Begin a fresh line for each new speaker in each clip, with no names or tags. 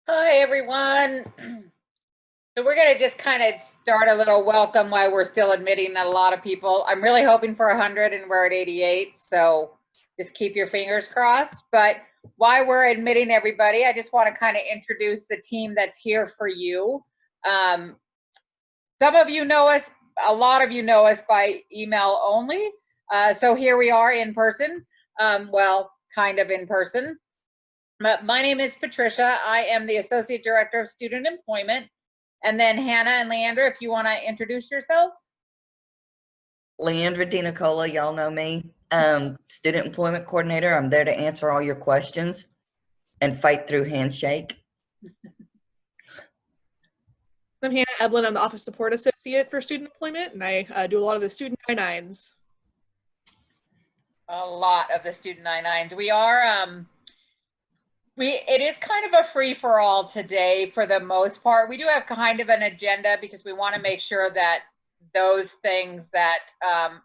Hi, everyone. So we're going to just kind of start a little welcome while we're still admitting a lot of people. I'm really hoping for 100 and we're at 88, so just keep your fingers crossed. But while we're admitting everybody, I just want to kind of introduce the team that's here for you. Some of you know us, a lot of you know us by email only. So here we are in person, well, kind of in person. My name is Patricia. I am the Associate Director of Student Employment. And then Hannah and Leandra, if you want to introduce yourselves.
Leandra DiNicola, y'all know me. Student Employment Coordinator. I'm there to answer all your questions and fight through handshake.
I'm Hannah Evelyn. I'm the Office Support Associate for Student Employment, and I do a lot of the student I-9s.
A lot of the student I-9s. We are, it is kind of a free-for-all today for the most part. We do have kind of an agenda because we want to make sure that those things that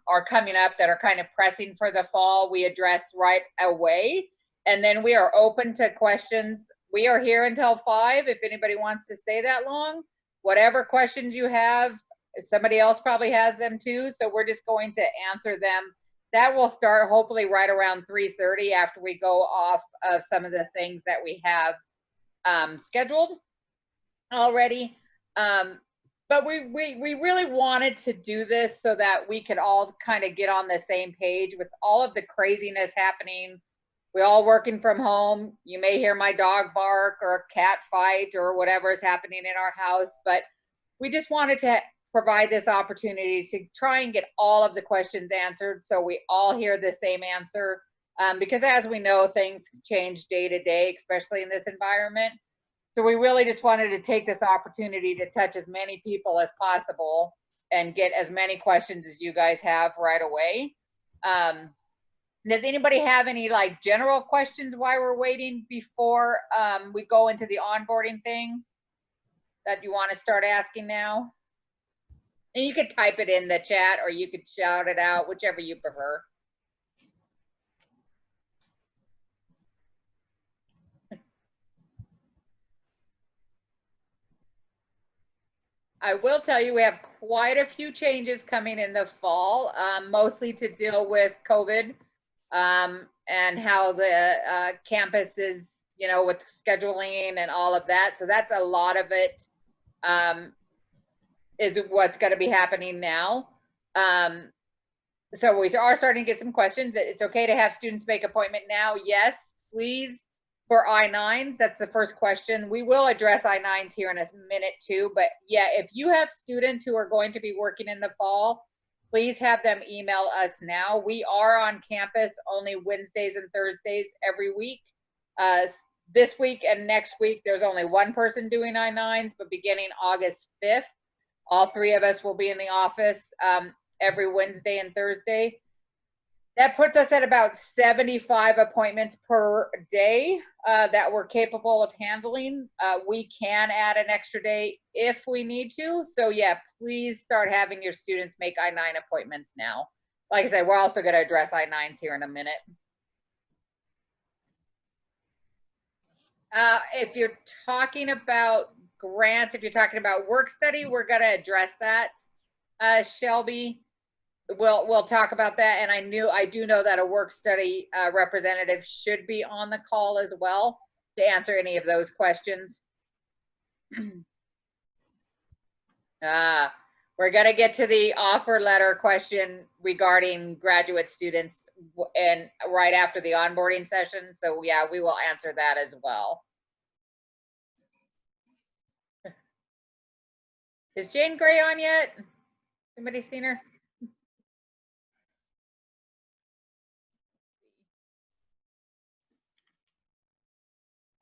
are coming up that are kind of pressing for the fall, we address right away. And then we are open to questions. We are here until 5 if anybody wants to stay that long. Whatever questions you have, somebody else probably has them too. So we're just going to answer them. That will start hopefully right around 3:30 after we go off of some of the things that we have scheduled already. But we really wanted to do this so that we could all kind of get on the same page with all of the craziness happening. We're all working from home. You may hear my dog bark or a cat fight or whatever is happening in our house, but we just wanted to provide this opportunity to try and get all of the questions answered so we all hear the same answer. Because as we know, things change day to day, especially in this environment. So we really just wanted to take this opportunity to touch as many people as possible and get as many questions as you guys have right away. Does anybody have any like general questions while we're waiting before we go into the onboarding thing that you want to start asking now? And you could type it in the chat or you could shout it out, whichever you prefer. I will tell you we have quite a few changes coming in the fall, mostly to deal with COVID and how the campus is, you know, with scheduling and all of that. So that's a lot of it is what's going to be happening now. So we are starting to get some questions. It's okay to have students make appointment now. Yes, please. For I-9s, that's the first question. We will address I-9s here in a minute too, but yeah, if you have students who are going to be working in the fall, please have them email us now. We are on campus only Wednesdays and Thursdays every week. This week and next week, there's only one person doing I-9s, but beginning August 5th, all 3 of us will be in the office every Wednesday and Thursday. That puts us at about 75 appointments per day that we're capable of handling. We can add an extra day if we need to. So yeah, please start having your students make I-9 appointments now. Like I said, we're also going to address I-9s here in a minute. If you're talking about grants, if you're talking about work study, we're going to address that, Shelby. We'll talk about that. And I do know that a work study representative should be on the call as well to answer any of those questions. We're going to get to the offer letter question regarding graduate students and right after the onboarding session. So yeah, we will answer that as well. Is Jane Gray on yet? Anybody seen her?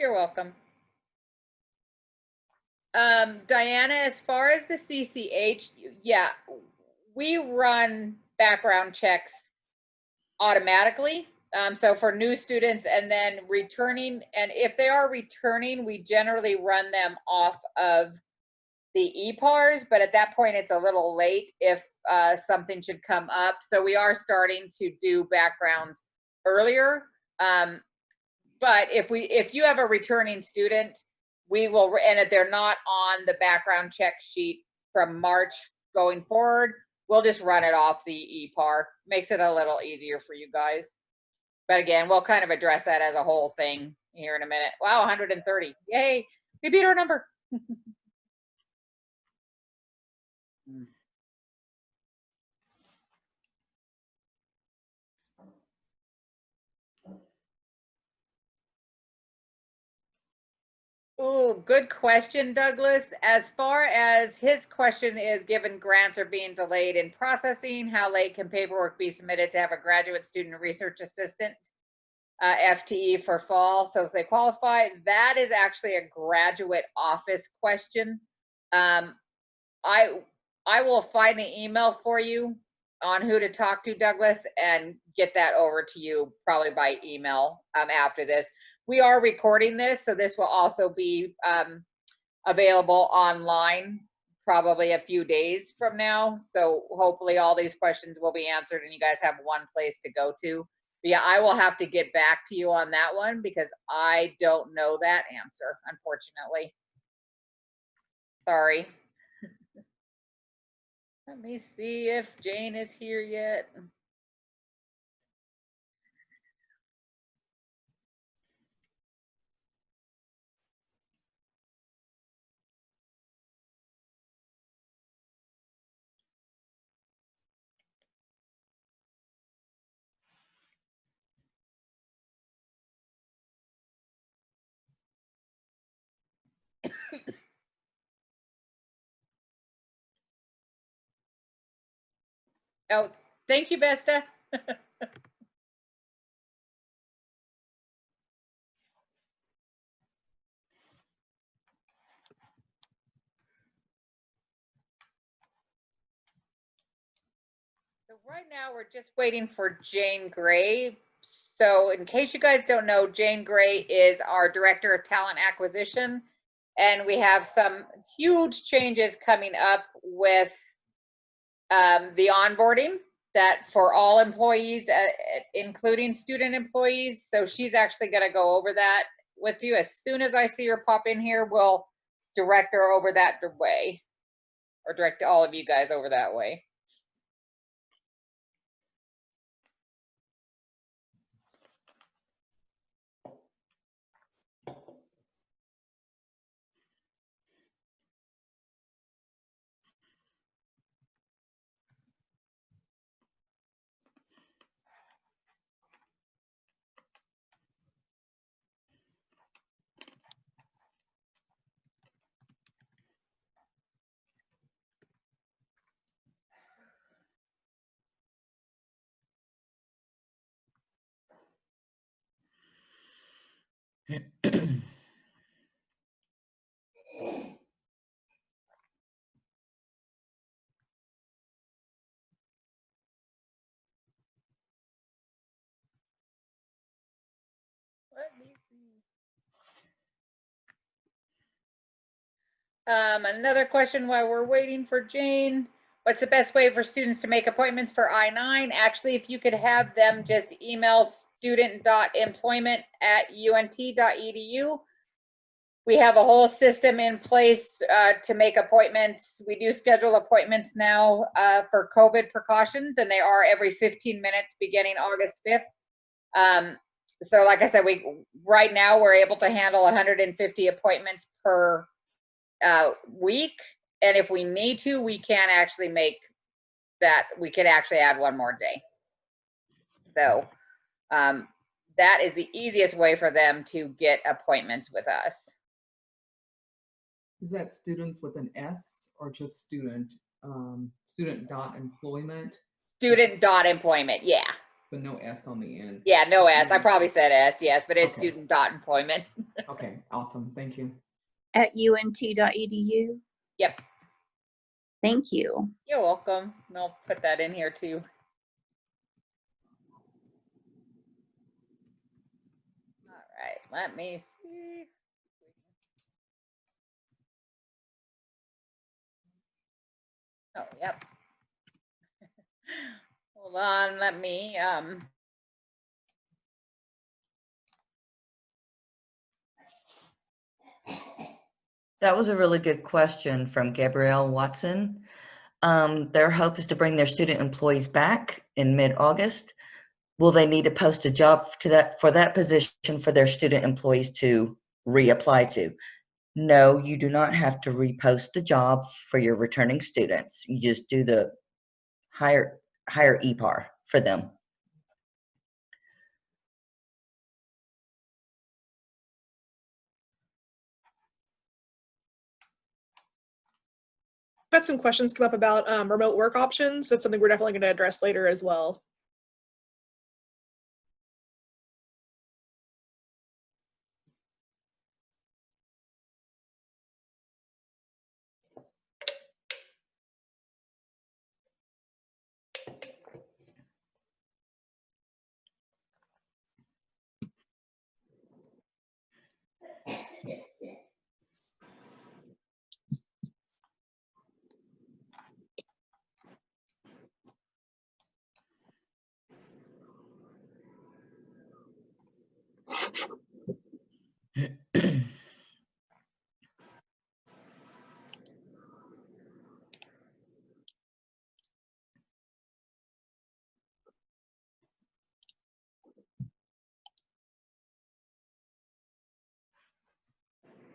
You're welcome. Diana, as far as the CCH, yeah, we run background checks automatically. So for new students and then returning, and if they are returning, we generally run them off of the EPARs, but at that point it's a little late if something should come up. So we are starting to do backgrounds earlier. But if you have a returning student, we will, and if they're not on the background check sheet from March going forward, we'll just run it off the EPAR. Makes it a little easier for you guys. But again, we'll kind of address that as a whole thing here in a minute. Wow, 130. Yay, we beat our number. Oh, good question, Douglas. As far as his question is, given grants are being delayed in processing, how late can paperwork be submitted to have a graduate student research assistant FTE for fall? So if they qualify, that is actually a graduate office question. I will find the email for you on who to talk to, Douglas, and get that over to you probably by email after this. We are recording this, so this will also be available online probably a few days from now. So hopefully all these questions will be answered and you guys have one place to go to. But yeah, I will have to get back to you on that one because I don't know that answer, unfortunately. Sorry. Let me see if Jane is here yet. Oh, thank you, Vesta. So right now we're just waiting for Jane Gray. So in case you guys don't know, Jane Gray is our Director of Talent Acquisition. And we have some huge changes coming up with the onboarding that for all employees, including student employees. So she's actually going to go over that with you. As soon as I see her pop in here, we'll direct her over that way, or direct all of you guys over that way. Let me see. Another question while we're waiting for Jane. What's the best way for students to make appointments for I-9? Actually, if you could have them just email student.employment@unt.edu. We have a whole system in place to make appointments. We do schedule appointments now for COVID precautions, and they are every 15 minutes beginning August 5th. So like I said, right now we're able to handle 150 appointments per week, and if we need to, we can actually make that, we could actually add one more day. So that is the easiest way for them to get appointments with us.
Is that students with an S or just student? Student.employment?
Student.employment, yeah.
But no S on the end.
Yeah, no S. I probably said S, yes, but it's
Okay.
student.employment.
Okay, awesome. Thank you.
At unt.edu.
Yep.
Thank you.
You're welcome. And I'll put that in here too. All right, let me see. Oh, yep. Hold on, let me
That was a really good question from Gabrielle Watson. Their hope is to bring their student employees back in mid-August. Will they need to post a job for that position for their student employees to reapply to? No, you do not have to repost the job for your returning students. You just do the higher EPAR for them.
Got some questions come up about remote work options. That's something we're definitely going to address later as well.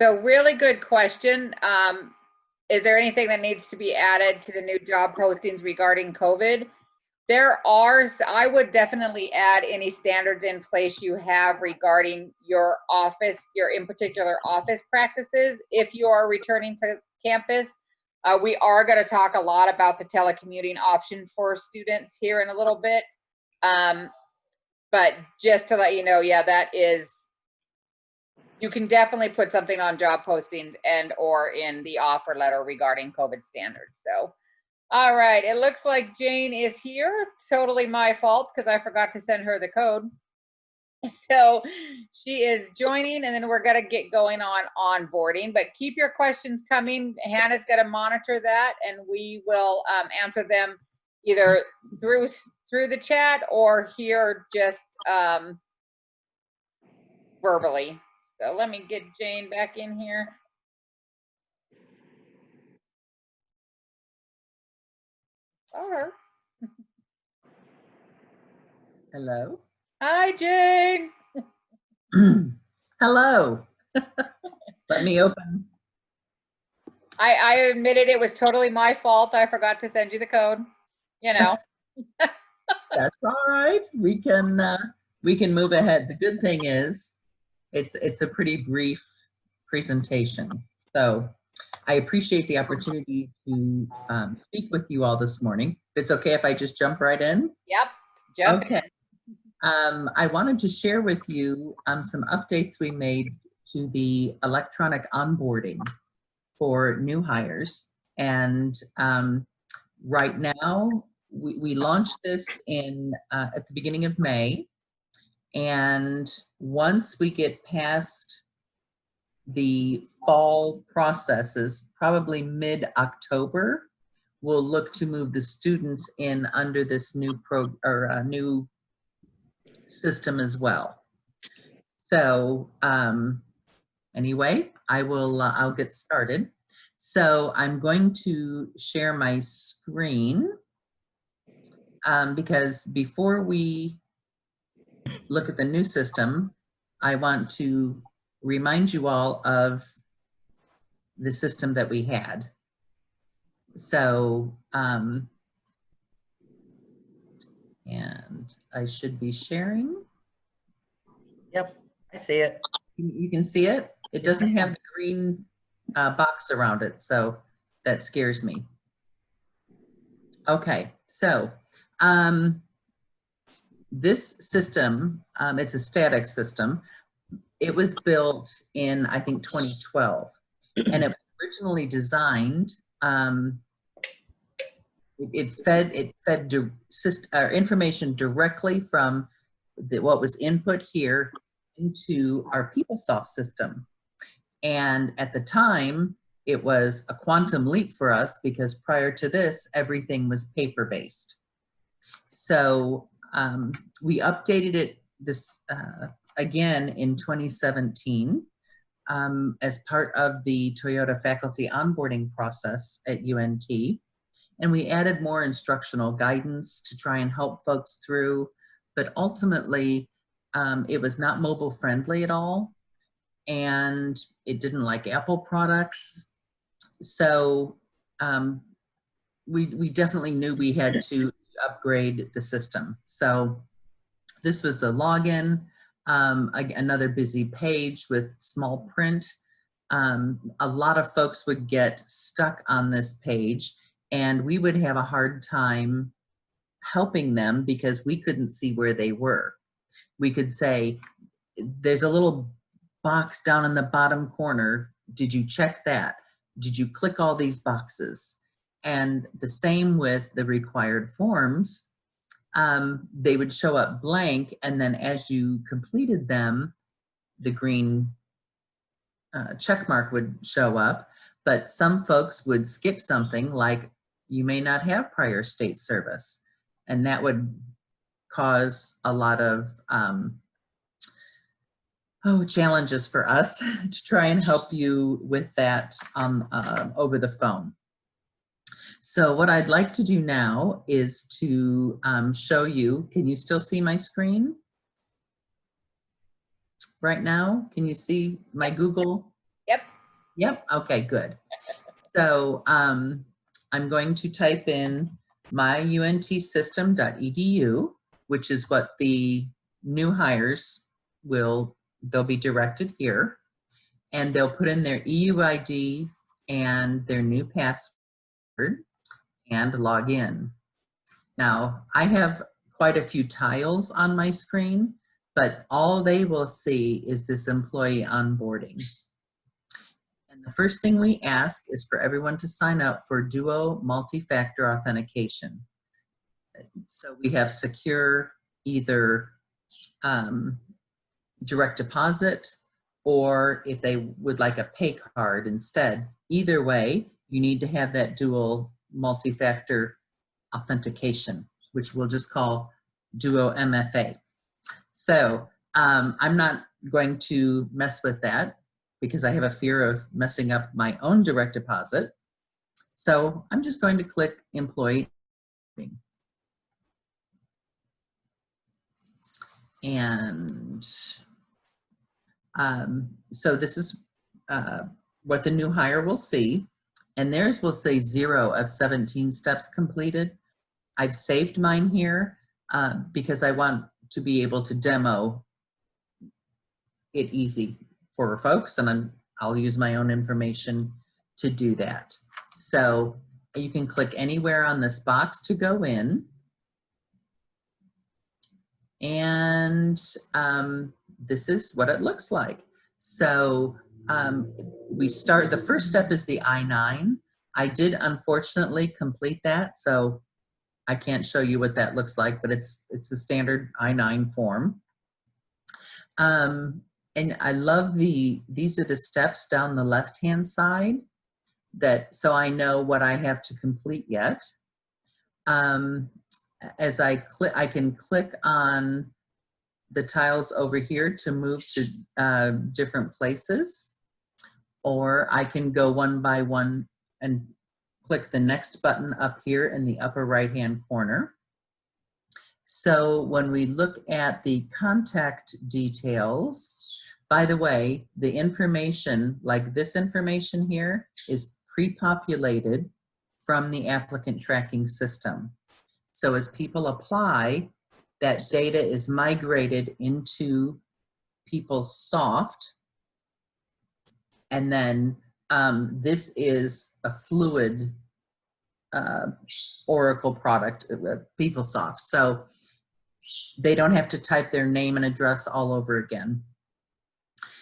So really good question. Is there anything that needs to be added to the new job postings regarding COVID? There are, I would definitely add any standards in place you have regarding your office, your in particular office practices. If you are returning to campus, we are going to talk a lot about the telecommuting option for students here in a little bit. But just to let you know, yeah, that is, you can definitely put something on job postings and or in the offer letter regarding COVID standards. So, all right, it looks like Jane is here. Totally my fault because I forgot to send her the code. So she is joining, and then we're gonna get going on onboarding, but keep your questions coming. Hannah's gonna monitor that, and we will answer them either through the chat or here just verbally. So let me get Jane back in here. Oh, her.
Hello.
Hi, Jane.
Hello. Let me open.
I admitted it was totally my fault. I forgot to send you the code. You know.
That's all right. We can move ahead. The good thing is it's a pretty brief presentation. So I appreciate the opportunity to speak with you all this morning. If it's okay if I just jump right in?
Yep. Jump
Okay.
in.
I wanted to share with you some updates we made to the electronic onboarding for new hires. And right now, we launched this in at the beginning of May. And once we get past the fall processes, probably mid-October, we'll look to move the students in under this new new system as well. So anyway, I'll get started. So I'm going to share my screen because before we look at the new system, I want to remind you all of the system that we had. So, and I should be sharing.
Yep, I see it.
You can see it. It doesn't have the green box around it, so that scares me. Okay, so this system, it's a static system. It was built in, I think, 2012, and it was originally designed. It fed information directly from what was input here into our PeopleSoft system. And at the time, it was a quantum leap for us because prior to this, everything was paper-based. So we updated it again in 2017. as part of the Toyota faculty onboarding process at UNT. And we added more instructional guidance to try and help folks through, but ultimately it was not mobile friendly at all. And it didn't like Apple products. So we definitely knew we had to upgrade the system. So this was the login, another busy page with small print. A lot of folks would get stuck on this page, and we would have a hard time helping them because we couldn't see where they were. We could say, there's a little box down in the bottom corner. Did you check that? Did you click all these boxes? And the same with the required forms. They would show up blank, and then as you completed them, the green check mark would show up. But some folks would skip something like, you may not have prior state service. And that would cause a lot of challenges for us to try and help you with that over the phone. So what I'd like to do now is to show you, can you still see my screen right now? Can you see my Google?
Yep.
Yep, okay, good. So I'm going to type in myuntsystem.edu, which is what the new hires they'll be directed here, and they'll put in their EUID and their new password and log in. Now, I have quite a few tiles on my screen, but all they will see is this employee onboarding. And the first thing we ask is for everyone to sign up for Duo multi-factor authentication. So we have secure either direct deposit, or if they would like a pay card instead. Either way, you need to have that dual multi-factor authentication, which we'll just call Duo MFA. So I'm not going to mess with that because I have a fear of messing up my own direct deposit. So I'm just going to click employee. And so this is what the new hire will see. And theirs will say 0 of 17 steps completed. I've saved mine here because I want to be able to demo it easy for folks, and then I'll use my own information to do that. So you can click anywhere on this box to go in. And this is what it looks like. So we start, the first step is the I-9. I did unfortunately complete that, so I can't show you what that looks like, but it's the standard I-9 form. And I love these are the steps down the left-hand side so I know what I have to complete yet. As I click, I can click on the tiles over here to move to different places, or I can go one by one and click the next button up here in the upper right-hand corner. So when we look at the contact details, by the way, the information, like this information here, is pre-populated from the applicant tracking system. So as people apply, that data is migrated into PeopleSoft, and then this is a fluid Oracle product, PeopleSoft. So they don't have to type their name and address all over again.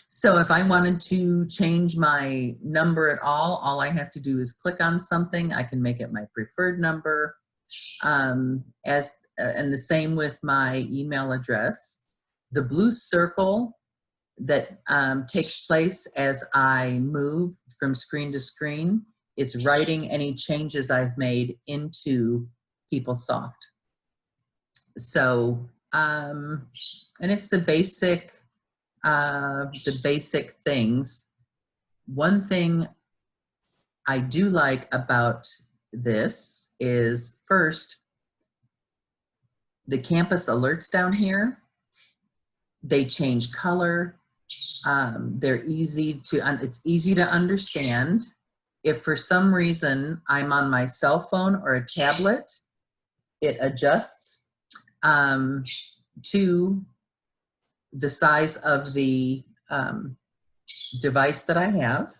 So if I wanted to change my number at all I have to do is click on something. I can make it my preferred number. And the same with my email address. The blue circle that takes place as I move from screen to screen, it's writing any changes I've made into PeopleSoft. So, and it's the basic things. One thing I do like about this is, first, the campus alerts down here, they change color. They're easy to, it's easy to understand. If for some reason I'm on my cell phone or a tablet, it adjusts to the size of the device that I have.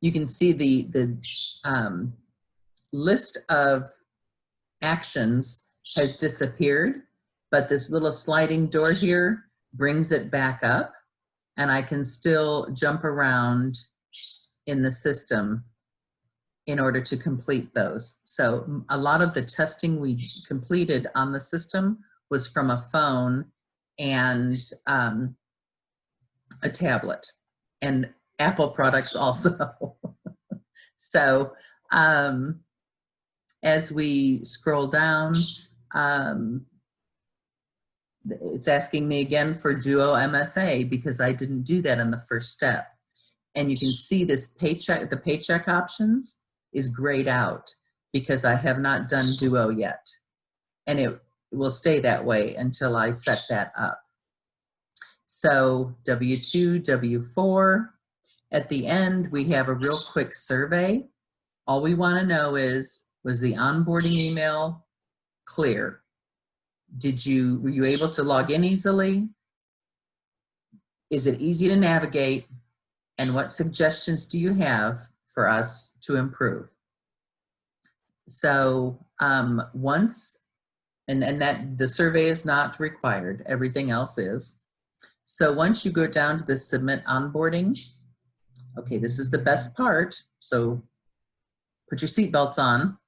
You can see the list of actions has disappeared, but this little sliding door here brings it back up, and I can still jump around in the system in order to complete those. So a lot of the testing we completed on the system was from a phone and a tablet, and Apple products also. So as we scroll down, it's asking me again for Duo MFA because I didn't do that in the first step. And you can see this paycheck, the paycheck options is grayed out because I have not done Duo yet. And it will stay that way until I set that up. So W-2, W-4. At the end, we have a real quick survey. All we want to know is, was the onboarding email clear? Were you able to log in easily? Is it easy to navigate? And what suggestions do you have for us to improve? So once, and that the survey is not required, everything else is. So once you go down to the submit onboarding, okay, this is the best part. So put your seatbelts on.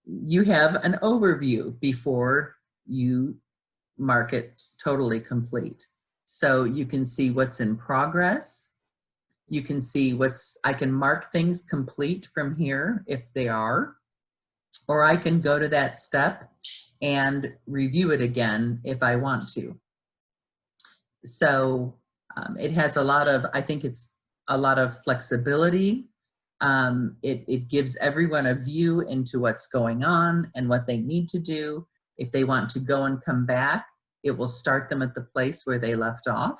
You have an overview before you mark it totally complete. So you can see what's in progress. You can see I can mark things complete from here if they are, or I can go to that step and review it again if I want to. So it has a lot of, I think it's a lot of flexibility. It gives everyone a view into what's going on and what they need to do. If they want to go and come back, it will start them at the place where they left off.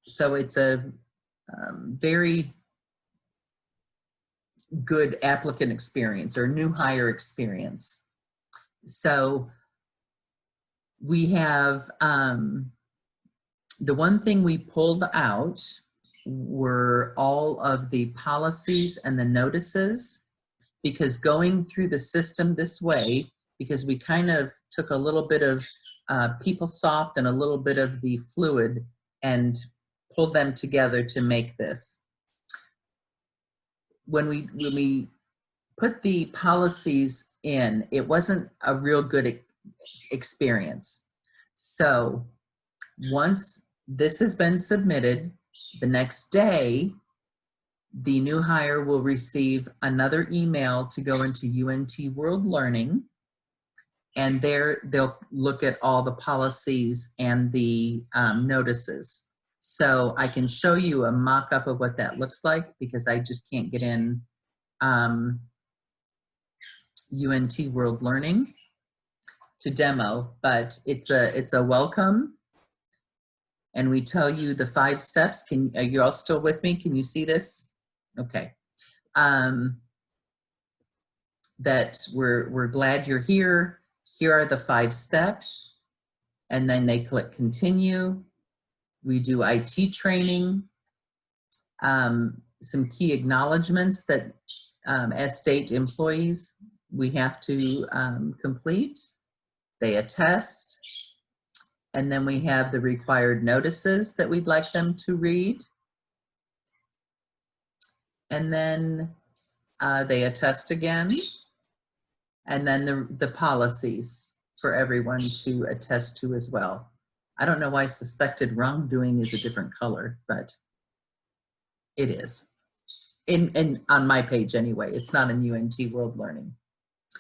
So it's a very good applicant experience or new hire experience. So we have, the one thing we pulled out were all of the policies and the notices, because going through the system this way, because we kind of took a little bit of PeopleSoft and a little bit of the Fluid and pulled them together to make this. When we put the policies in, it wasn't a real good experience. So once this has been submitted, the next day, the new hire will receive another email to go into UNT World Learning, and there they'll look at all the policies and the notices. So I can show you a mock-up of what that looks like because I just can't get in UNT World Learning to demo, but it's a welcome. And we tell you the 5 steps. Are you all still with me? Can you see this? Okay. That we're glad you're here. Here are the 5 steps. And then they click continue. We do IT training. Some key acknowledgements that as state employees, we have to complete. They attest. And then we have the required notices that we'd like them to read. And then they attest again. And then the policies for everyone to attest to as well. I don't know why suspected wrongdoing is a different color, but it is. On my page anyway, it's not in UNT World Learning.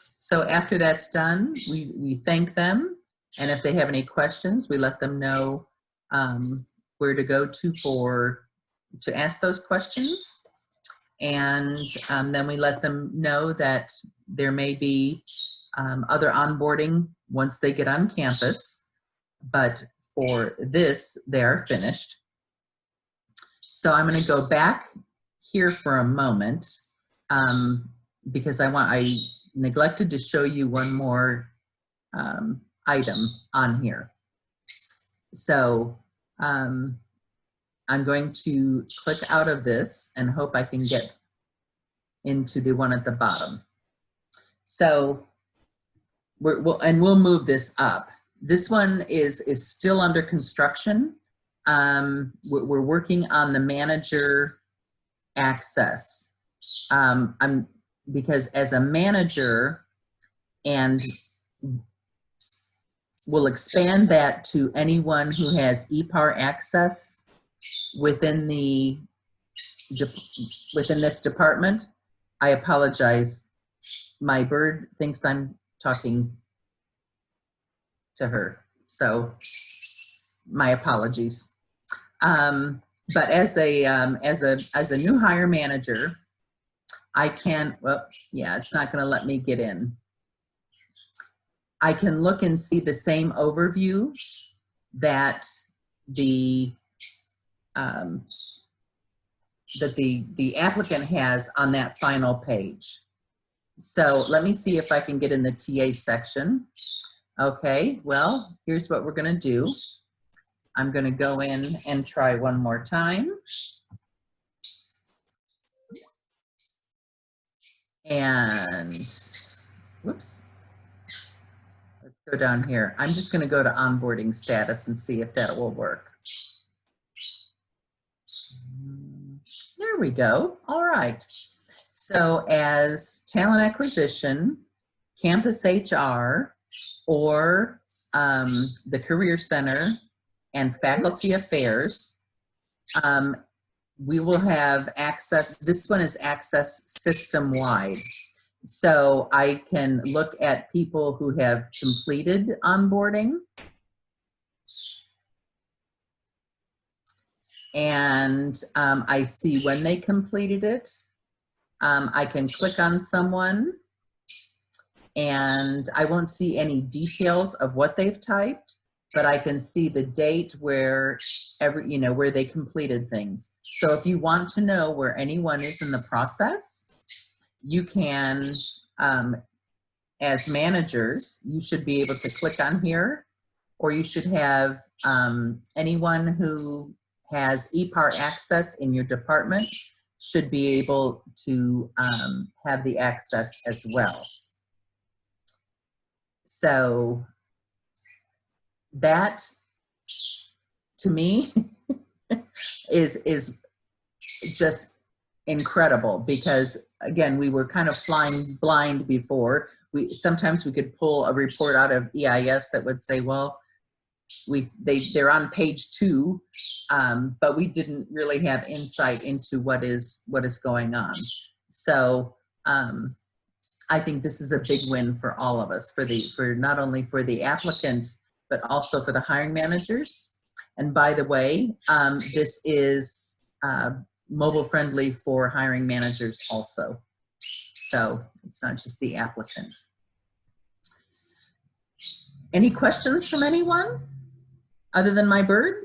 So after that's done, we thank them. And if they have any questions, we let them know where to go to ask those questions. And then we let them know that there may be other onboarding once they get on campus, but for this, they are finished. So I'm going to go back here for a moment because I neglected to show you one more item on here. So I'm going to click out of this and hope I can get into the one at the bottom. So we'll move this up. This one is still under construction. We're working on the manager access. Because as a manager, and we'll expand that to anyone who has EPAR access within this department. I apologize. My bird thinks I'm talking to her, so my apologies. But as a new hire manager, I can, well, yeah, it's not going to let me get in. I can look and see the same overview that the applicant has on that final page. So let me see if I can get in the TA section. Okay, well, here's what we're going to do. I'm going to go in and try one more time. And whoops. Let's go down here. I'm just going to go to onboarding status and see if that will work. There we go. All right. So as talent acquisition, campus HR, or the Career Center and faculty affairs, we will have access. This one is access system-wide. So I can look at people who have completed onboarding. And I see when they completed it. I can click on someone and I won't see any details of what they've typed, but I can see the date where where they completed things. So if you want to know where anyone is in the process, you can, as managers, you should be able to click on here, or you should have anyone who has EPAR access in your department should be able to have the access as well. So that, to me, is just incredible, because again, we were kind of flying blind before. Sometimes we could pull a report out of EIS that would say, well, they're on page 2, but we didn't really have insight into what is going on. So I think this is a big win for all of us, for not only for the applicant, but also for the hiring managers. And by the way, this is mobile friendly for hiring managers also. So it's not just the applicant. Any questions from anyone other than my bird?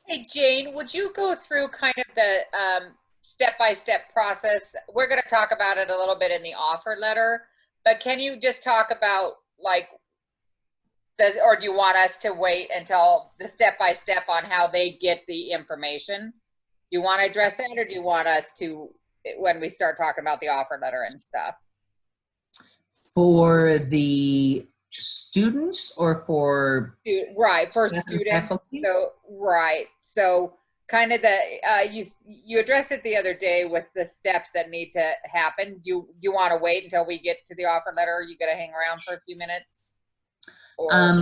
Hey, Jane, would you go through kind of the step-by-step process? We're going to talk about it a little bit in the offer letter, but can you just talk about, like, or do you want us to wait until the step-by-step on how they get the information? Do you want to address that, or do you want us to, when we start talking about the offer letter and stuff?
For the students or for
right, for students? So right, so kind of the you addressed it the other day with the steps that need to happen. Do you want to wait until we get to the offer letter, or are you gonna hang around for a few minutes? Or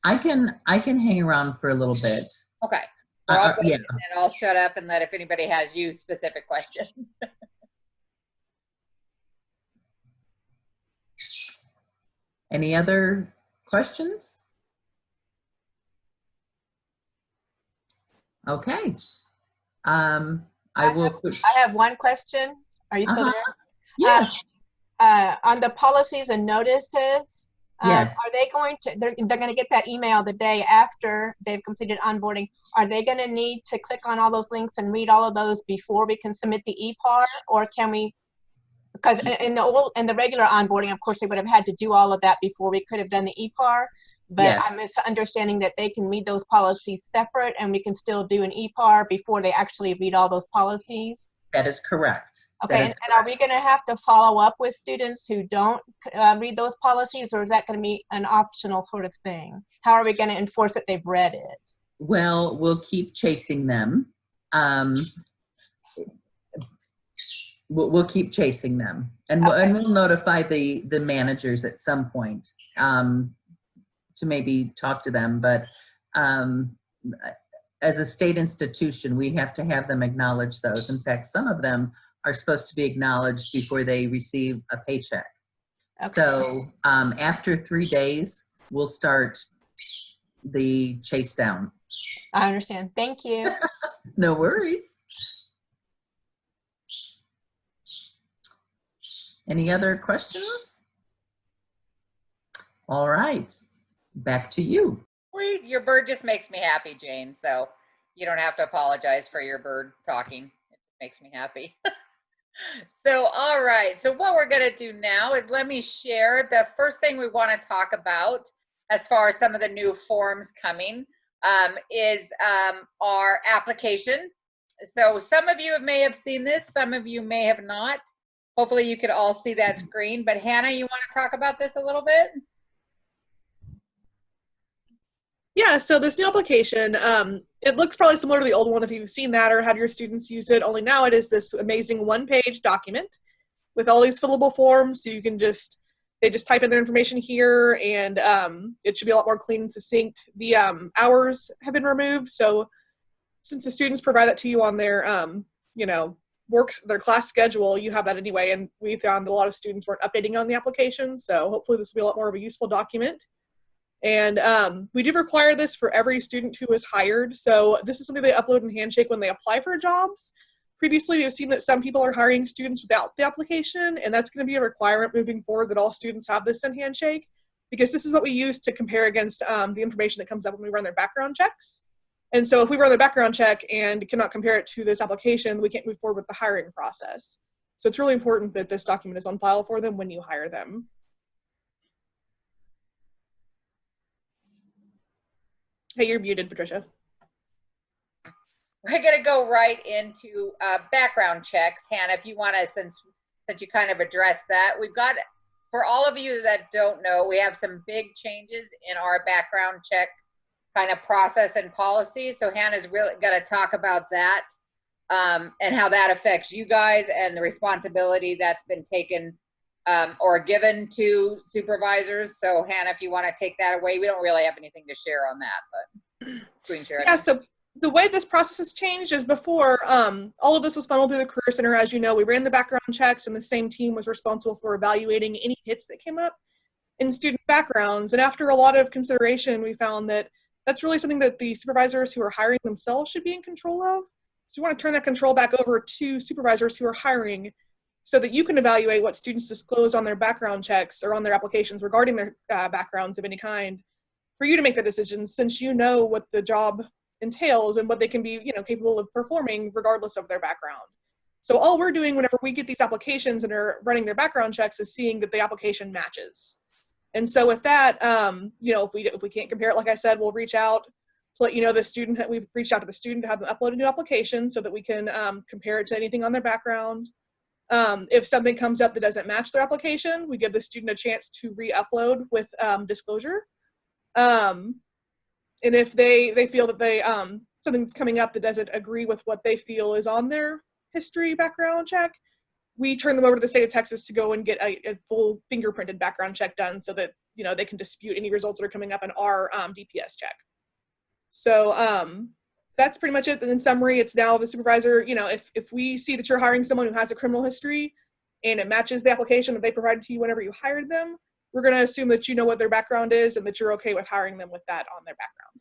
I can hang around for a little bit.
okay, so I'll
yeah,
and I'll shut up and let if anybody has you specific questions.
Any other questions? Okay. I will push.
I have one question. Are you still
Uh-huh.
there?
Yes.
On the policies and notices,
Yes.
are they going to, they're going to get that email the day after they've completed onboarding. Are they going to need to click on all those links and read all of those before we can submit the EPAR? Or can we, because in the regular onboarding, of course, they would have had to do all of that before we could have done the EPAR. But
Yes.
I'm understanding that they can read those policies separate and we can still do an EPAR before they actually read all those policies.
That is correct.
Okay,
That is
and are we going to have to follow up with students who don't read those policies, or is that going to be an optional sort of thing? How are we going to enforce that they've read it?
Well, we'll keep chasing them. We'll keep chasing them, and
Okay.
we'll notify the managers at some point to maybe talk to them. But as a state institution, we have to have them acknowledge those. In fact, some of them are supposed to be acknowledged before they receive a paycheck.
Okay.
So after 3 days, we'll start the chase down.
I understand. Thank you.
No worries. Any other questions? All right, back to you.
Wait, your bird just makes me happy, Jane. So you don't have to apologize for your bird talking. It makes me happy. So, all right. So what we're going to do now is let me share the first thing we want to talk about as far as some of the new forms coming is our application. So some of you may have seen this, some of you may have not. Hopefully you could all see that screen. But Hannah, you want to talk about this a little bit?
Yeah, so this new application, it looks probably similar to the old one if you've seen that or had your students use it, only now it is this amazing one-page document with all these fillable forms, so you can they just type in their information here, and it should be a lot more clean and succinct. The hours have been removed, so since the students provide that to you on their, their class schedule, you have that anyway, and we found a lot of students weren't updating on the application, so hopefully this will be a lot more of a useful document. And we do require this for every student who is hired. So this is something they upload in Handshake when they apply for jobs. Previously, we've seen that some people are hiring students without the application, and that's going to be a requirement moving forward that all students have this in Handshake, because this is what we use to compare against the information that comes up when we run their background checks. And so if we run their background check and cannot compare it to this application, we can't move forward with the hiring process. So it's really important that this document is on file for them when you hire them. Hey, you're muted, Patricia.
We're going to go right into background checks. Hannah, if you want to, since you kind of addressed that, we've got, for all of you that don't know, we have some big changes in our background check kind of process and policy. So Hannah's really going to talk about that and how that affects you guys and the responsibility that's been taken or given to supervisors. So Hannah, if you want to take that away, we don't really have anything to share on that, but screen share.
Yeah, so the way this process has changed is before, all of this was funneled through the Career Center. As you know, we ran the background checks and the same team was responsible for evaluating any hits that came up in student backgrounds. And after a lot of consideration, we found that that's really something that the supervisors who are hiring themselves should be in control of. So we want to turn that control back over to supervisors who are hiring, so that you can evaluate what students disclose on their background checks or on their applications regarding their backgrounds of any kind, for you to make the decision, since you know what the job entails and what they can be, capable of performing regardless of their background. So all we're doing whenever we get these applications and are running their background checks is seeing that the application matches. And so with that, if we can't compare it, like I said, we'll reach out to let you know we've reached out to the student to have them upload a new application so that we can compare it to anything on their background. If something comes up that doesn't match their application, we give the student a chance to re-upload with disclosure. And if they feel that something's coming up that doesn't agree with what they feel is on their history background check, we turn them over to the state of Texas to go and get a full fingerprinted background check done so that, they can dispute any results that are coming up in our DPS check. So that's pretty much it. In summary, it's now the supervisor, if we see that you're hiring someone who has a criminal history and it matches the application that they provided to you whenever you hired them, we're going to assume that you know what their background is and that you're okay with hiring them with that on their background.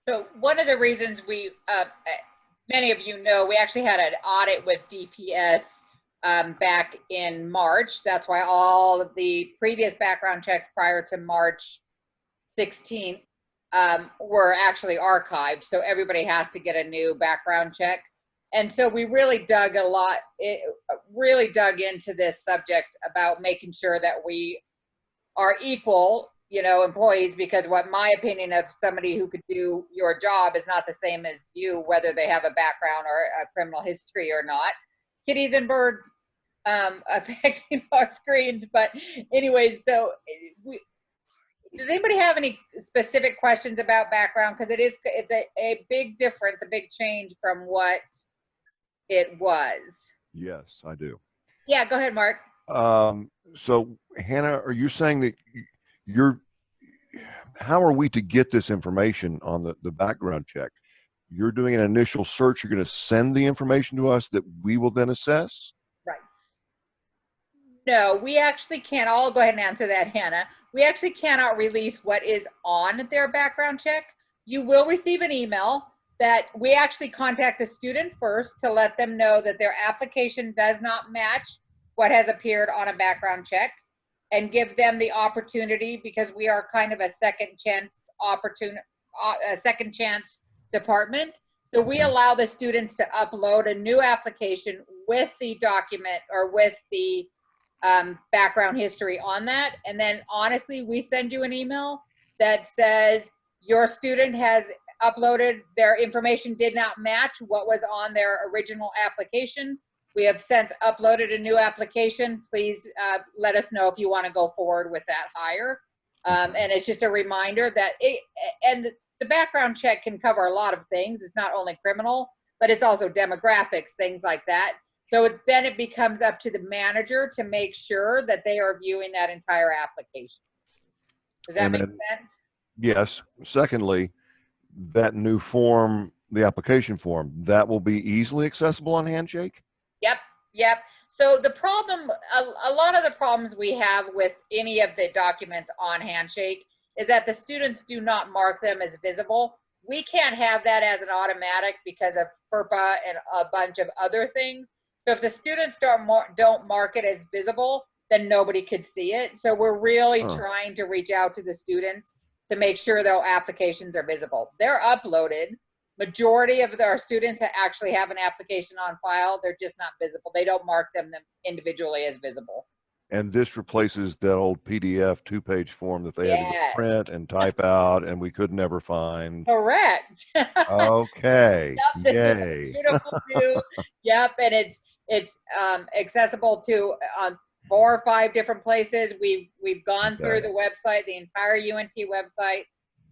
So one of the reasons many of you know, we actually had an audit with DPS back in March. That's why all of the previous background checks prior to March 16th were actually archived. So everybody has to get a new background check. And so we really dug really dug into this subject about making sure that we are equal, employees, because what my opinion of somebody who could do your job is not the same as you, whether they have a background or a criminal history or not. Kitties and birds affecting our screens. But anyways, so does anybody have any specific questions about background? Because it's a big difference, a big change from what it was.
Yes, I do.
Yeah, go ahead, Mark.
So Hannah, are you saying that how are we to get this information on the background check? You're doing an initial search. You're going to send the information to us that we will then assess?
Right. No, we actually can't. I'll go ahead and answer that, Hannah. We actually cannot release what is on their background check. You will receive an email that we actually contact the student first to let them know that their application does not match what has appeared on a background check, and give them the opportunity, because we are kind of a second chance department. So we allow the students to upload a new application with the document or with the background history on that. And then honestly, we send you an email that says your student has uploaded, their information did not match what was on their original application. We have since uploaded a new application. Please let us know if you want to go forward with that hire. And it's just a reminder that the background check can cover a lot of things. It's not only criminal, but it's also demographics, things like that. So then it becomes up to the manager to make sure that they are viewing that entire application. Does that make sense?
Yes. Secondly, that new form, the application form, that will be easily accessible on Handshake?
Yep. So the problem, a lot of the problems we have with any of the documents on Handshake is that the students do not mark them as visible. We can't have that as an automatic because of FERPA and a bunch of other things. So if the students don't mark it as visible, then nobody could see it. So we're really trying to reach out to the students to make sure their applications are visible. They're uploaded. Majority of our students actually have an application on file. They're just not visible. They don't mark them individually as visible.
And this replaces that old PDF 2-page form that they had to print and type out, and we could never find.
Correct.
Okay.
Yep, this
Yay.
is beautiful too. Yep, and it's accessible to 4 or 5 different places. We've gone through the website, the entire UNT website,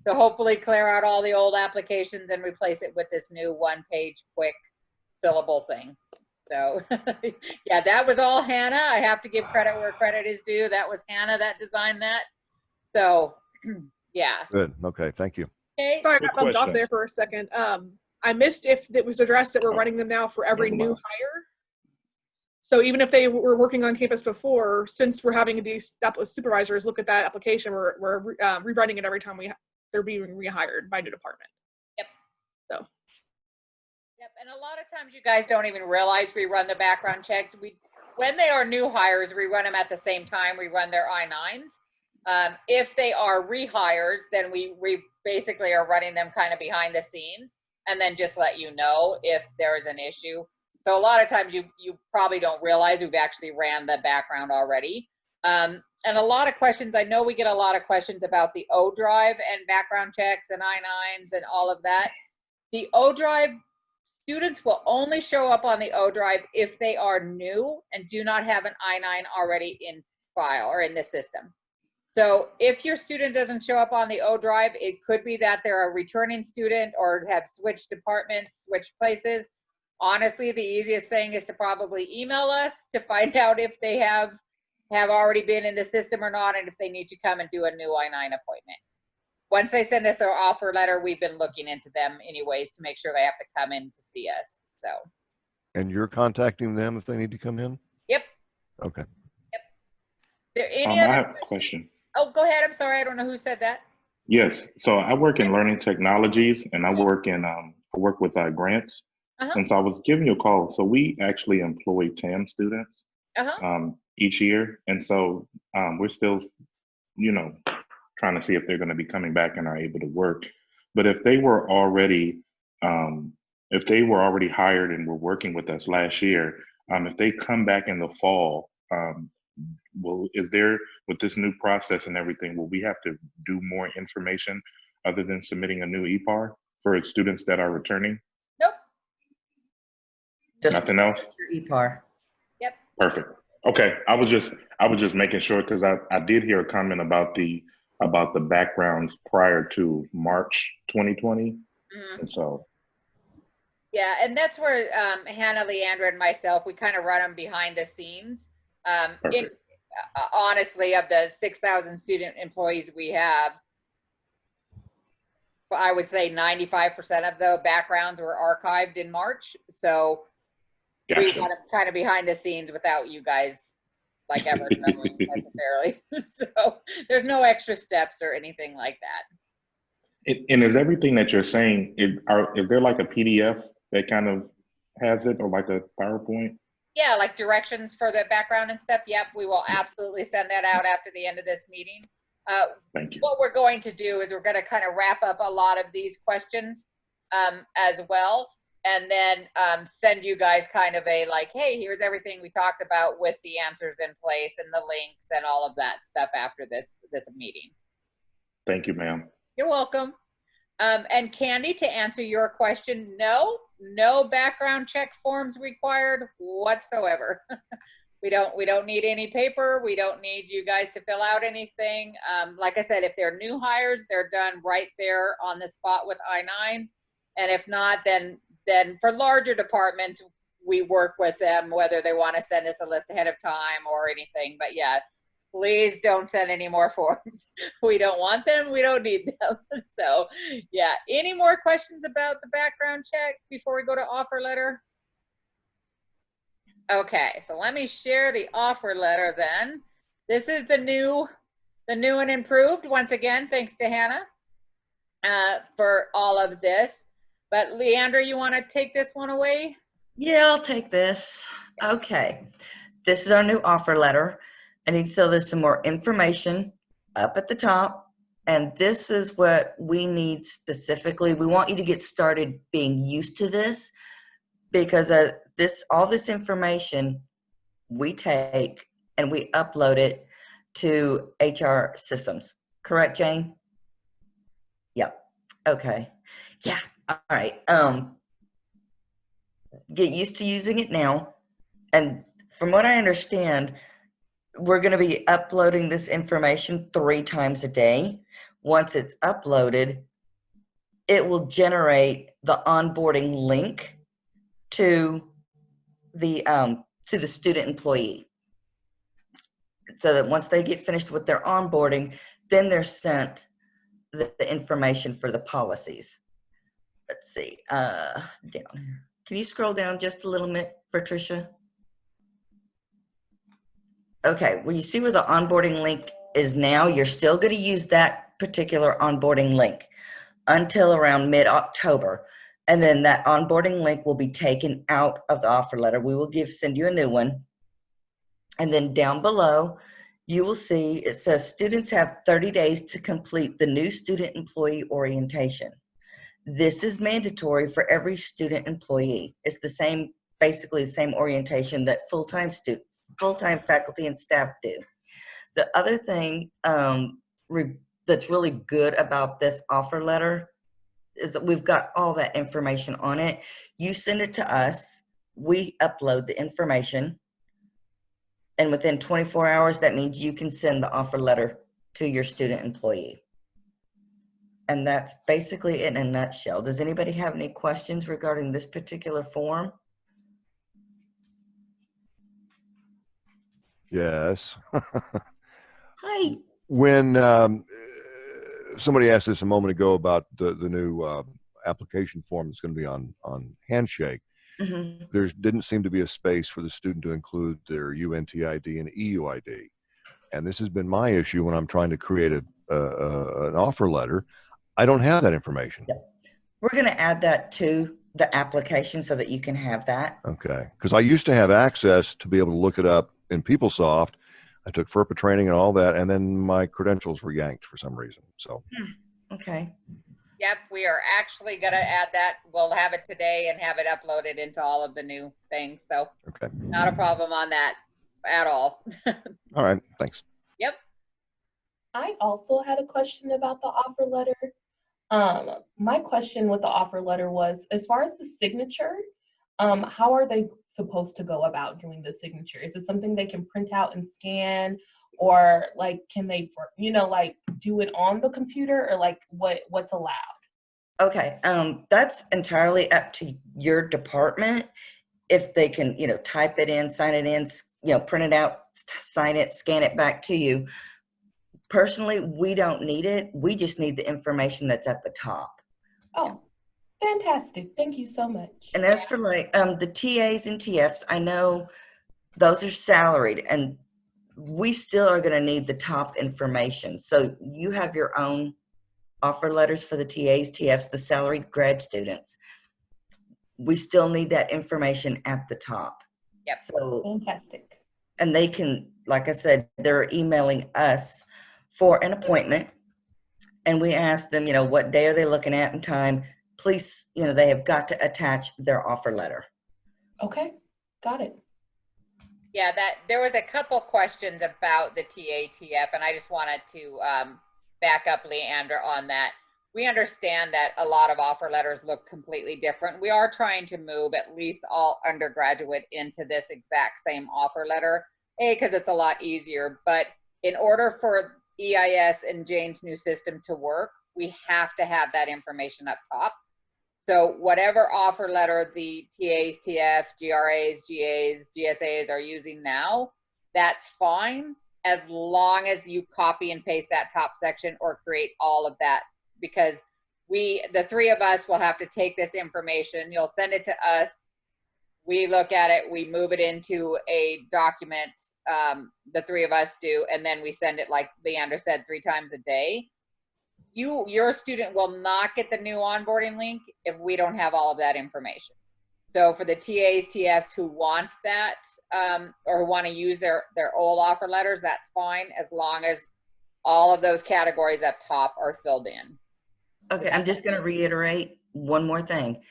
to hopefully clear out all the old applications and replace it with this new 1-page quick fillable thing. So yeah, that was all Hannah. I have to give credit where credit is due. That was Hannah that designed that. So yeah.
Good. Okay. Thank you.
Okay.
Sorry, I got bumped off there for a second. I missed if it was addressed that we're running them now for every new hire. So even if they were working on campus before, since we're having these supervisors look at that application, we're rerunning it every time they're being rehired by new department.
Yep.
So.
Yep, and a lot of times you guys don't even realize we run the background checks. When they are new hires, we run them at the same time we run their I-9s. If they are rehires, then we basically are running them kind of behind the scenes and then just let you know if there is an issue. So a lot of times you probably don't realize we've actually ran the background already. And a lot of questions, I know we get a lot of questions about the O drive and background checks and I-9s and all of that. The O drive, students will only show up on the O drive if they are new and do not have an I-9 already in file or in the system. So if your student doesn't show up on the O drive, it could be that they're a returning student or have switched departments, switched places. Honestly, the easiest thing is to probably email us to find out if they have already been in the system or not, and if they need to come and do a new I-9 appointment. Once they send us our offer letter, we've been looking into them anyways to make sure they have to come in to see us. So.
And you're contacting them if they need to come in?
Yep.
Okay.
Yep. There any
I
other
have a question.
Oh, go ahead. I'm sorry. I don't know who said that.
Yes. So I work in learning technologies, and I work with grants.
Uh-huh,
And so I was giving you a call. So we actually employ TAM students
uh-huh.
each year, and so we're still, you know, trying to see if they're going to be coming back and are able to work. But um, if they were already hired and were working with us last year, if they come back in the fall, is there, with this new process and everything, will we have to do more information other than submitting a new EPAR for students that are returning?
Nope,
Just
Nothing else?
your EPAR.
yep.
Perfect. Okay. I was just making sure because I did hear a comment about the backgrounds prior to March 2020.
Mhm.
And so
Yeah, and that's where Hannah, Leandra, and myself, we kind of run them behind the scenes.
perfect.
Honestly, of the 6,000 student employees we have, I would say 95% of the backgrounds were archived in March. So we
Gotcha.
run them kind of behind the scenes without you guys like ever knowing necessarily. So there's no extra steps or anything like that.
And is everything that you're saying, is there like a PDF that kind of has it or like a PowerPoint?
Yeah, like directions for the background and stuff. Yep, we will absolutely send that out after the end of this meeting.
Thank you.
What we're going to do is we're going to kind of wrap up a lot of these questions as well, and then send you guys kind of a like, hey, here's everything we talked about with the answers in place and the links and all of that stuff after this meeting.
Thank you, ma'am.
You're welcome. And Candy, to answer your question, no background check forms required whatsoever. We don't need any paper. We don't need you guys to fill out anything. Like I said, if they're new hires, they're done right there on the spot with I-9s. And if not, then for larger departments, we work with them, whether they want to send us a list ahead of time or anything. But yeah, please don't send any more forms. We don't want them. We don't need them. So yeah, any more questions about the background check before we go to offer letter? Okay, so let me share the offer letter then. This is the new and improved. Once again, thanks to Hannah for all of this. But Leandra, you want to take this one away?
Yeah, I'll take this. Okay. This is our new offer letter. And so there's some more information up at the top. And this is what we need specifically. We want you to get started being used to this because all this information we take and we upload it to HR systems. Correct, Jane? Yep. Okay. Yeah. All right. Get used to using it now. And from what I understand, we're going to be uploading this information 3 times a day. Once it's uploaded, it will generate the onboarding link to the student employee. So that once they get finished with their onboarding, then they're sent the information for the policies. Let's see, down here. Can you scroll down just a little bit, Patricia? Okay, well, you see where the onboarding link is now? You're still going to use that particular onboarding link until around mid-October. And then that onboarding link will be taken out of the offer letter. We will send you a new one. And then down below, you will see it says students have 30 days to complete the new student employee orientation. This is mandatory for every student employee. It's the same, basically the same orientation that full-time faculty and staff do. The other thing that's really good about this offer letter is that we've got all that information on it. You send it to us, we upload the information, and within 24 hours, that means you can send the offer letter to your student employee. And that's basically it in a nutshell. Does anybody have any questions regarding this particular form?
Yes.
Hi.
When somebody asked us a moment ago about the new application form that's going to be on Handshake,
Mm-hmm.
there didn't seem to be a space for the student to include their UNT ID and EUID. And this has been my issue when I'm trying to create an offer letter, I don't have that information.
Yep. We're going to add that to the application so that you can have that.
Okay, because I used to have access to be able to look it up in PeopleSoft. I took FERPA training and all that, and then my credentials were yanked for some reason. So
Okay.
Yep, we are actually gonna add that. We'll have it today and have it uploaded into all of the new things. So
okay,
not a problem on that at all.
all right, thanks.
Yep.
I also had a question about the offer letter. My question with the offer letter was, as far as the signature, how are they supposed to go about doing the signature? Is it something they can print out and scan, or like can they, like do it on the computer, or like what's allowed?
Okay. That's entirely up to your department. If they can, type it in, sign it in, print it out, sign it, scan it back to you. Personally, we don't need it. We just need the information that's at the top.
Oh, fantastic. Thank you so much.
And as for like the TAs and TFs, I know those are salaried, and we still are going to need the top information. So you have your own offer letters for the TAs, TFs, the salaried grad students. We still need that information at the top.
Yep.
So
Fantastic.
and they can, like I said, they're emailing us for an appointment, and we ask them, what day are they looking at and time. Please, they have got to attach their offer letter.
Okay, got it.
Yeah, that there was a couple questions about the TATF, and I just wanted to back up Leander on that. We understand that a lot of offer letters look completely different. We are trying to move at least all undergraduate into this exact same offer letter, because it's a lot easier. But in order for EIS and Jane's new system to work, we have to have that information up top. So whatever offer letter the TAs, TF, GRAs, GAs, GSAs are using now, that's fine, as long as you copy and paste that top section or create all of that, because the three of us will have to take this information. You'll send it to us. We look at it, we move it into a document, the three of us do, and then we send it, like Leander said, 3 times a day. Your student will not get the new onboarding link if we don't have all of that information. So for the TAs, TFs who want that, or want to use their old offer letters, that's fine, as long as all of those categories up top are filled in.
Okay, I'm just going to reiterate one more thing.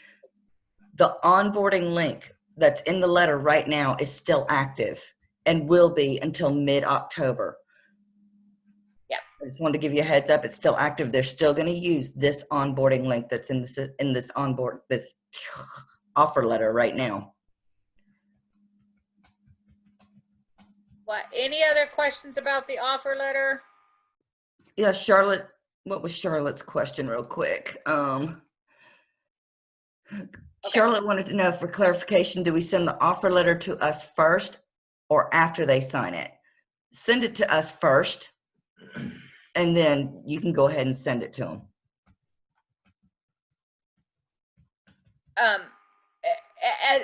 The onboarding link that's in the letter right now is still active and will be until mid-October.
Yeah.
I just wanted to give you a heads up. It's still active. They're still going to use this onboarding link that's in this offer letter right now.
What? Any other questions about the offer letter?
Yeah, Charlotte. What was Charlotte's question, real quick? Charlotte wanted to know, for clarification, do we send the offer letter to us first or after they sign it? Send it to us first, and then you can go ahead and send it to them.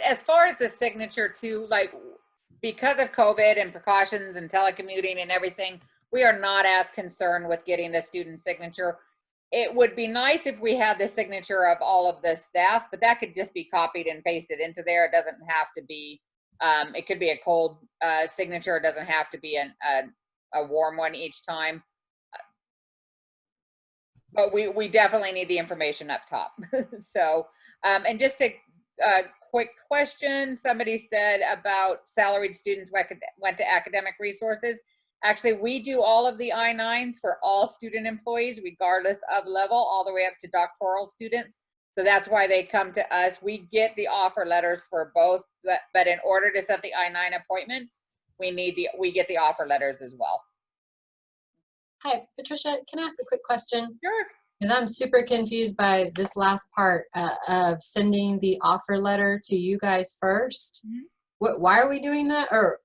As far as the signature too, like, because of COVID and precautions and telecommuting and everything, we are not as concerned with getting the student signature. It would be nice if we had the signature of all of the staff, but that could just be copied and pasted into there. It doesn't have to be, it could be a cold signature. It doesn't have to be a warm one each time. But we definitely need the information up top. So, and just a quick question. Somebody said about salaried students went to academic resources. Actually, we do all of the I-9s for all student employees, regardless of level, all the way up to doctoral students. So that's why they come to us. We get the offer letters for both, but in order to set the I-9 appointments, we get the offer letters as well.
Hi, Patricia, can I ask a quick question?
Sure.
Because I'm super confused by this last part of sending the offer letter to you guys first. Mm-hmm. Why are we doing that? Or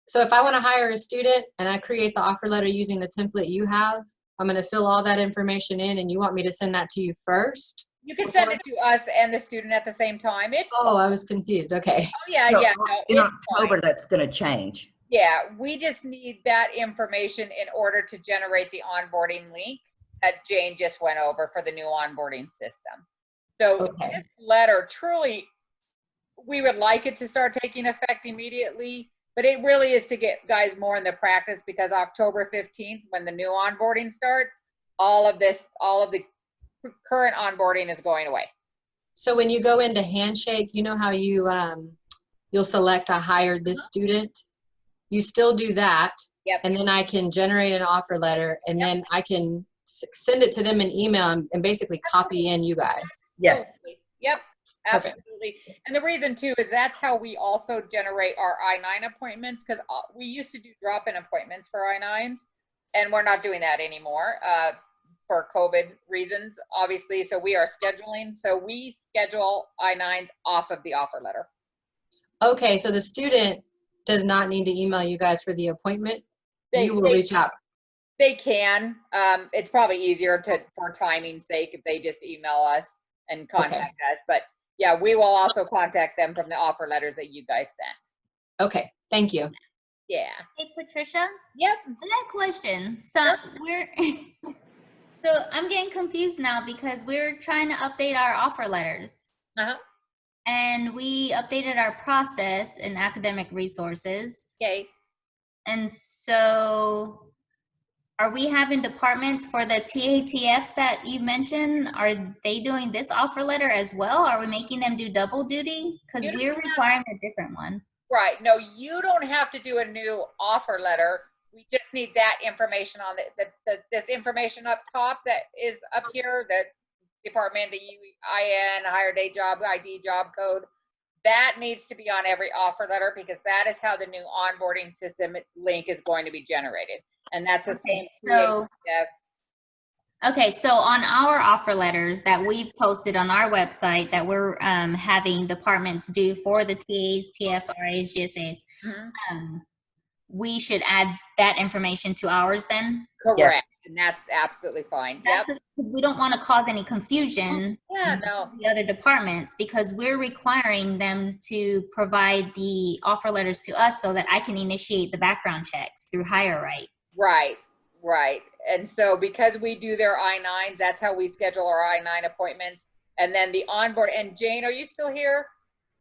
so if I want to hire a student and I create the offer letter using the template you have, I'm going to fill all that information in, and you want me to send that to you first?
You can send it to us and the student at the same time. It's
I was confused. Okay.
Oh yeah,
No,
yeah.
in October, that's going to change.
Yeah, we just need that information in order to generate the onboarding link that Jane just went over for the new onboarding system. So
Okay.
this letter truly, we would like it to start taking effect immediately, but it really is to get guys more in the practice, because October 15th, when the new onboarding starts, all of the current onboarding is going away.
So when you go into Handshake, you know how you you'll select I hired this student. You still do that,
Yep.
and then I can generate an offer letter, and then I can send it to them in email and basically copy in you guys.
Yes.
Absolutely. Yep, absolutely. And the reason too is that's how we also generate our I-9 appointments, because we used to do drop-in appointments for I-9s, and we're not doing that anymore for COVID reasons, obviously. So we are scheduling. So we schedule I-9s off of the offer letter.
Okay, so the student does not need to email you guys for the appointment. You will reach out.
They can. It's probably easier for timing's sake if they just email us and contact us. But yeah, we will also contact them from the offer letters that you guys sent.
Okay, thank you.
Yeah.
Hey, Patricia.
Yep.
I got a question. So we're, so I'm getting confused now because we're trying to update our offer letters.
Uh-huh.
And we updated our process in academic resources.
Okay.
And so are we having departments for the TATFs that you mentioned? Are they doing this offer letter as well? Are we making them do double duty? Because we're requiring a different one.
Right. No, you don't have to do a new offer letter. We just need that information on this information up top that is up here, the department, the UIN, hire day job ID, job code. That needs to be on every offer letter, because that is how the new onboarding system link is going to be generated. And that's the same.
So, okay, so on our offer letters that we've posted on our website that we're having departments do for the TAs, TFs, RAs, GSAs, we should add that information to ours then?
Correct. Yeah. And that's absolutely fine.
That's because we don't want to cause any confusion
in
the other departments, because we're requiring them to provide the offer letters to us so that I can initiate the background checks through HireRight.
Right, right. And so because we do their I-9s, that's how we schedule our I-9 appointments. And then the onboard, and Jane, are you still here?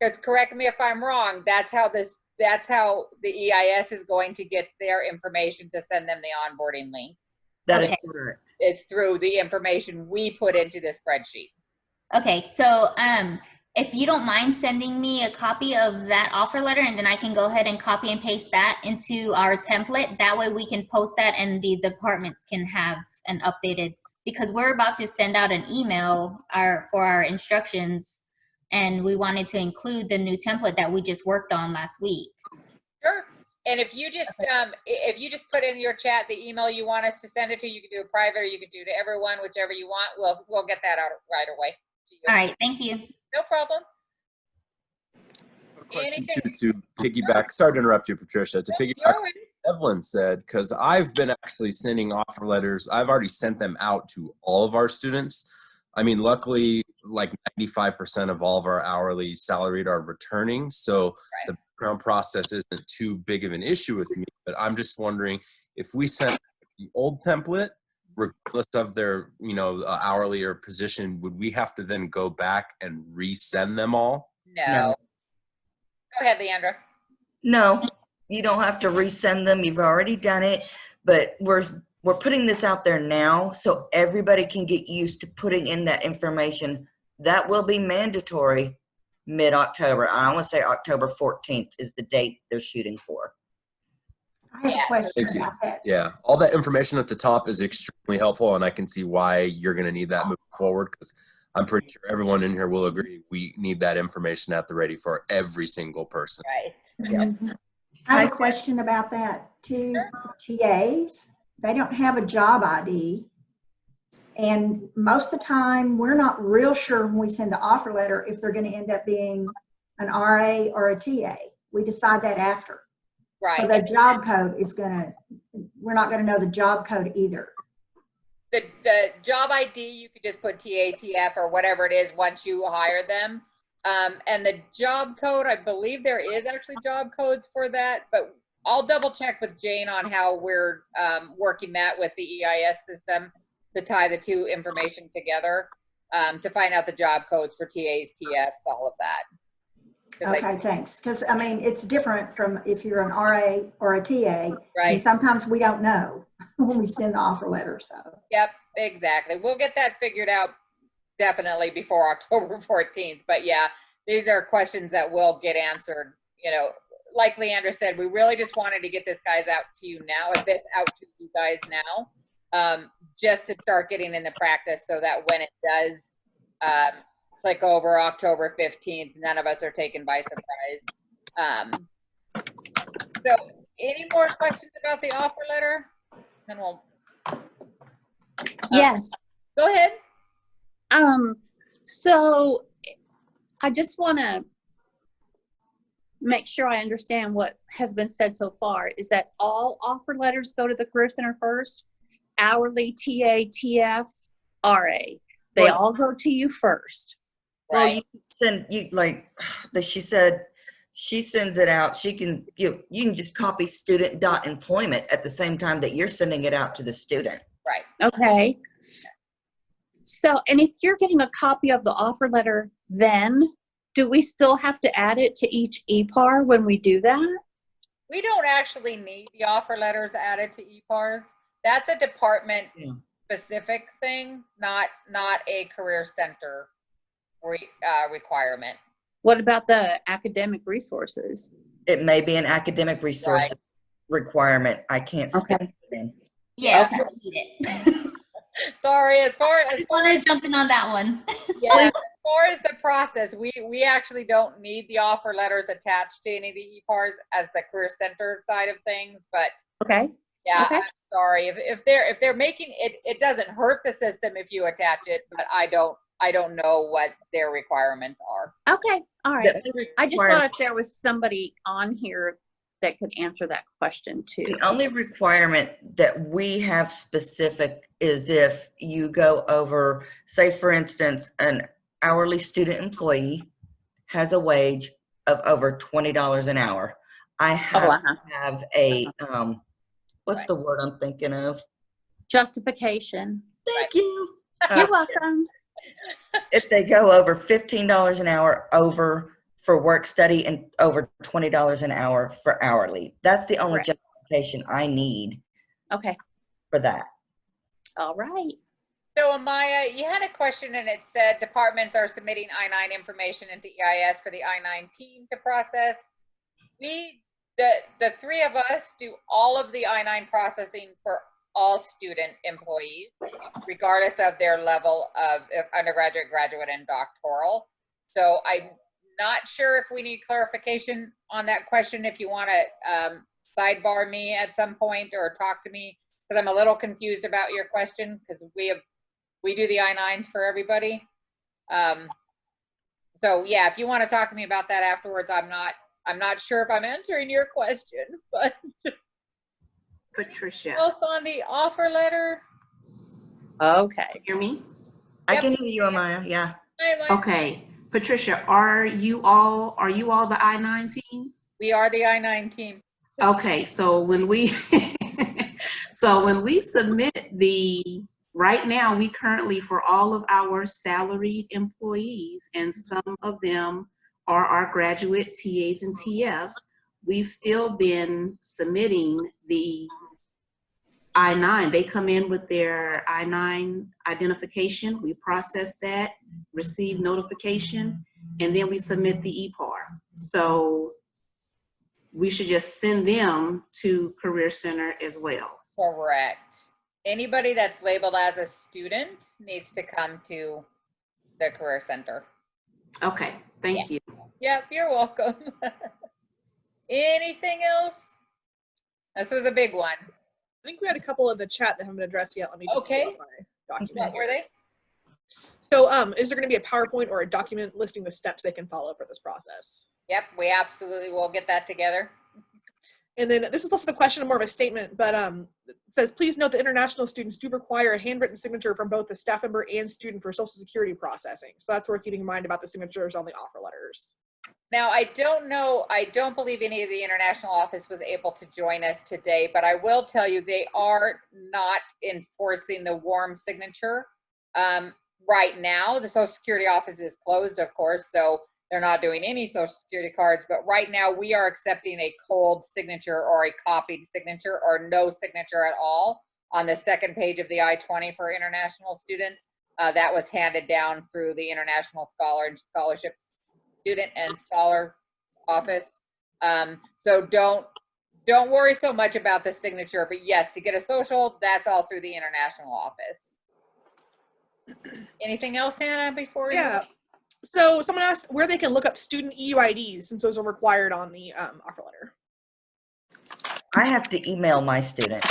Because correct me if I'm wrong, that's how the EIS is going to get their information to send them the onboarding link.
That is correct.
It's through the information we put into the spreadsheet.
Okay, so if you don't mind sending me a copy of that offer letter, and then I can go ahead and copy and paste that into our template. That way we can post that and the departments can have an updated, because we're about to send out an email for our instructions, and we wanted to include the new template that we just worked on last week.
Sure. And if you just put in your chat the email you want us to send it to, you can do it private, or you can do it to everyone, whichever you want. We'll get that out right away to you.
All right, thank you.
No problem.
A question to piggyback. Sorry to interrupt you, Patricia. To piggyback what Evelyn said, because I've been actually sending offer letters. I've already sent them out to all of our students. I mean, luckily, like 95% of all of our hourly salaried are returning, so the background process isn't too big of an issue with me. But I'm just wondering if we sent the old template, regardless of their, hourly or position, would we have to then go back and resend them all?
No. Go ahead, Leandra.
No, you don't have to resend them. You've already done it, but we're putting this out there now so everybody can get used to putting in that information. That will be mandatory mid-October. I want to say October 14th is the date they're shooting for.
I have a question
Thank you.
about that.
Yeah, all that information at the top is extremely helpful, and I can see why you're going to need that moving forward, because I'm pretty sure everyone in here will agree we need that information at the ready for every single person.
Right.
Yep. I have a question about that too. For TAs, they don't have a job ID. And most of the time, we're not real sure when we send the offer letter if they're going to end up being an RA or a TA. We decide that after.
Right.
So their job code is we're not going to know the job code either.
The job ID, you could just put TATF or whatever it is once you hire them. And the job code, I believe there is actually job codes for that, but I'll double check with Jane on how we're working that with the EIS system to tie the two information together, to find out the job codes for TAs, TFs, all of that.
Okay, thanks. Because I mean, it's different from if you're an RA or a TA,
Right.
and sometimes we don't know when we send the offer letter. So.
Yep, exactly. We'll get that figured out definitely before October 14th. But yeah, these are questions that will get answered. You know, like Leandra said, we really just wanted to get this guys out to you now, out to you guys now, just to start getting into practice so that when it does click over October 15th, none of us are taken by surprise. So any more questions about the offer letter? Then we'll.
Yes.
Go ahead.
So I just want to make sure I understand what has been said so far. Is that all offer letters go to the Career Center first? Hourly, TA, TF, RA. They all go to you first.
Well, you send she said she sends it out. She can you can just copy student.employment at the same time that you're sending it out to the student.
Right.
Okay. So, and if you're getting a copy of the offer letter, then do we still have to add it to each EPAR when we do that?
We don't actually need the offer letters added to EPARs. That's a department specific thing, not a Career Center requirement.
What about the academic resources?
It may be an academic resource requirement. I can't speak to them.
Yes, I need it.
Sorry, as far as
I want to jump in on that one.
Yeah, as far as the process, we actually don't need the offer letters attached to any of the EPARs as the Career Center side of things, but yeah, I'm sorry if they're making it. It doesn't hurt the system if you attach it, but I don't know what their requirements are.
Okay, all right. I just thought if there was somebody on here that could answer that question too.
The only requirement that we have specific is if you go over, say for instance, an hourly student employee has a wage of over $20 an hour. I have to have a, what's the word I'm thinking of?
Justification.
Thank you.
You're welcome.
If they go over $15 an hour over for work study and over $20 an hour for hourly. That's the only justification I need.
Okay.
For that.
All right.
So Amaya, you had a question and it said departments are submitting I-9 information into EIS for the I-9 team to process. The three of us do all of the I-9 processing for all student employees, regardless of their level of undergraduate, graduate, and doctoral. So I'm not sure if we need clarification on that question. If you want to sidebar me at some point or talk to me, because I'm a little confused about your question, because we do the I-9s for everybody. So yeah, if you want to talk to me about that afterwards, I'm not sure if I'm answering your question, but
Patricia.
else on the offer letter?
Okay.
Hear me?
I can hear you, Amaya. Yeah.
Hi, Amaya.
Okay. Patricia, are you all the I-9 team?
We are the I-9 team.
Okay, so when we submit right now, we currently, for all of our salaried employees, and some of them are our graduate TAs and TFs, we've still been submitting the I-9. They come in with their I-9 identification. We process that, receive notification, and then we submit the EPAR. So we should just send them to Career Center as well.
Correct. Anybody that's labeled as a student needs to come to the Career Center.
Okay, thank you.
Yep, you're welcome. Anything else? This was a big one.
I think we had a couple in the chat that haven't been addressed yet. Let me just pull up my document.
What were they?
So is there going to be a PowerPoint or a document listing the steps they can follow for this process?
Yep, we absolutely will get that together.
And then this was also the question, more of a statement, but it says, please note that international students do require a handwritten signature from both the staff member and student for Social Security processing. So that's worth keeping in mind about the signatures on the offer letters.
Now, I don't know, I don't believe any of the international office was able to join us today, but I will tell you they are not enforcing the warm signature right now. The Social Security office is closed, of course, so they're not doing any Social Security cards, but right now we are accepting a cold signature or a copied signature or no signature at all on the second page of the I-20 for international students. That was handed down through the International Scholarships Student and Scholar Office. So don't worry so much about the signature, but yes, to get a social, that's all through the international office. Anything else, Hannah, before we
Yeah. So someone asked where they can look up student EUIDs since those are required on the offer letter.
I have to email my student.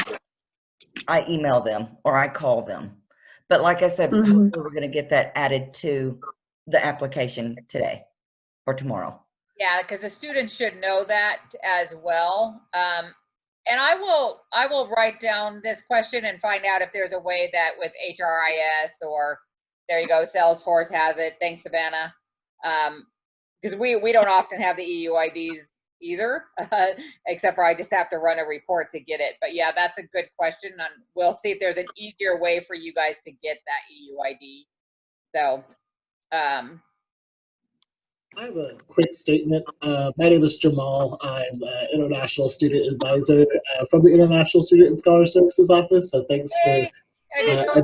I email them or I call them. But like I said, hopefully we're going to get that added to the application today or tomorrow.
Yeah, because the students should know that as well. And I will write down this question and find out if there's a way that with HRIS or there you go, Salesforce has it. Thanks, Savannah. Because we don't often have the EUIDs either, except for I just have to run a report to get it. But yeah, that's a good question, and we'll see if there's an easier way for you guys to get that EUID. So,
I have a quick statement. My name is Jamal. I'm an International Student Advisor from the International Student and Scholar Services Office. So thanks for that.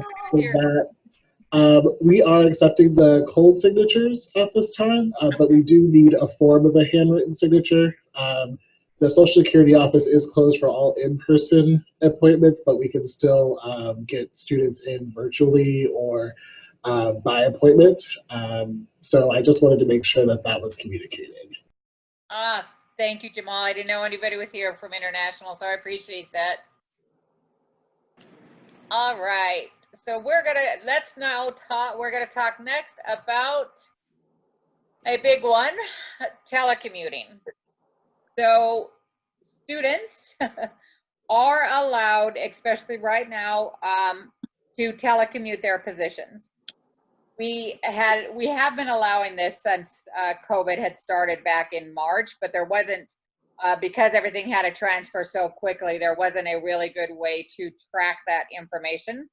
We are accepting the cold signatures at this time, but we do need a form of a handwritten signature. The Social Security office is closed for all in-person appointments, but we can still get students in virtually or by appointment. So I just wanted to make sure that that was communicated.
Thank you, Jamal. I didn't know anybody was here from International, so I appreciate that. All right. So we're gonna talk next about a big one, telecommuting. So students are allowed, especially right now, to telecommute their positions. We have been allowing this since COVID had started back in March, but there wasn't, because everything had to transfer so quickly, there wasn't a really good way to track that information.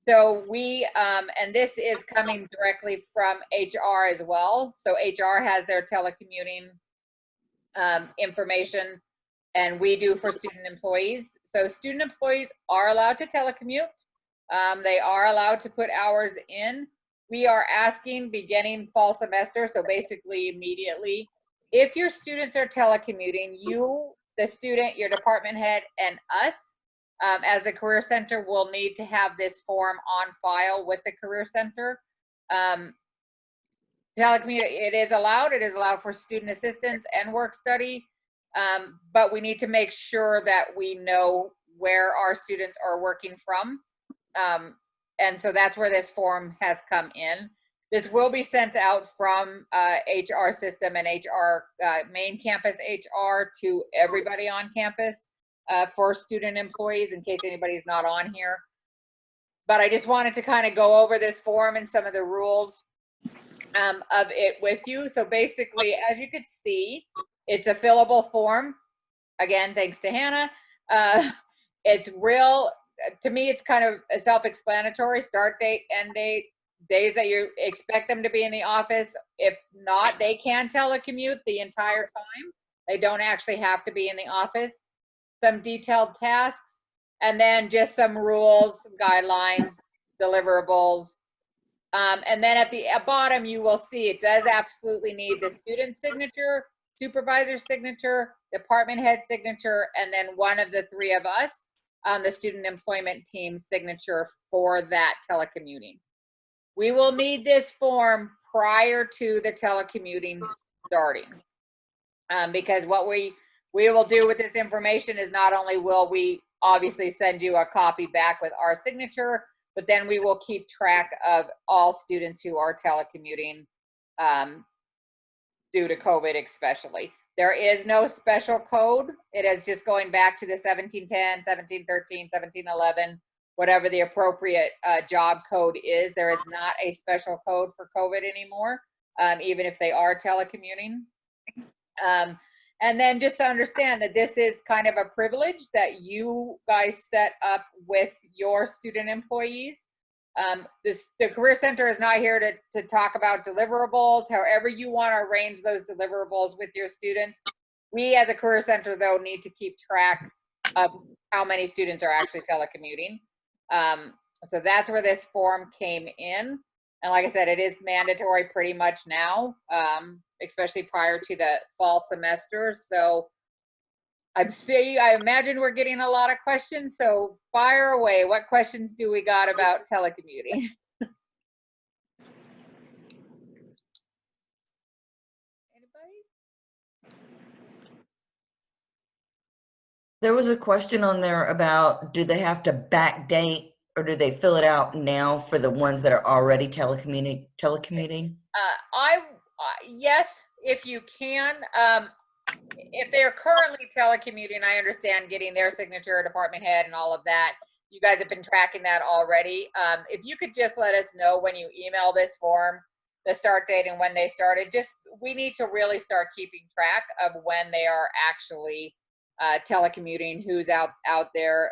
So we, and this is coming directly from HR as well. So HR has their telecommuting information, and we do for student employees. So student employees are allowed to telecommute. They are allowed to put hours in. We are asking beginning fall semester, so basically immediately, if your students are telecommuting, you, the student, your department head, and us, as the Career Center, will need to have this form on file with the Career Center. Telecommute, it is allowed for student assistance and work study, but we need to make sure that we know where our students are working from. And so that's where this form has come in. This will be sent out from HR system and HR, main campus HR to everybody on campus for student employees in case anybody's not on here. But I just wanted to kind of go over this form and some of the rules of it with you. So basically, as you could see, it's a fillable form. Again, thanks to Hannah. It's real, to me, it's kind of a self-explanatory: start date, end date, days that you expect them to be in the office. If not, they can telecommute the entire time. They don't actually have to be in the office. Some detailed tasks, and then just some rules, guidelines, deliverables. And then at the bottom, you will see it does absolutely need the student signature, supervisor signature, department head signature, and then one of the three of us on the student employment team signature for that telecommuting. We will need this form prior to the telecommuting starting, because what we will do with this information is not only will we obviously send you a copy back with our signature, but then we will keep track of all students who are telecommuting due to COVID especially. There is no special code. It is just going back to the 1710, 1713, 1711, whatever the appropriate job code is. There is not a special code for COVID anymore. even if they are telecommuting. And then just to understand that this is kind of a privilege that you guys set up with your student employees. The Career Center is not here to talk about deliverables. However you want to arrange those deliverables with your students. We as a Career Center, though, need to keep track of how many students are actually telecommuting. So that's where this form came in. And like I said, it is mandatory pretty much now, especially prior to the fall semester. So I imagine we're getting a lot of questions. So fire away. What questions do we got about telecommuting?
There was a question on there about, do they have to backdate or do they fill it out now for the ones that are already telecommuting?
Yes, if you can. If they're currently telecommuting, I understand getting their signature, department head, and all of that. You guys have been tracking that already. If you could just let us know when you email this form, the start date and when they started. We need to really start keeping track of when they are actually telecommuting, who's out there.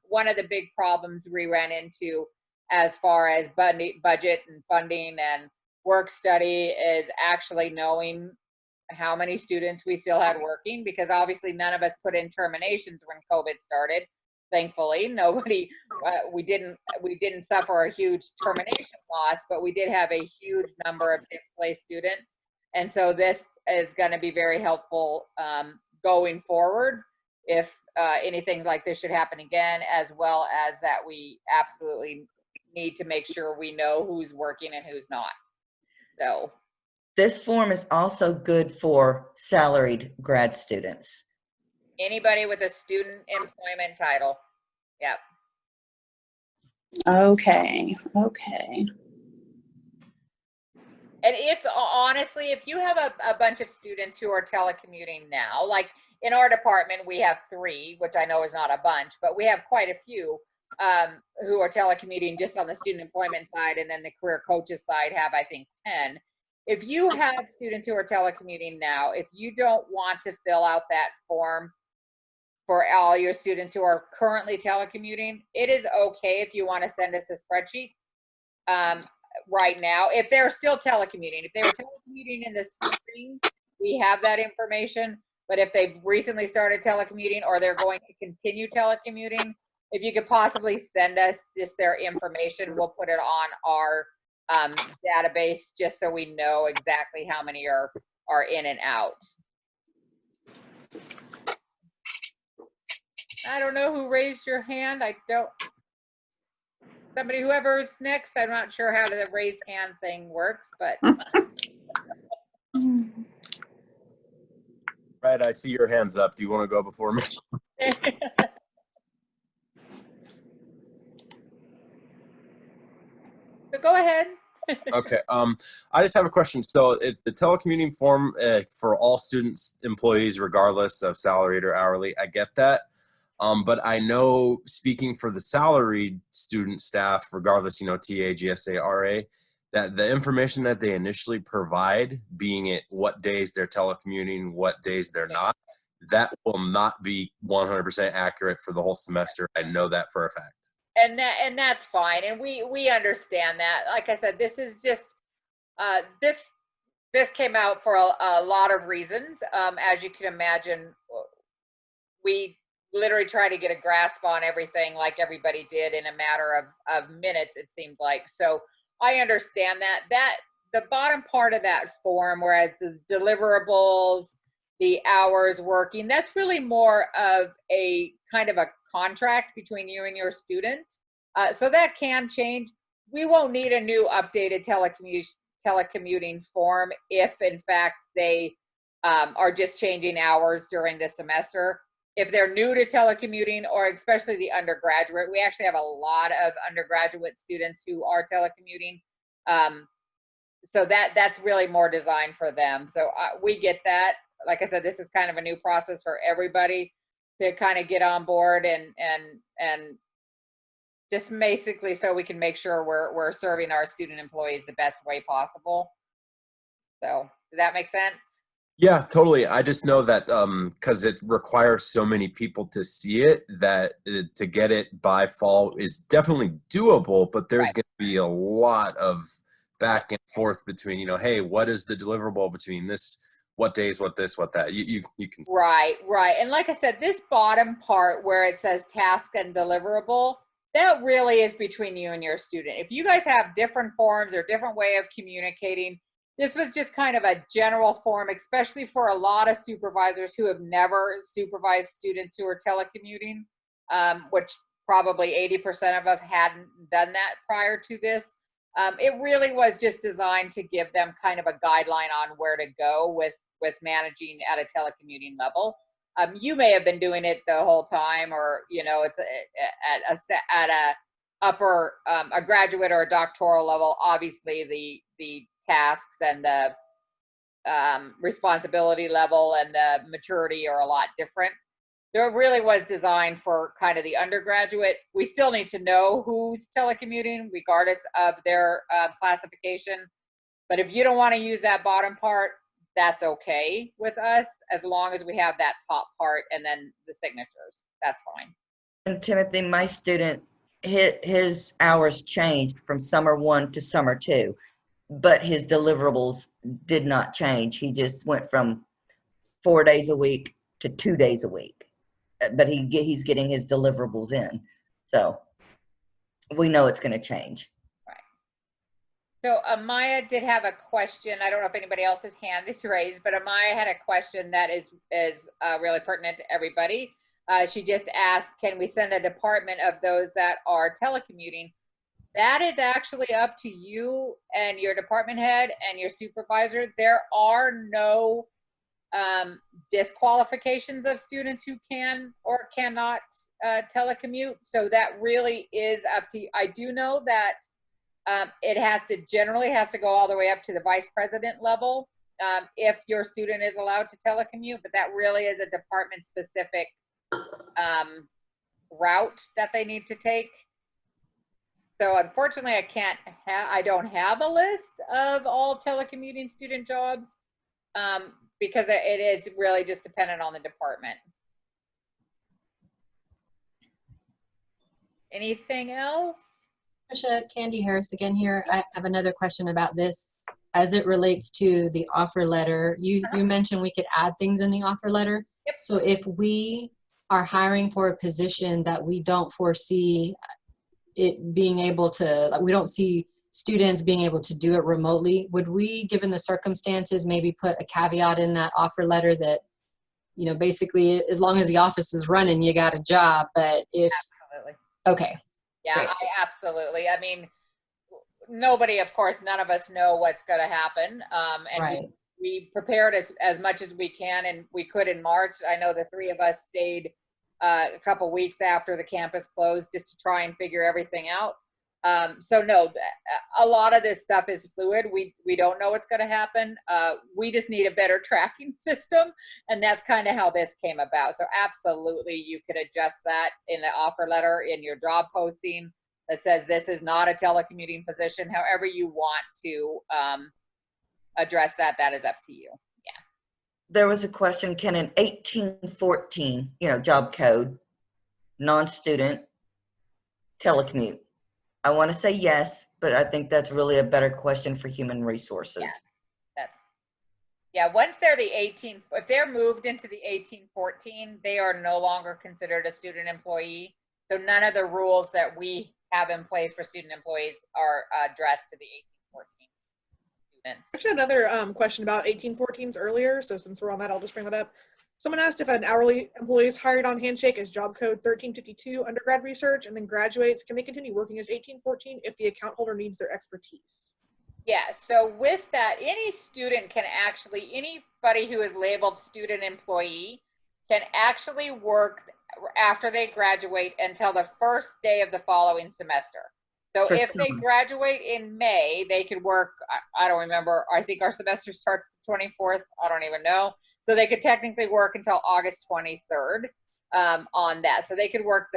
One of the big problems we ran into as far as budget and funding and work study is actually knowing how many students we still had working, because obviously none of us put in terminations when COVID started. Thankfully, nobody, we didn't suffer a huge termination loss, but we did have a huge number of displaced students. And so this is going to be very helpful going forward if anything like this should happen again, as well as that we absolutely need to make sure we know who's working and who's not. So
this form is also good for salaried grad students.
Anybody with a student employment title. Yep.
Okay.
And honestly, if you have a bunch of students who are telecommuting now, like in our department, we have 3, which I know is not a bunch, but we have quite a few who are telecommuting just on the student employment side, and then the career coaches side have, I think, 10. If you have students who are telecommuting now, if you don't want to fill out that form for all your students who are currently telecommuting, it is okay if you want to send us a spreadsheet right now. If they're still telecommuting, if they were telecommuting in the spring, we have that information. But if they've recently started telecommuting or they're going to continue telecommuting, if you could possibly send us just their information, we'll put it on our database just so we know exactly how many are in and out. I don't know who raised your hand. Somebody, whoever's next, I'm not sure how the raised hand thing works, but.
Right, I see your hands up. Do you want to go before me?
So go ahead.
Okay. I just have a question. So the telecommuting form for all students, employees, regardless of salaried or hourly, I get that. But I know, speaking for the salaried student staff, regardless, TA, GSA, RA, that the information that they initially provide, being it what days they're telecommuting, what days they're not, that will not be 100% accurate for the whole semester. I know that for a fact.
And that's fine, and we understand that. Like I said, this is just this came out for a lot of reasons. As you can imagine, we literally try to get a grasp on everything like everybody did in a matter of minutes, it seemed like. So I understand that the bottom part of that form, whereas the deliverables, the hours working, that's really more of a kind of a contract between you and your students. So that can change. We won't need a new updated telecommuting form if in fact they are just changing hours during the semester. If they're new to telecommuting, or especially the undergraduate, we actually have a lot of undergraduate students who are telecommuting. So that's really more designed for them. So we get that. Like I said, this is kind of a new process for everybody to kind of get on board and just basically so we can make sure we're serving our student employees the best way possible. So does that make sense?
Yeah, totally. I just know that because it requires so many people to see it, that to get it by fall is definitely doable, but there's going to be a lot of back and forth between, hey, what is the deliverable between this, what days, what this, what that. You can.
Right. And like I said, this bottom part where it says task and deliverable, that really is between you and your student. If you guys have different forms or different way of communicating, this was just kind of a general form, especially for a lot of supervisors who have never supervised students who are telecommuting, which probably 80% of us hadn't done that prior to this. It really was just designed to give them kind of a guideline on where to go with managing at a telecommuting level. You may have been doing it the whole time, or it's at a upper a graduate or a doctoral level. Obviously, the tasks and the responsibility level and the maturity are a lot different. So it really was designed for kind of the undergraduate. We still need to know who's telecommuting, regardless of their classification. But if you don't want to use that bottom part, that's okay with us, as long as we have that top part and then the signatures. That's fine.
And Timothy, my student, his hours changed from summer 1 to summer 2, but his deliverables did not change. He just went from 4 days a week to 2 days a week, but he's getting his deliverables in. So we know it's going to change.
So Amaya did have a question. I don't know if anybody else's hand is raised, but Amaya had a question that is really pertinent to everybody. She just asked, can we send a department of those that are telecommuting? That is actually up to you and your department head and your supervisor. There are no disqualifications of students who can or cannot telecommute. So that really is up to you. I do know that it generally has to go all the way up to the vice president level if your student is allowed to telecommute, but that really is a department specific route that they need to take. So unfortunately, I don't have a list of all telecommuting student jobs because it is really just dependent on the department. Anything else?
Trisha, Candy Harris again here. I have another question about this as it relates to the offer letter. You mentioned we could add things in the offer letter.
Yep.
So if we are hiring for a position that we don't foresee it being able to, like, we don't see students being able to do it remotely, would we, given the circumstances, maybe put a caveat in that offer letter that, basically as long as the office is running, you got a job, but if...
Absolutely.
Okay.
Yeah,
Great.
absolutely. I mean, nobody, of course, none of us know what's going to happen. And
Right.
we prepared as much as we can, and we could in March. I know the three of us stayed a couple weeks after the campus closed just to try and figure everything out. So no, a lot of this stuff is fluid. We don't know what's going to happen. We just need a better tracking system, and that's kind of how this came about. So absolutely, you could adjust that in the offer letter, in your job posting that says this is not a telecommuting position. However you want to address that, that is up to you. Yeah.
There was a question, can an 1814, job code, non-student, telecommute? I want to say yes, but I think that's really a better question for human resources.
Once they're if they're moved into the 1814, they are no longer considered a student employee. So none of the rules that we have in place for student employees are addressed to the 1814 students.
Actually, another question about 1814s earlier. So since we're on that, I'll just bring that up. Someone asked if an hourly employee is hired on Handshake as job code 1352 undergrad research and then graduates, can they continue working as 1814 if the account holder needs their expertise?
Yeah, so with that, anybody who is labeled student employee can actually work after they graduate until the first day of the following semester. So if they graduate in May, they could work, I don't remember, I think our semester starts the 24th, I don't even know. So they could technically work until August 23rd on that. So they could work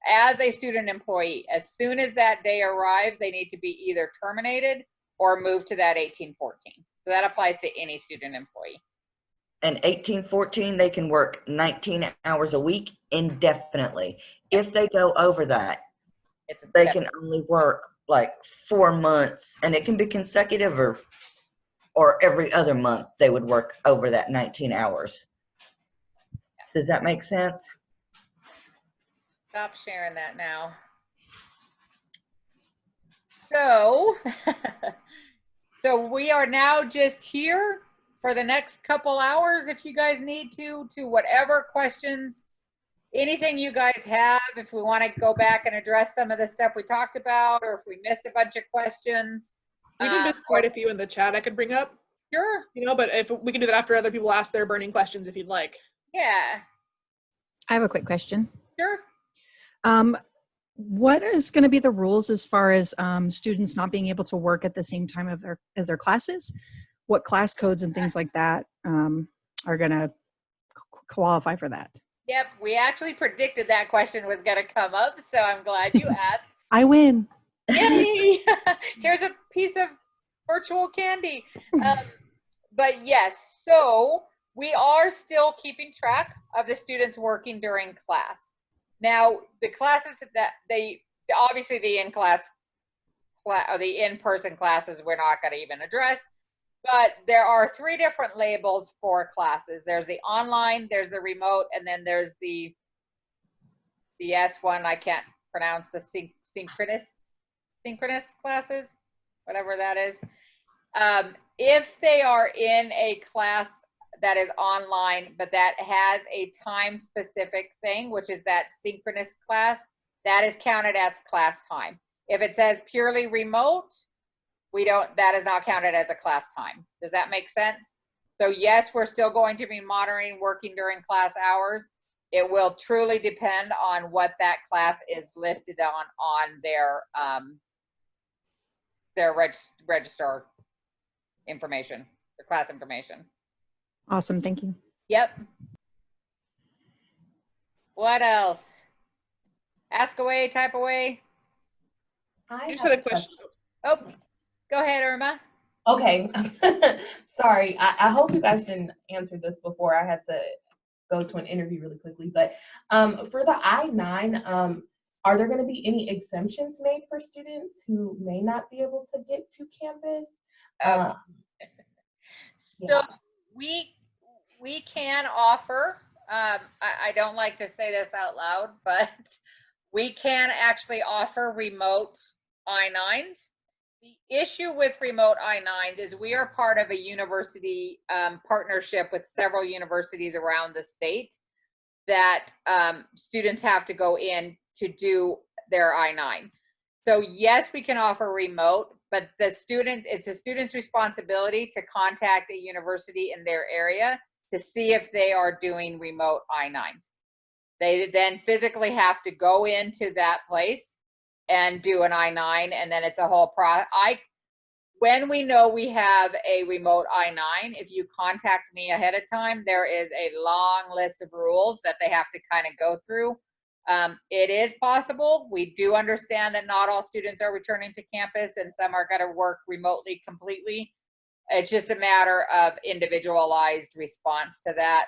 as a student employee. As soon as that day arrives, they need to be either terminated or moved to that 1814. So that applies to any student employee.
And 1814, they can work 19 hours a week indefinitely. If they go over that, they can only work like 4 months, and it can be consecutive or every other month they would work over that 19 hours. Does that make sense?
Stop sharing that now. So, so we are now just here for the next couple hours if you guys need to whatever questions, anything you guys have, if we want to go back and address some of the stuff we talked about, or if we missed a bunch of questions.
We can miss quite a few in the chat I could bring up.
Sure.
You know, but if we can do that after other people ask their burning questions if you'd like.
Yeah.
I have a quick question.
Sure.
What is going to be the rules as far as students not being able to work at the same time of as their classes? What class codes and things like that are going to qualify for that?
Yep, we actually predicted that question was going to come up, so I'm glad you asked.
I win.
Yay! Here's a piece of virtual candy. But yes, so we are still keeping track of the students working during class. Now, the classes that obviously the in-person classes we're not going to even address, but there are 3 different labels for classes. There's the online, there's the remote, and then there's the S one, I can't pronounce, the synchronous classes, whatever that is. If they are in a class that is online, but that has a time specific thing, which is that synchronous class, that is counted as class time. If it says purely remote, that is not counted as a class time. Does that make sense? So yes, we're still going to be monitoring working during class hours. It will truly depend on what that class is listed on their register information, their class information.
Awesome, thank you.
Yep. What else? Ask away, type away.
You just had a question.
Oh, go ahead, Irma.
Okay. Sorry, I hope you guys didn't answer this before. I had to go to an interview really quickly. But for the I-9, are there going to be any exemptions made for students who may not be able to get to campus?
So we can offer, I don't like to say this out loud, but we can actually offer remote I-9s. The issue with remote I-9s is we are part of a university partnership with several universities around the state that students have to go in to do their I-9. So yes, we can offer remote, but it's the student's responsibility to contact a university in their area to see if they are doing remote I-9s. They then physically have to go into that place and do an I-9, and then it's a whole process. When we know we have a remote I-9, if you contact me ahead of time, there is a long list of rules that they have to kind of go through. It is possible. We do understand that not all students are returning to campus and some are going to work remotely completely. It's just a matter of individualized response to that.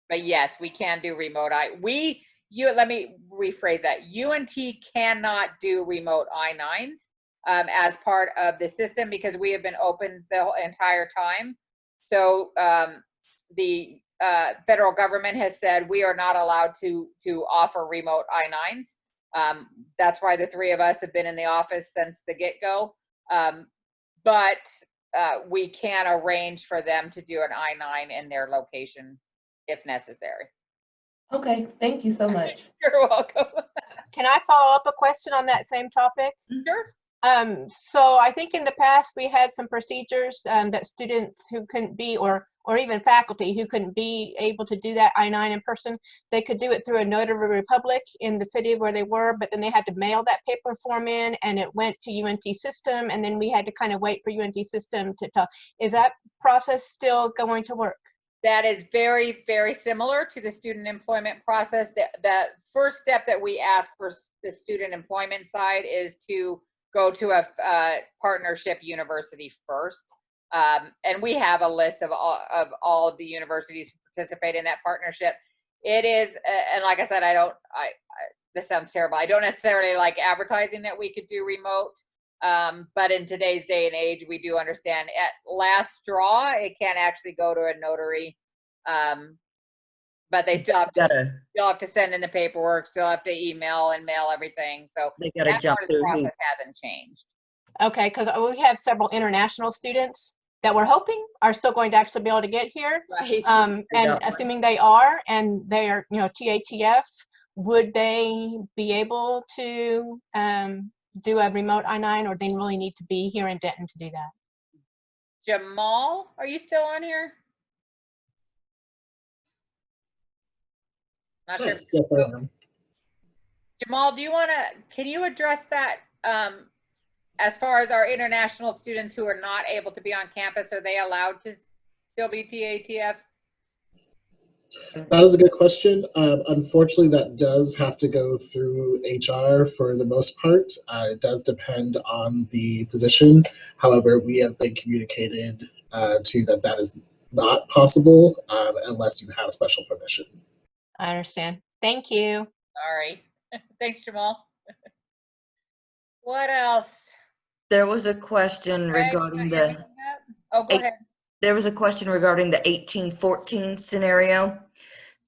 But yes, we can do remote let me rephrase that. UNT cannot do remote I-9s as part of the system because we have been open the entire time. So the federal government has said we are not allowed to offer remote I-9s. That's why the 3 of us have been in the office since the get-go. But we can arrange for them to do an I-9 in their location if necessary.
Okay, thank you so much.
You're welcome.
Can I follow up a question on that same topic?
Sure.
So I think in the past we had some procedures that students who couldn't be, or even faculty who couldn't be able to do that I-9 in person, they could do it through a notary public in the city where they were, but then they had to mail that paper form in and it went to UNT system, and then we had to kind of wait for UNT system to tell. Is that process still going to work?
That is very, very similar to the student employment process. The first step that we ask for the student employment side is to go to a partnership university first. And we have a list of all of the universities who participate in that partnership. It is, and like I said, this sounds terrible. I don't necessarily like advertising that we could do remote. But in today's day and age, we do understand at last straw, it can actually go to a notary. But they still have to send in the paperwork, still have to email and mail everything. So
they gotta
that
jump
part of the
through
process
hoops.
hasn't changed.
Okay, because we have several international students that we're hoping are still going to actually be able to get here.
Right.
And assuming they are, and they are, TATF, would they be able to do a remote I-9, or they really need to be here in Denton to do that?
Jamal, are you still on here? Not sure.
Yes, I am.
Jamal, can you address that as far as our international students who are not able to be on campus, are they allowed to still be TATFs?
That is a good question. Unfortunately, that does have to go through HR for the most part. It does depend on the position. However, we have been communicated to that is not possible unless you have special permission.
I understand. Thank you.
Sorry. Thanks, Jamal. What else?
There was a question
Greg,
regarding
got your hand up? Oh, go ahead.
There was a question regarding the 1814 scenario.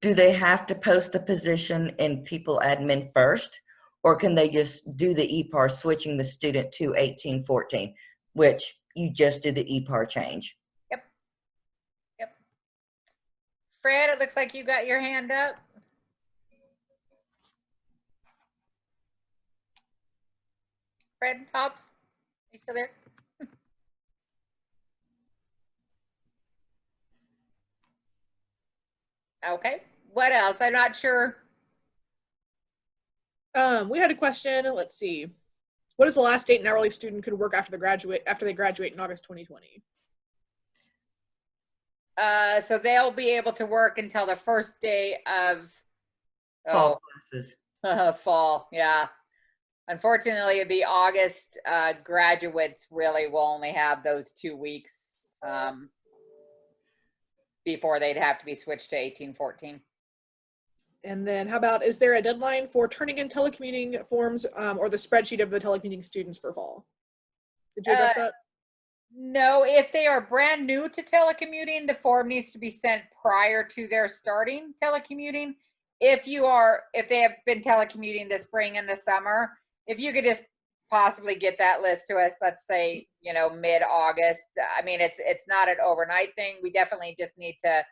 Do they have to post the position in people admin first, or can they just do the EPAR switching the student to 1814, which you just did the EPAR change?
Yep. Fred, it looks like you got your hand up. Fred Hobbs, are you still there? Okay. What else? I'm not sure.
We had a question. Let's see. What is the last date an hourly student could work after they graduate in August 2020?
So they'll be able to work until the first day of
Fall classes.
fall. Yeah. Unfortunately, the August graduates really will only have those 2 weeks before they'd have to be switched to 1814.
And then how about, is there a deadline for turning in telecommuting forms or the spreadsheet of the telecommuting students for fall? Did you address that?
No, if they are brand new to telecommuting, the form needs to be sent prior to their starting telecommuting. If they have been telecommuting this spring and the summer, if you could just possibly get that list to us, let's say, mid-August. I mean, it's not an overnight thing. We definitely just need to,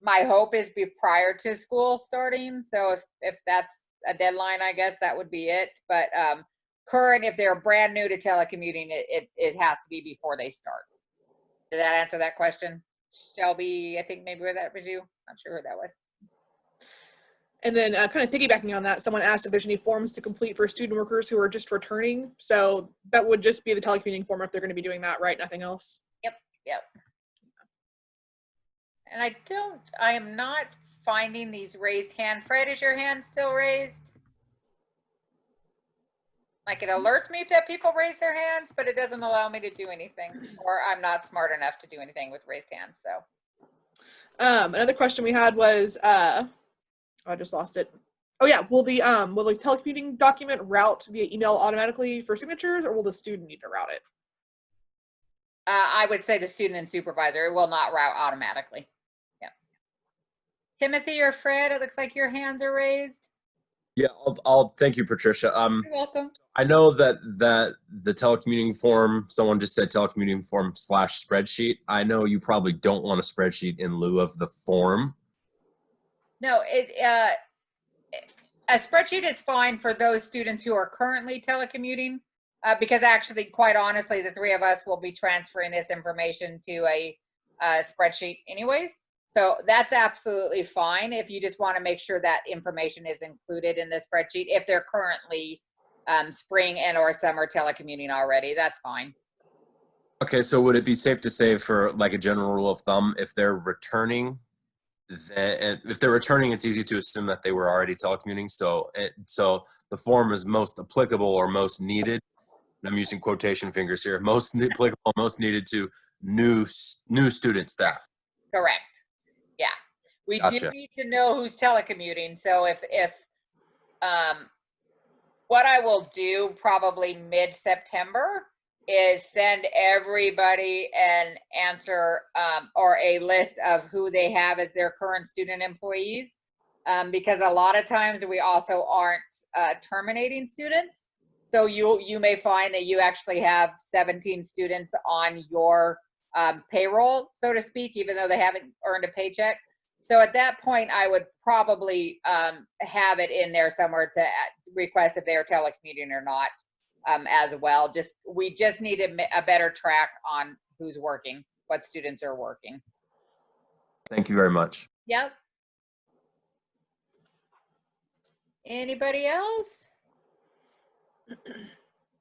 my hope is be prior to school starting. So if that's a deadline, I guess that would be it. But current, if they're brand new to telecommuting, it has to be before they start. Did that answer that question? Shelby, I think maybe that was you. Not sure who that was.
And then kind of piggybacking on that, someone asked if there's any forms to complete for student workers who are just returning. So that would just be the telecommuting form if they're going to be doing that, right? Nothing else?
Yep. And I am not finding these raised hand. Fred, is your hand still raised? Like it alerts me that people raise their hands, but it doesn't allow me to do anything, or I'm not smart enough to do anything with raised hands. So
another question we had was, I just lost it. Oh yeah, will the telecommuting document route via email automatically for signatures, or will the student need to route it?
I would say the student and supervisor. It will not route automatically. Yeah. Timothy or Fred, it looks like your hands are raised.
Yeah, I'll thank you, Patricia.
You're welcome.
I know that the telecommuting form, someone just said telecommuting form / spreadsheet. I know you probably don't want a spreadsheet in lieu of the form.
No, a spreadsheet is fine for those students who are currently telecommuting, because actually, quite honestly, the three of us will be transferring this information to a spreadsheet anyways. So that's absolutely fine if you just want to make sure that information is included in the spreadsheet. If they're currently spring and or summer telecommuting already, that's fine.
Okay, so would it be safe to say, for like a general rule of thumb, if they're returning, it's easy to assume that they were already telecommuting. So the form is most applicable or most needed and I'm using quotation fingers here, most applicable, most needed to new student staff.
Correct. Yeah. We do
Gotcha.
need to know who's telecommuting. So if what I will do probably mid-September is send everybody an answer or a list of who they have as their current student employees. Because a lot of times we also aren't terminating students. So you may find that you actually have 17 students on your payroll, so to speak, even though they haven't earned a paycheck. So at that point, I would probably have it in there somewhere to request if they are telecommuting or not as well. We just need a better track on who's working, what students are working.
Thank you very much.
Yep. Anybody else?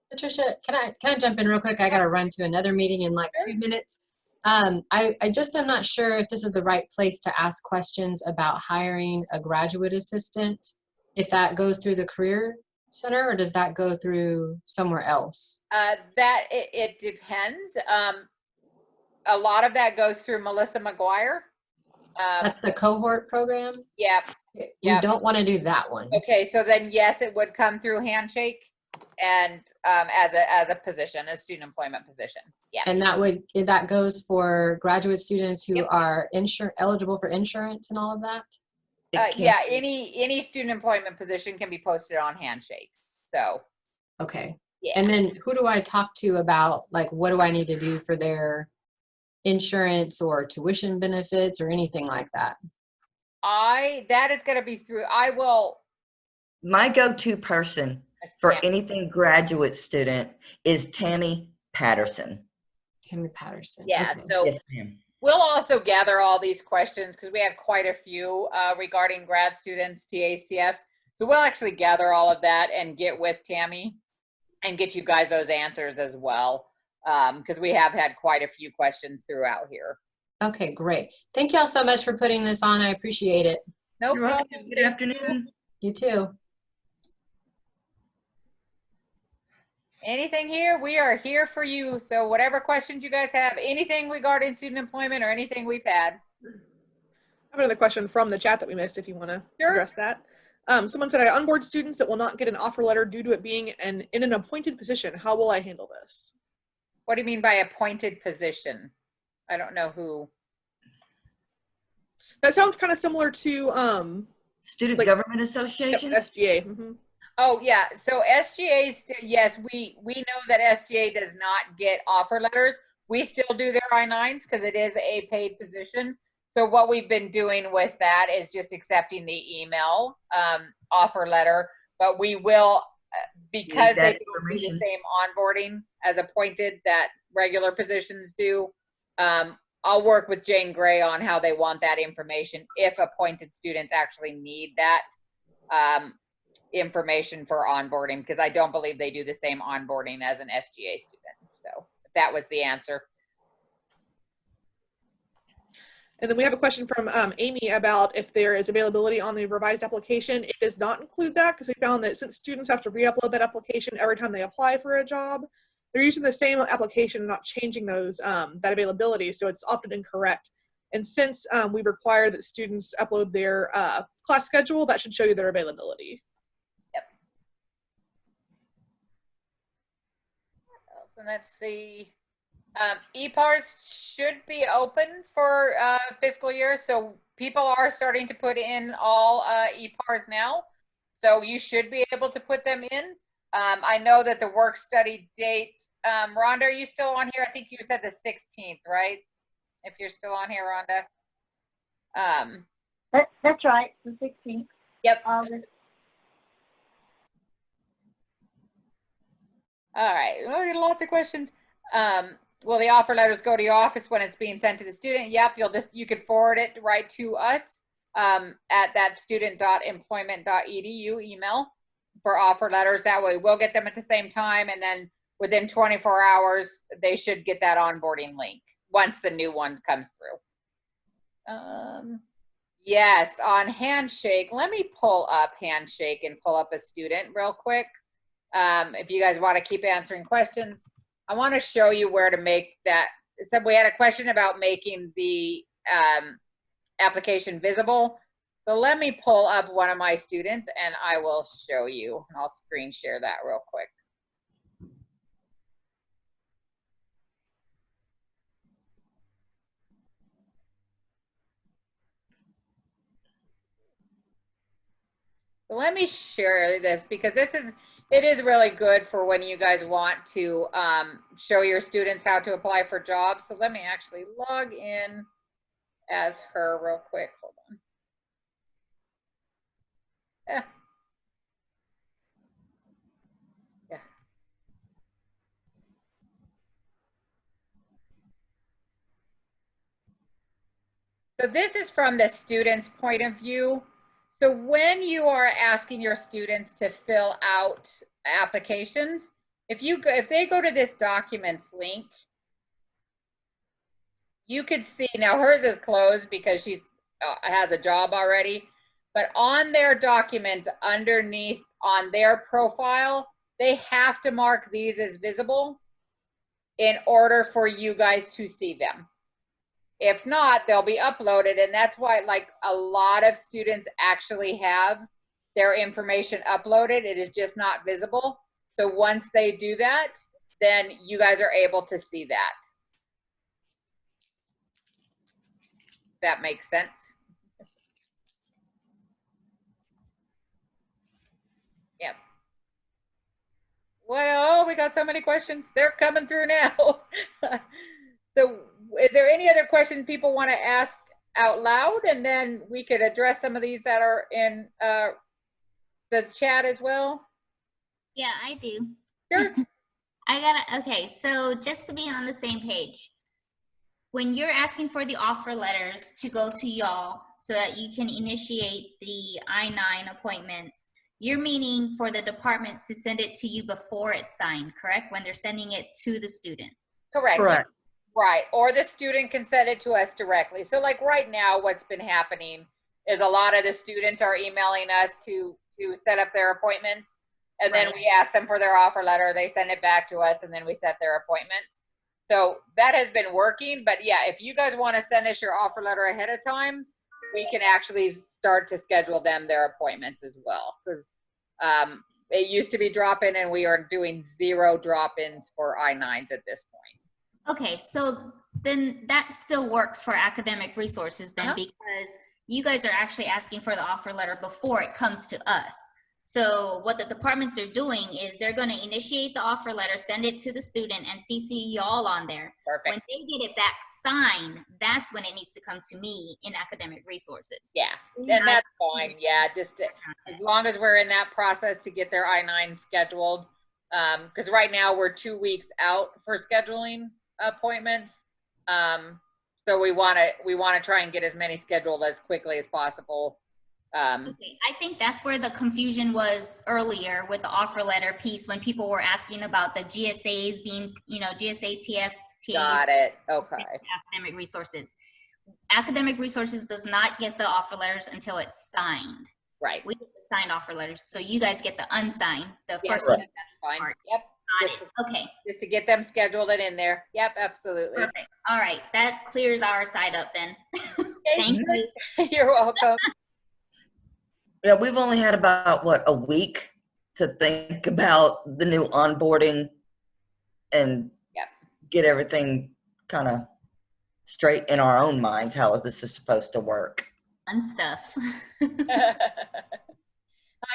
Patricia, can I jump in real quick? I got to run to another meeting in like 2 minutes. I just am not sure if this is the right place to ask questions about hiring a graduate assistant. If that goes through the Career Center, or does that go through somewhere else?
It depends. A lot of that goes through Melissa McGuire.
That's the cohort program?
Yep.
We don't want to do that one.
Okay, so then yes, it would come through Handshake and as a position, a student employment position. Yeah.
And that goes for graduate students who are eligible for insurance and all of that?
Yeah, any student employment position can be posted on Handshake. So.
Okay.
Yeah.
And then who do I talk to about, like, what do I need to do for their insurance or tuition benefits or anything like that?
That is going to be through,
my go-to person for anything graduate student is Tammy Patterson.
Tammy Patterson.
Yeah.
Okay.
So
yes, ma'am.
We'll also gather all these questions because we have quite a few regarding grad students, TAs, TFs. So we'll actually gather all of that and get with Tammy and get you guys those answers as well. Because we have had quite a few questions throughout here.
Okay, great. Thank y'all so much for putting this on. I appreciate it.
No
You're
problem.
welcome. Good afternoon.
You too.
Anything here? We are here for you. So whatever questions you guys have, anything regarding student employment or anything we've had.
I have another question from the chat that we missed if you want to address that. Someone said, I onboard students that will not get an offer letter due to it being in an appointed position. How will I handle this?
What do you mean by appointed position? I don't know who.
That sounds kind of similar to
Student Government Association?
SGA. Mm-hmm.
Oh yeah, so SGA's, yes, we know that SGA does not get offer letters. We still do their I-9s because it is a paid position. So what we've been doing with that is just accepting the email offer letter, but we will, because they don't do the same onboarding as appointed that regular positions do, I'll work with Jane Gray on how they want that information if appointed students actually need that information for onboarding, because I don't believe they do the same onboarding as an SGA student. So that was the answer.
And then we have a question from Amy about if there is availability on the revised application. It does not include that because we found that since students have to re-upload that application every time they apply for a job, they're using the same application and not changing those that availability, so it's often incorrect. And since we require that students upload their class schedule, that should show you their availability.
Yep. So let's see. EPARs should be open for fiscal year, so people are starting to put in all EPARs now, so you should be able to put them in. I know that the work study date, Rhonda, are you still on here? I think you said the 16th, right? If you're still on here, Rhonda.
That's right, the 16th.
Yep.
August.
All right, well, we got lots of questions. Will the offer letters go to your office when it's being sent to the student? Yep, you could forward it right to us at that student.employment.edu email for offer letters. That way we'll get them at the same time, and then within 24 hours, they should get that onboarding link once the new one comes through. Yes, on Handshake, let me pull up Handshake and pull up a student real quick. if you guys want to keep answering questions, I want to show you where to make that. So we had a question about making the application visible. So let me pull up one of my students and I will show you, and I'll screen share that real quick. So let me share this because it is really good for when you guys want to show your students how to apply for jobs. So let me actually log in as her real quick. Hold on. Yeah. Yeah. So this is from the student's point of view. So when you are asking your students to fill out applications, if they go to this documents link, you could see, now hers is closed because she's has a job already, but on their documents underneath on their profile, they have to mark these as visible in order for you guys to see them. If not, they'll be uploaded, and that's why like a lot of students actually have their information uploaded. It is just not visible. So once they do that, then you guys are able to see that. That makes sense. Yep. Well, we got so many questions. They're coming through now. So is there any other questions people want to ask out loud? And then we could address some of these that are in the chat as well.
Yeah, I do.
Sure.
Okay, so just to be on the same page, when you're asking for the offer letters to go to y'all so that you can initiate the I-9 appointments, you're meaning for the departments to send it to you before it's signed, correct? When they're sending it to the student.
Correct.
Correct.
Right. Or the student can send it to us directly. So like right now, what's been happening is a lot of the students are emailing us to set up their appointments. And then we ask them for their offer letter. They send it back to us and then we set their appointments. So that has been working. But yeah, if you guys want to send us your offer letter ahead of time, we can actually start to schedule them their appointments as well. Because it used to be drop-in and we are doing 0 drop-ins for I-9s at this point.
Okay, so then that still works for academic resources then, because you guys are actually asking for the offer letter before it comes to us. So what the departments are doing is they're going to initiate the offer letter, send it to the student, and CC y'all on there.
Perfect.
When they get it back signed, that's when it needs to come to me in academic resources.
Yeah, and that's fine. Yeah, just as long as we're in that process to get their I-9 scheduled. Because right now we're 2 weeks out for scheduling appointments. So we want to try and get as many scheduled as quickly as possible.
Okay, I think that's where the confusion was earlier with the offer letter piece when people were asking about the GSAs being, GSA, TFs, TAs.
Got it. Okay.
Academic resources. Academic resources does not get the offer letters until it's signed.
Right.
We get the signed offer letters. So you guys get the unsigned, the
Yeah,
first
right.
one.
That's fine.
Part.
Yep.
Got it. Okay.
Just to get them scheduled and in there. Yep, absolutely.
Perfect. All right. That clears our side up then. Thank you.
You're welcome.
Yeah, we've only had about, a week to think about the new onboarding and get everything kind of straight in our own minds, how this is supposed to work.
Fun stuff.
Like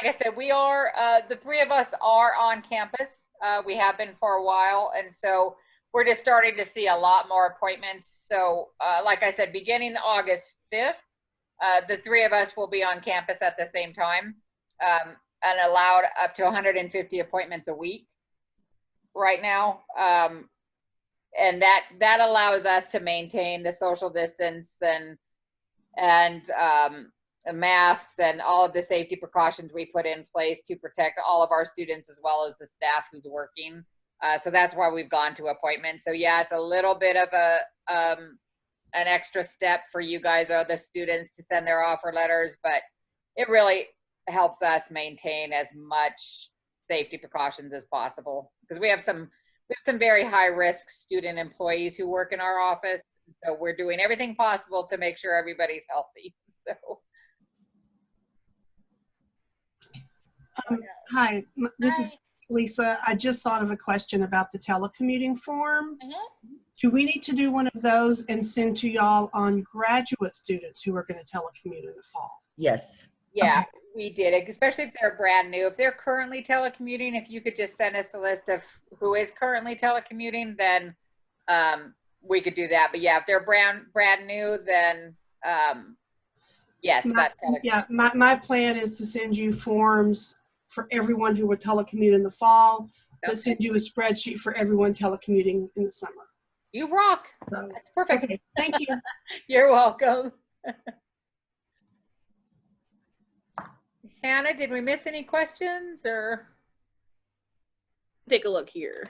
I said, we are, the 3 of us are on campus. We have been for a while. And so we're just starting to see a lot more appointments. So like I said, beginning August 5th, the 3 of us will be on campus at the same time and allowed up to 150 appointments a week right now. And that allows us to maintain the social distance and masks and all of the safety precautions we put in place to protect all of our students as well as the staff who's working. So that's why we've gone to appointments. So yeah, it's a little bit of an extra step for you guys or the students to send their offer letters, but it really helps us maintain as much safety precautions as possible, because we have some very high risk student employees who work in our office. So we're doing everything possible to make sure everybody's healthy. So.
Hi, this is Lisa. I just thought of a question about the telecommuting form. Do we need to do one of those and send to y'all on graduate students who are going to telecommute in the fall?
Yes.
Yeah, we did it, especially if they're brand new. If they're currently telecommuting, if you could just send us a list of who is currently telecommuting, then we could do that. But yeah, if they're brand new, then yes.
My plan is to send you forms for everyone who would telecommute in the fall, but send you a spreadsheet for everyone telecommuting in the summer.
You rock.
So,
that's perfect.
Okay, thank you.
You're welcome. Hannah, did we miss any questions or?
Take a look here.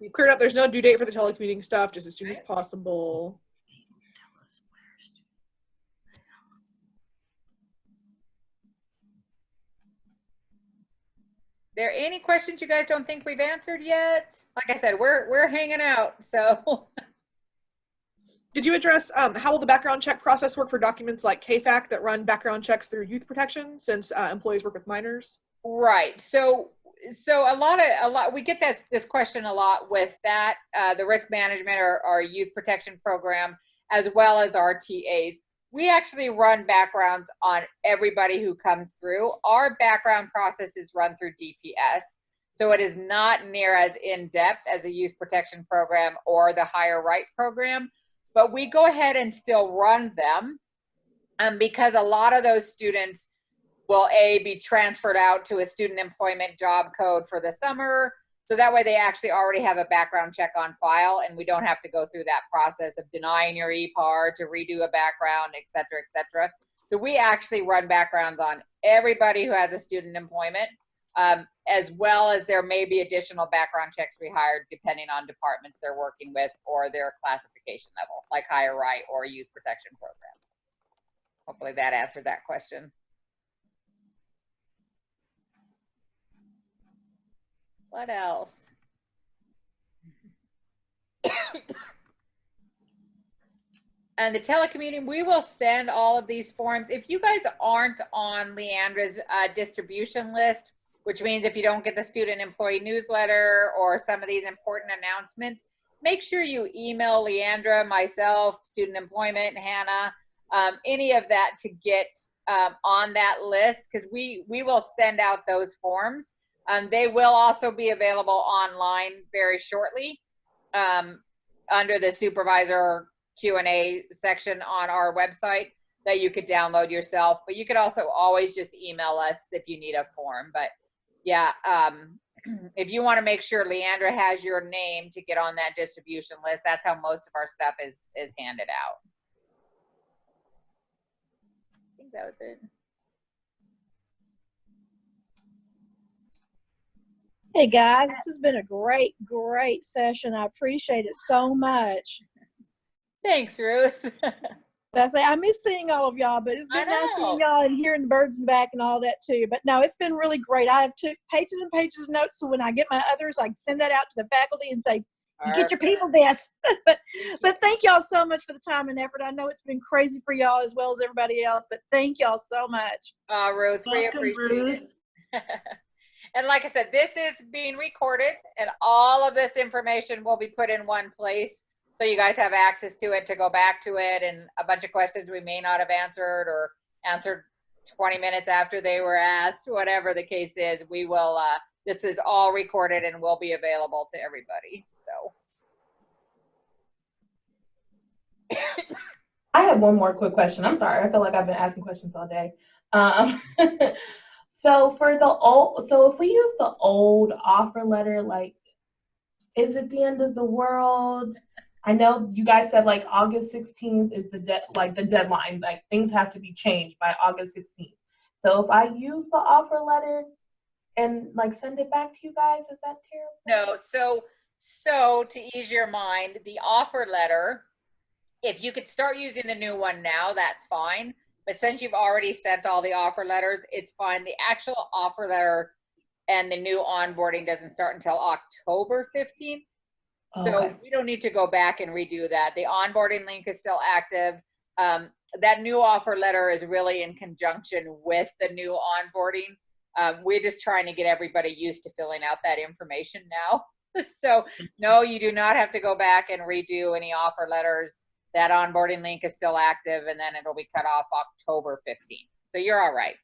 You cleared up, there's no due date for the telecommuting stuff, just as soon as possible.
There any questions you guys don't think we've answered yet? Like I said, we're hanging out, so.
Did you address how will the background check process work for documents like KFAC that run background checks through youth protection, since employees work with minors?
Right. So a lot we get this question a lot with that the risk management or our youth protection program, as well as our TAs. We actually run backgrounds on everybody who comes through. Our background process is run through DPS, so it is not near as in-depth as a youth protection program or the higher right program, but we go ahead and still run them because a lot of those students will be transferred out to a student employment job code for the summer. So that way they actually already have a background check on file, and we don't have to go through that process of denying your EPAR to redo a background, et cetera, et cetera. So we actually run backgrounds on everybody who has a student employment, as well as there may be additional background checks we hired depending on departments they're working with or their classification level, like higher right or youth protection program. Hopefully that answered that question. What else? And the telecommuting, we will send all of these forms. If you guys aren't on Leandra's distribution list, which means if you don't get the student employee newsletter or some of these important announcements, make sure you email Leandra, myself, student employment, Hannah, any of that to get on that list, because we will send out those forms. They will also be available online very shortly under the supervisor Q&A section on our website that you could download yourself. But you could also always just email us if you need a form. But yeah, if you want to make sure Leandra has your name to get on that distribution list, that's how most of our stuff is handed out. I think that was it.
Hey guys, this has been a great session. I appreciate it so much.
Thanks, Ruth.
I miss seeing all of y'all, but it's been nice seeing y'all and hearing the birds and back and all that too. But no, it's been really great. I took pages and pages of notes, so when I get my others, I can send that out to the faculty and say, you get your people this. but thank y'all so much for the time and effort. I know it's been crazy for y'all as well as everybody else, but thank y'all so much.
Ruth, we appreciate it. And like I said, this is being recorded and all of this information will be put in one place. So you guys have access to it to go back to it, and a bunch of questions we may not have answered or answered 20 minutes after they were asked, whatever the case is, we will, this is all recorded and will be available to everybody, so.
I have one more quick question. I'm sorry, I feel like I've been asking questions all day. So if we use the old offer letter, like, is it the end of the world? I know you guys said like August 16th is the deadline, like things have to be changed by August 16th. So if I use the offer letter and like send it back to you guys, is that terrible?
No, so to ease your mind, the offer letter, if you could start using the new one now, that's fine. but since you've already sent all the offer letters, it's fine. The actual offer letter and the new onboarding doesn't start until October 15th. So
Okay.
we don't need to go back and redo that. The onboarding link is still active. That new offer letter is really in conjunction with the new onboarding. We're just trying to get everybody used to filling out that information now. So no, you do not have to go back and redo any offer letters. That onboarding link is still active, and then it'll be cut off October 15th. So you're all right.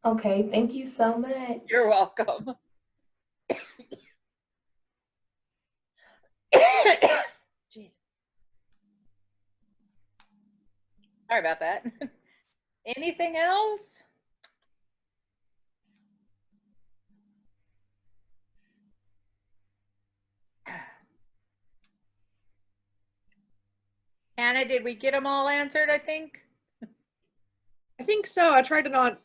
Okay, thank you so much.
You're welcome. Jeez. Sorry about that. Anything else? Hannah, did we get them all answered, I think?
I think so. I tried to not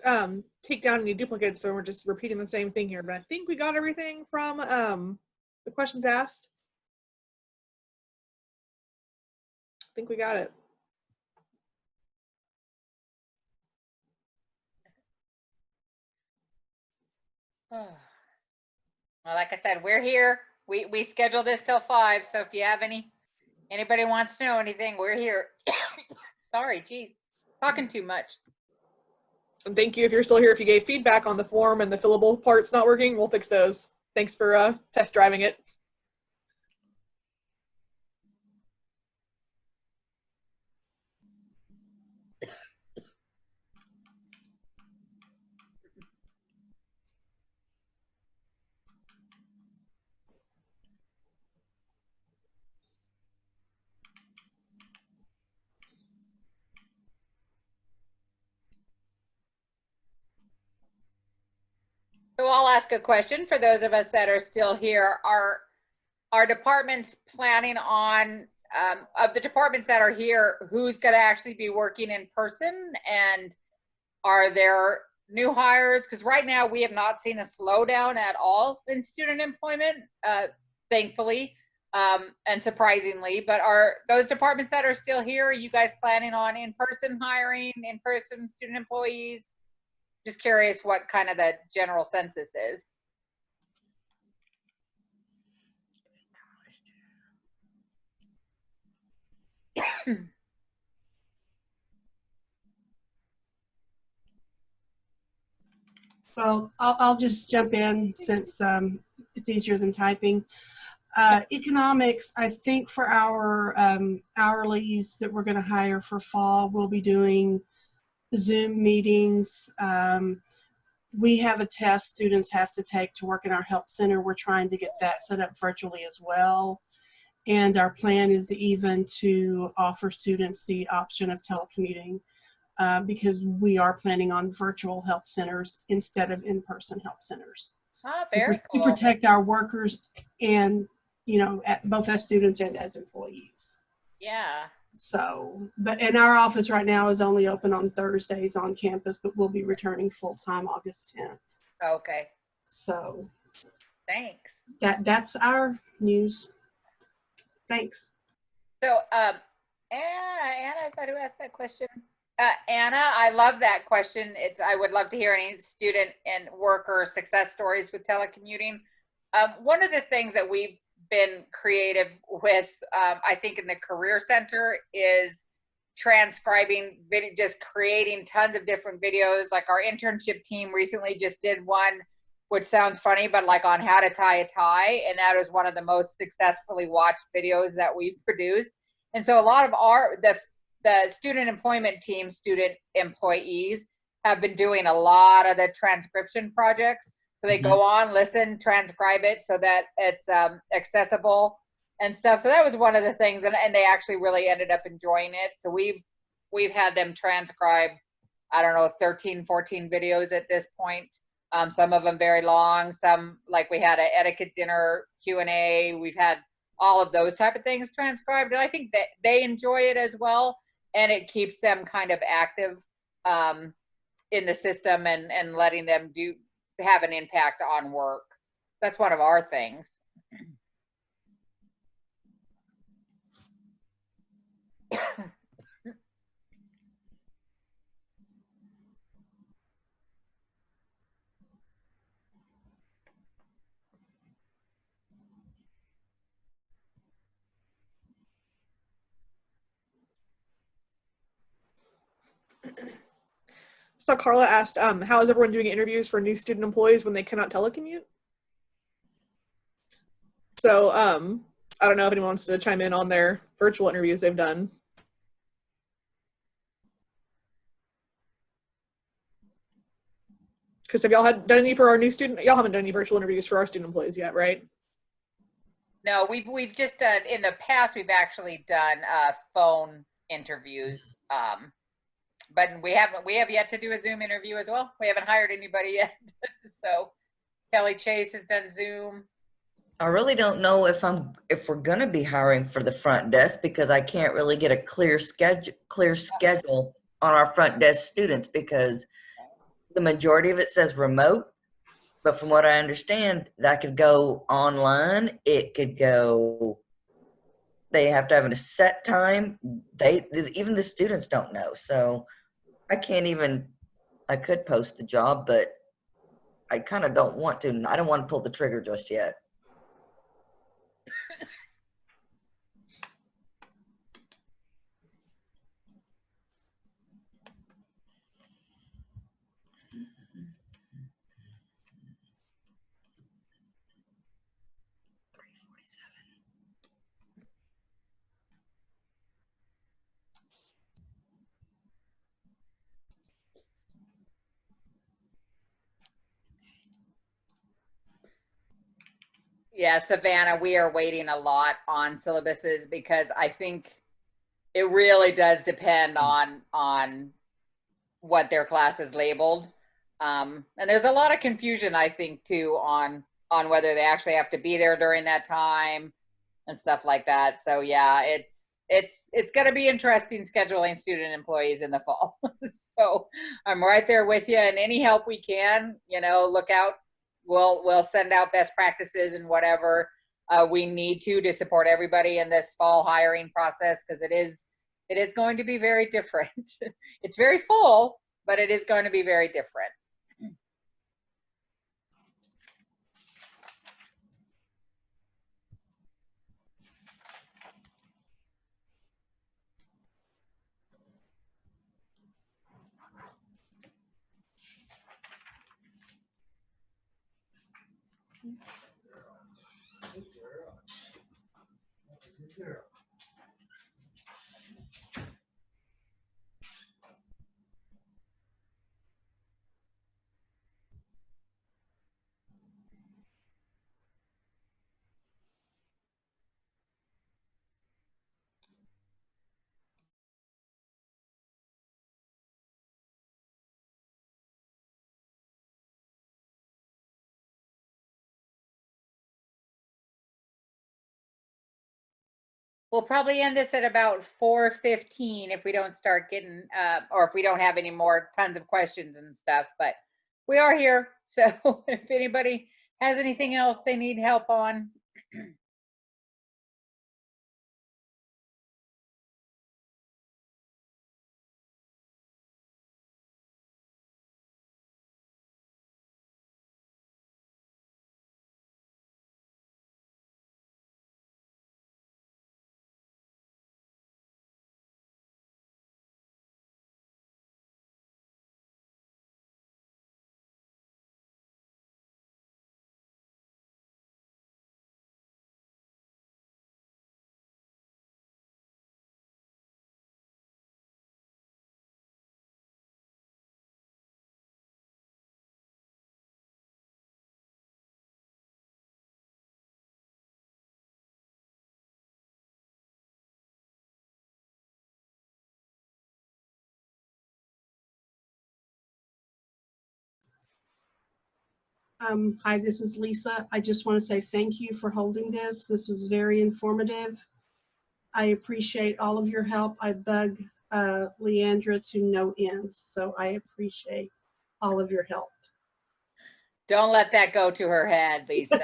take down any duplicates, so we're just repeating the same thing here, but I think we got everything from the questions asked. I think we got it.
Well, like I said, we're here. We scheduled this till 5, so if you have anybody wants to know anything, we're here. Sorry, geez, talking too much.
And thank you if you're still here. If you gave feedback on the form and the fillable parts not working, we'll fix those. Thanks for test driving it.
So I'll ask a question for those of us that are still here. Are departments planning on, of the departments that are here, who's going to actually be working in person? And are there new hires? Because right now we have not seen a slowdown at all in student employment, thankfully, and surprisingly. But are those departments that are still here, are you guys planning on in-person hiring, in-person student employees? Just curious what kind of the general census is.
Well, I'll just jump in since it's easier than typing. Economics, I think for our hourlies that we're going to hire for fall, we'll be doing Zoom meetings. We have a test students have to take to work in our help center. We're trying to get that set up virtually as well. And our plan is even to offer students the option of telecommuting because we are planning on virtual help centers instead of in-person help centers.
Ah, very cool.
To protect our workers and, you know, both as students and as employees.
Yeah.
So, and our office right now is only open on Thursdays on campus, but we'll be returning full-time August 10th.
Okay.
So.
Thanks.
That's our news. Thanks.
So, Anna, is that who asked that question? Anna, I love that question. I would love to hear any student and worker success stories with telecommuting. One of the things that we've been creative with, I think in the Career Center, is transcribing video, just creating tons of different videos. Like our internship team recently just did one, which sounds funny, but like on how to tie a tie. And that is one of the most successfully watched videos that we've produced. And so a lot of the student employment team, student employees have been doing a lot of the transcription projects. So they go on, listen, transcribe it so that it's accessible and stuff. So that was one of the things, and they actually really ended up enjoying it. So we've had them transcribe, I don't know, 13, 14 videos at this point. Some of them very long, some like we had an etiquette dinner Q&A. We've had all of those type of things transcribed, and I think that they enjoy it as well, and it keeps them kind of active in the system and letting them have an impact on work. That's one of our things.
So Carla asked, how is everyone doing interviews for new student employees when they cannot telecommute? So I don't know if anyone wants to chime in on their virtual interviews they've done. Because have y'all done any for our new student? Y'all haven't done any virtual interviews for our student employees yet, right?
No, we've just done, in the past, we've actually done phone interviews. But we have yet to do a Zoom interview as well. We haven't hired anybody yet. So Kelly Chase has done Zoom.
I really don't know if we're gonna be hiring for the front desk, because I can't really get a clear schedule on our front desk students, because the majority of it says remote. But from what I understand, that could go online. It could go, they have to have a set time. Even the students don't know. So I could post the job, but I kind of don't want to. I don't want to pull the trigger just yet.
Yeah, Savannah, we are waiting a lot on syllabuses, because I think it really does depend on what their class is labeled. And there's a lot of confusion, I think, too, on whether they actually have to be there during that time and stuff like that. So yeah, it's going to be interesting scheduling student employees in the fall. So I'm right there with you, and any help we can, look out. We'll send out best practices and whatever we need to support everybody in this fall hiring process, because it is going to be very different. It's very full, but it is going to be very different. We'll probably end this at about 4:15 if we don't start getting, or if we don't have any more tons of questions and stuff, but we are here. So if anybody has anything else they need help on.
Hi, this is Lisa. I just want to say thank you for holding this. This was very informative. I appreciate all of your help. I bug Leandra to no end, so I appreciate all of your help.
Don't let that go to her head, Lisa.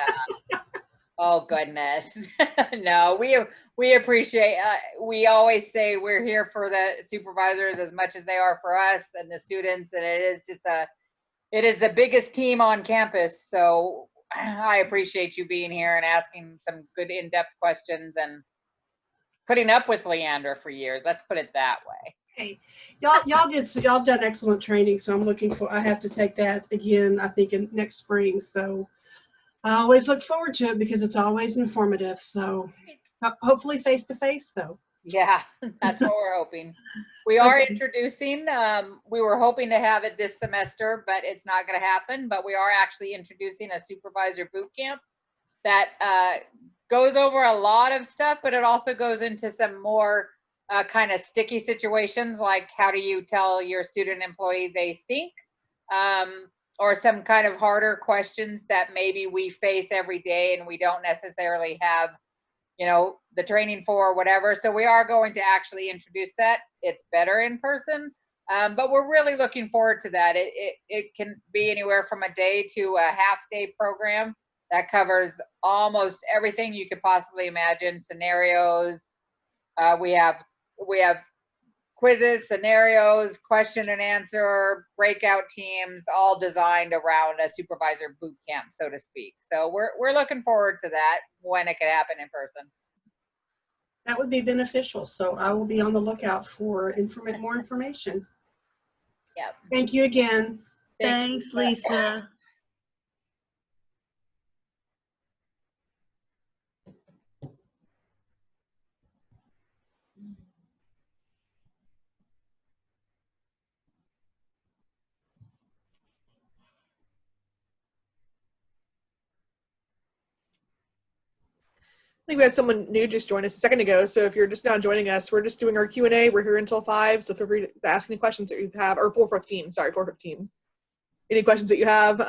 Oh goodness. No, we appreciate, we always say we're here for the supervisors as much as they are for us and the students, and it is the biggest team on campus. So I appreciate you being here and asking some good in-depth questions, and putting up with Leandra for years. Let's put it that way.
Hey, y'all done excellent training, so I'm looking for. I have to take that again. I think in next spring. So I always look forward to it because it's always informative. So hopefully face to face though.
Yeah, that's what we're hoping. We are
Okay.
introducing, we were hoping to have it this semester, but it's not going to happen. But we are actually introducing a supervisor boot camp that goes over a lot of stuff, but it also goes into some more kind of sticky situations, like how do you tell your student employee they stink, or some kind of harder questions that maybe we face every day and we don't necessarily have, you know, the training for or whatever. So we are going to actually introduce that. It's better in person, but we're really looking forward to that. It can be anywhere from a day to a half-day program that covers almost everything you could possibly imagine. Scenarios, we have quizzes, scenarios, question and answer, breakout teams, all designed around a supervisor boot camp, so to speak. So we're looking forward to that when it could happen in person.
That would be beneficial. So I will be on the lookout for more information.
Yep.
Thank you again.
Thanks, Lisa.
I think we had someone new just join us a second ago. So if you're just now joining us, we're just doing our Q&A. We're here until 5. So feel free to ask any questions that you have, or 4:15, sorry, 4:15. Any questions that you have,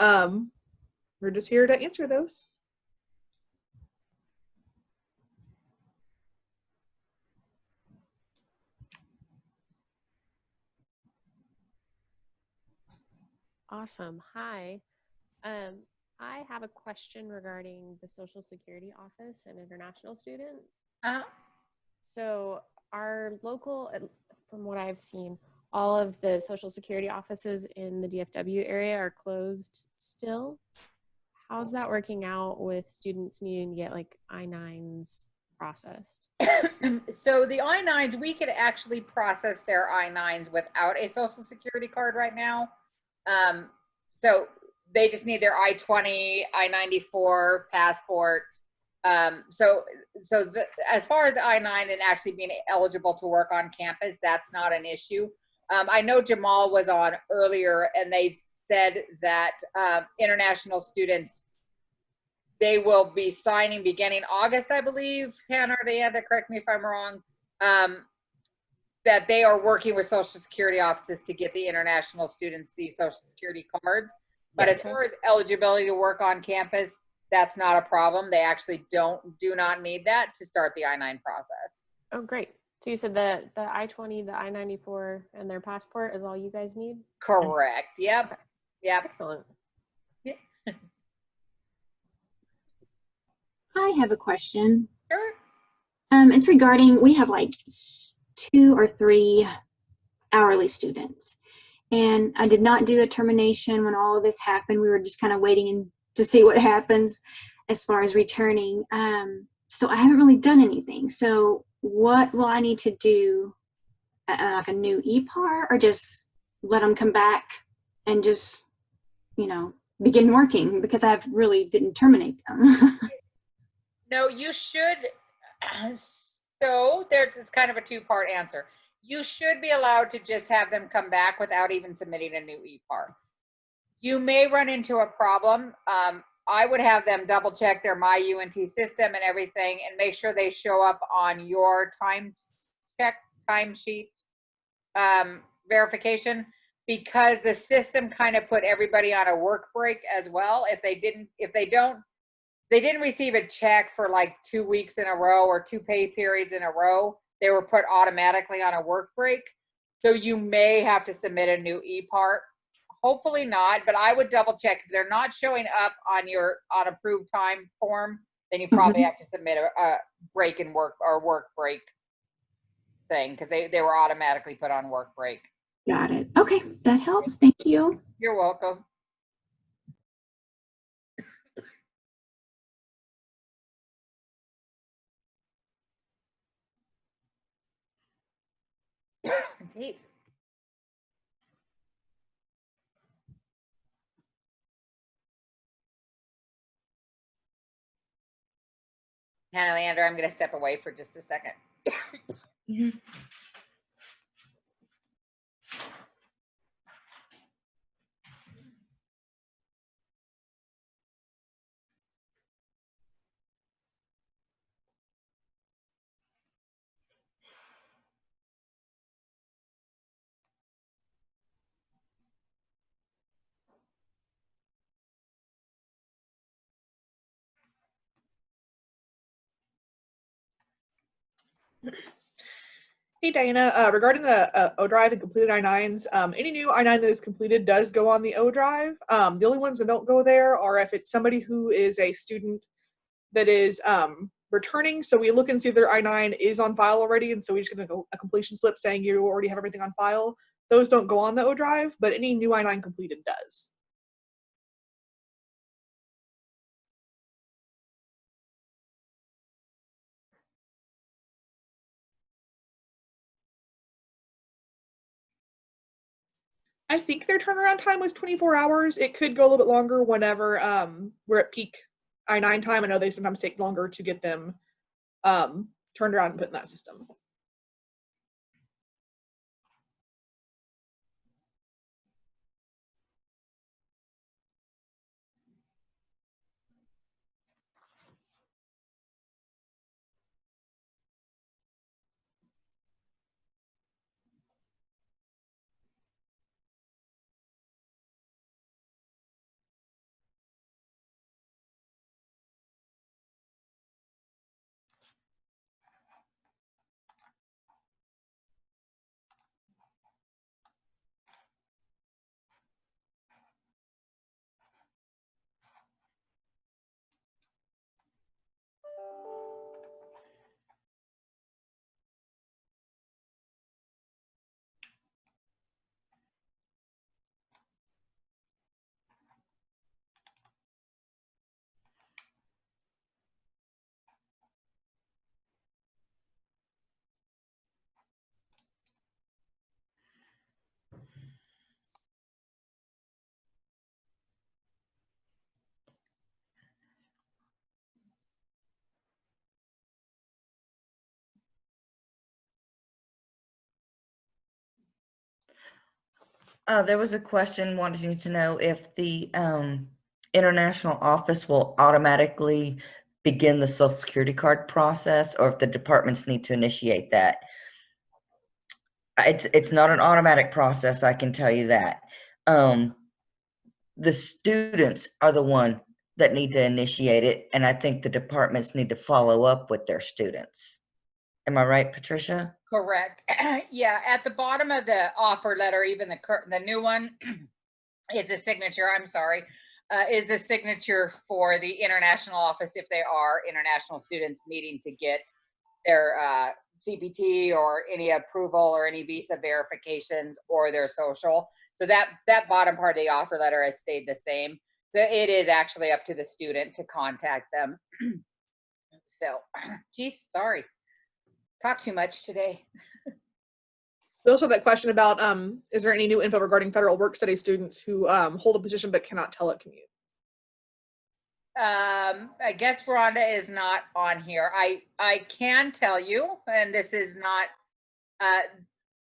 we're just here to answer those.
Awesome. Hi. I have a question regarding the Social Security Office and international students. So our local, from what I've seen, all of the Social Security offices in the DFW area are closed still. How's that working out with students needing to get like I-9s processed?
So the I-9s, we could actually process their I-9s without a Social Security card right now. So they just need their I-20, I-94 passport. So as far as the I-9 and actually being eligible to work on campus, that's not an issue. I know Jamal was on earlier and they said that international students, they will be signing beginning August, I believe. Hannah, they had to correct me if I'm wrong. That they are working with Social Security offices to get the international students these Social Security cards. But
Yes.
as far as eligibility to work on campus, that's not a problem. They actually do not need that to start the I-9 process.
Oh, great. So you said the I-20, the I-94, and their passport is all you guys need?
Correct. Yep.
Okay.
Yep.
Excellent.
I have a question.
Sure.
It's regarding, we have like 2 or 3 hourly students. And I did not do a termination when all of this happened. We were just kind of waiting to see what happens as far as returning. So I haven't really done anything. So what will I need to do? Like a new EPAR, or just let them come back and just, you know, begin working, because I really didn't terminate them.
No, you should. So there's kind of a 2-part answer. You should be allowed to just have them come back without even submitting a new EPAR. You may run into a problem. I would have them double check their MyUNT system and everything and make sure they show up on your timesheet verification, because the system kind of put everybody on a work break as well. If they didn't receive a check for like 2 weeks in a row or 2 pay periods in a row, they were put automatically on a work break. So you may have to submit a new EPAR. Hopefully not, but I would double check. If they're not showing up on your approved time form, then you probably have to submit a break in work or work break thing, because they were automatically put on work break.
Got it. Okay, that helps. Thank you.
You're welcome. Jeez. Hannah Leander, I'm going to step away for just a second.
Hey Diana, regarding the O drive and completed I-9s, any new I-9 that is completed does go on the O drive. The only ones that don't go there are if it's somebody who is a student that is returning. So we look and see if their I-9 is on file already, and so we just get a completion slip saying you already have everything on file. Those don't go on the O drive, but any new I-9 completed does. I think their turnaround time was 24 hours. It could go a little bit longer whenever we're at peak I-9 time. I know they sometimes take longer to get them turned around and put in that system.
There was a question wanting to know if the international office will automatically begin the Social Security card process, or if the departments need to initiate that. It's not an automatic process, I can tell you that. The students are the one that need to initiate it, and I think the departments need to follow up with their students. Am I right, Patricia?
Correct. Yeah, at the bottom of the offer letter, even the new one is a signature, I'm sorry, is a signature for the international office if they are international students needing to get their CPT or any approval or any visa verifications or their social. So that bottom part of the offer letter has stayed the same. So it is actually up to the student to contact them. So, geez, sorry. Talk too much today.
We also have that question about, is there any new info regarding federal work study students who hold a position but cannot telecommute?
I guess Rhonda is not on here. I can tell you, and this is not,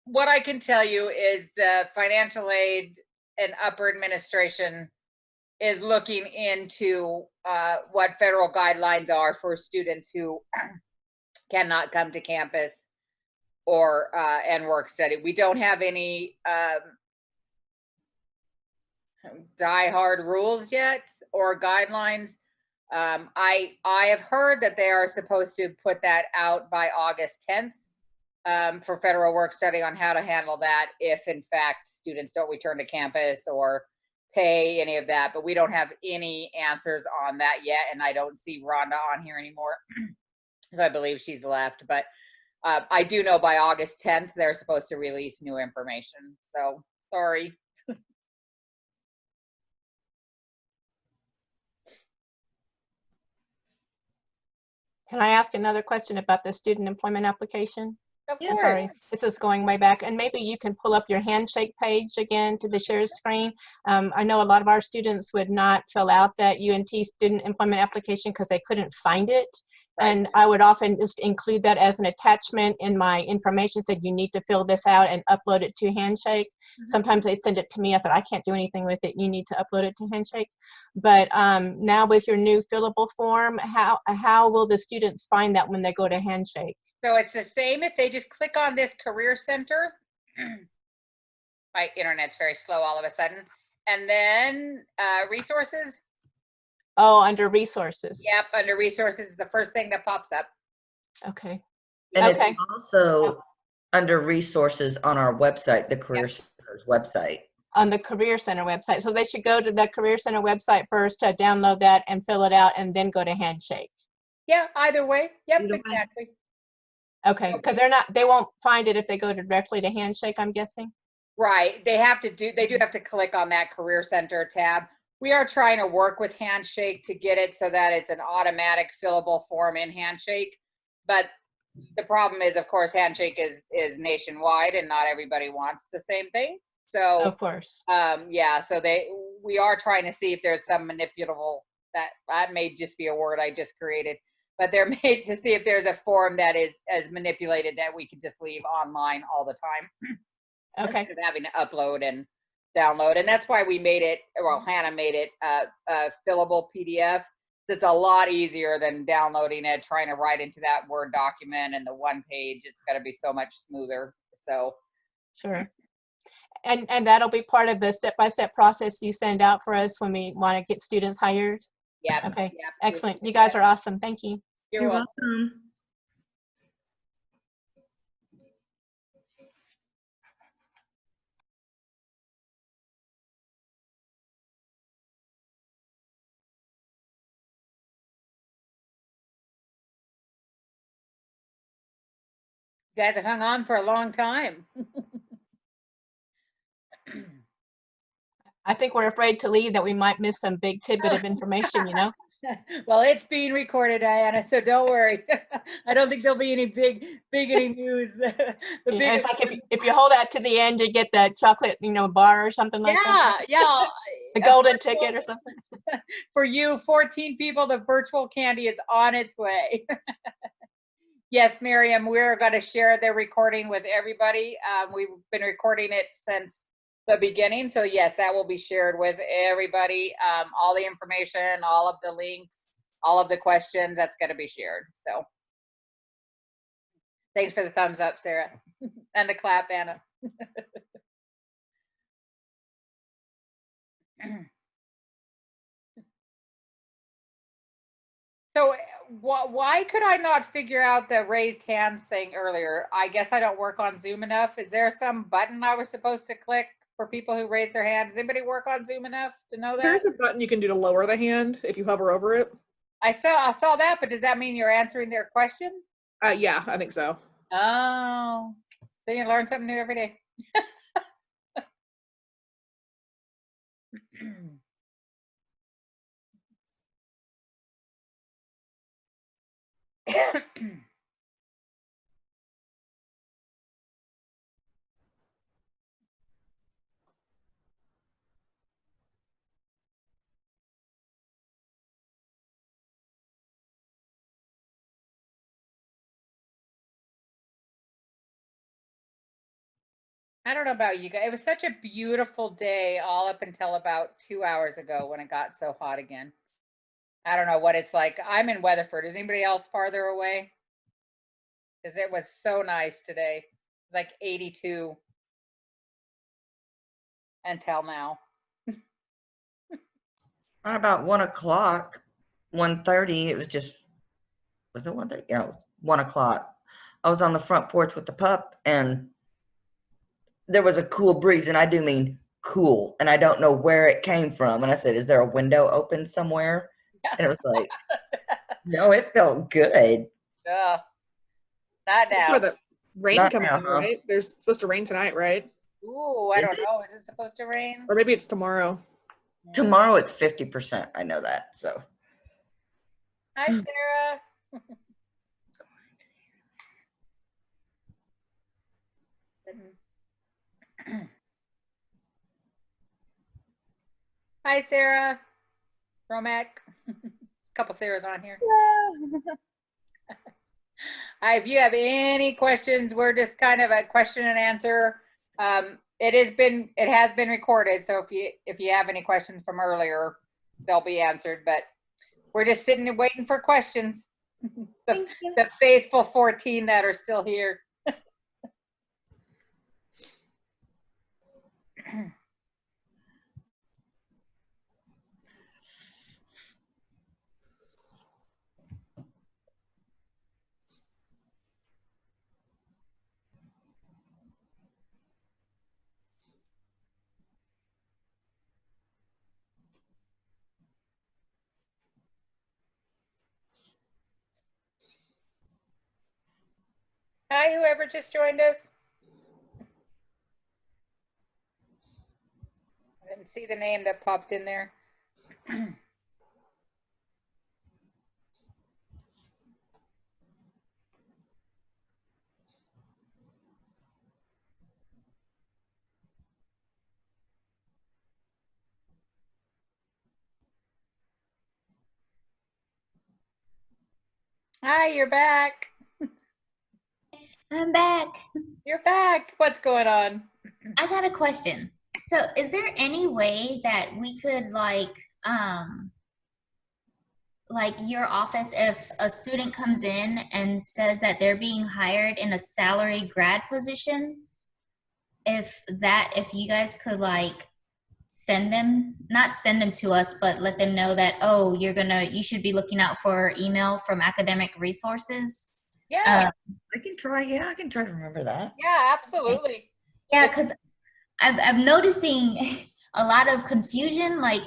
what I can tell you is the financial aid and upper administration is looking into what federal guidelines are for students who cannot come to campus or and work study. We don't have any die-hard rules yet or guidelines. I have heard that they are supposed to put that out by August 10th for federal work study on how to handle that if in fact students don't return to campus or pay any of that, but we don't have any answers on that yet, and I don't see Rhonda on here anymore. So I believe she's left, but I do know by August 10th they're supposed to release new information. So sorry.
Can I ask another question about the student employment application?
Of
I'm
course.
sorry, this is going way back, and maybe you can pull up your handshake page again to the share screen. I know a lot of our students would not fill out that UNT student employment application because they couldn't find it. And I would often just include that as an attachment in my information, said you need to fill this out and upload it to Handshake. Sometimes they send it to me. I said, I can't do anything with it. You need to upload it to Handshake. But now with your new fillable form, how will the students find that when they go to Handshake?
So it's the same if they just click on this Career Center. My internet's very slow all of a sudden. And then resources.
Oh, under resources.
Yep, under resources is the first thing that pops up.
Okay.
And
Okay.
it's also under resources on our website, the Career Center's website.
On the Career Center website. So they should go to the Career Center website first to download that and fill it out and then go to Handshake.
Yeah, either way. Yep, exactly.
Okay, because they won't find it if they go directly to Handshake, I'm guessing.
Right. They do have to click on that Career Center tab. We are trying to work with Handshake to get it so that it's an automatic fillable form in Handshake. But the problem is, of course, Handshake is nationwide and not everybody wants the same thing. So
of course.
Yeah, so we are trying to see if there's some manipulable, that may just be a word I just created, but they're made to see if there's a form that is as manipulated that we could just leave online all the time.
Okay.
Instead of having to upload and download. And that's why we made it, well, Hannah made it a fillable PDF. It's a lot easier than downloading it, trying to write into that Word document and the one page. It's got to be so much smoother. So
sure. And that'll be part of the step-by-step process you send out for us when we want to get students hired?
Yeah.
Okay,
yep.
excellent. You guys are awesome. Thank you.
You're welcome. You guys have hung on for a long time.
I think we're afraid to leave that we might miss some big tidbit of information, you know?
Well, it's being recorded, Diana, so don't worry. I don't think there'll be any big news.
It's like if you hold out to the end, you get the chocolate, bar or something like that.
Yeah.
The golden ticket or something.
For you, 14 people, the virtual candy is on its way. Yes, Miriam, we're going to share the recording with everybody. We've been recording it since the beginning. So yes, that will be shared with everybody. All the information, all of the links, all of the questions, that's going to be shared. So thanks for the thumbs up, Sarah, and the clap, Anna. So why could I not figure out the raised hands thing earlier? I guess I don't work on Zoom enough. Is there some button I was supposed to click for people who raise their hand? Does anybody work on Zoom enough to know that?
There's a button you can do to lower the hand if you hover over it.
I saw that, but does that mean you're answering their question?
Yeah, I think so.
Oh, so you learn something new every day. I don't know about you guys. It was such a beautiful day all up until about 2 hours ago when it got so hot again. I don't know what it's like. I'm in Weatherford. Is anybody else farther away? Because it was so nice today. It was like 82 until now.
At about 1 o'clock, 1:30, it was just, was it 1:30? Yeah, 1 o'clock. I was on the front porch with the pup and there was a cool breeze, and I do mean cool, and I don't know where it came from. And I said, is there a window open somewhere? And it was like, no, it felt good.
Not now.
For the rain
Not
coming
now,
in,
huh?
right? There's supposed to rain tonight, right?
Ooh, I don't know. Is it supposed to rain?
Or maybe it's tomorrow.
Tomorrow it's 50%. I know that. So
Hi, Sarah. Hi, Sarah. Romac. Couple Sarahs on here. Hi, if you have any questions, we're just kind of a question and answer. It has been recorded, so if you have any questions from earlier, they'll be answered. But we're just sitting and waiting for questions. The faithful 14 that are still here. Hi, whoever just joined us. I didn't see the name that popped in there. Hi, you're back.
I'm back.
You're back. What's going on?
I got a question. So is there any way that we could like your office, if a student comes in and says that they're being hired in a salary grad position, if you guys could like not send them to us, but let them know that, oh, you should be looking out for email from academic resources.
Yeah.
I can try to remember that.
Yeah, absolutely.
Yeah, because I'm noticing a lot of confusion. Like,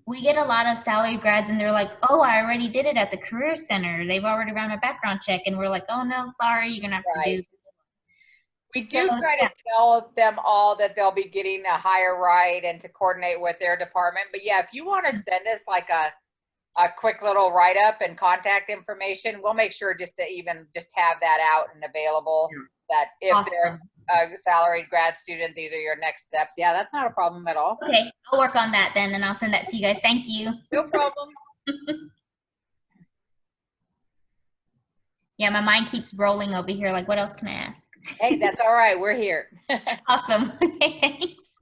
we get a lot of salary grads and they're like, oh, I already did it at the Career Center. They've already run a background check. And we're like, oh, no, sorry, you're going to have to do this.
We do try to tell them all that they'll be getting a hire right and to coordinate with their department. But yeah, if you want to send us like a quick little write-up and contact information, we'll make sure just to have that out and available, that if there's a salaried grad student, these are your next steps. Yeah, that's not a problem at all.
Okay, I'll work on that then, and I'll send that to you guys. Thank you.
No problem.
Yeah, my mind keeps rolling over here. Like, what else can I ask?
Hey, that's all right. We're here.
Awesome. Thanks.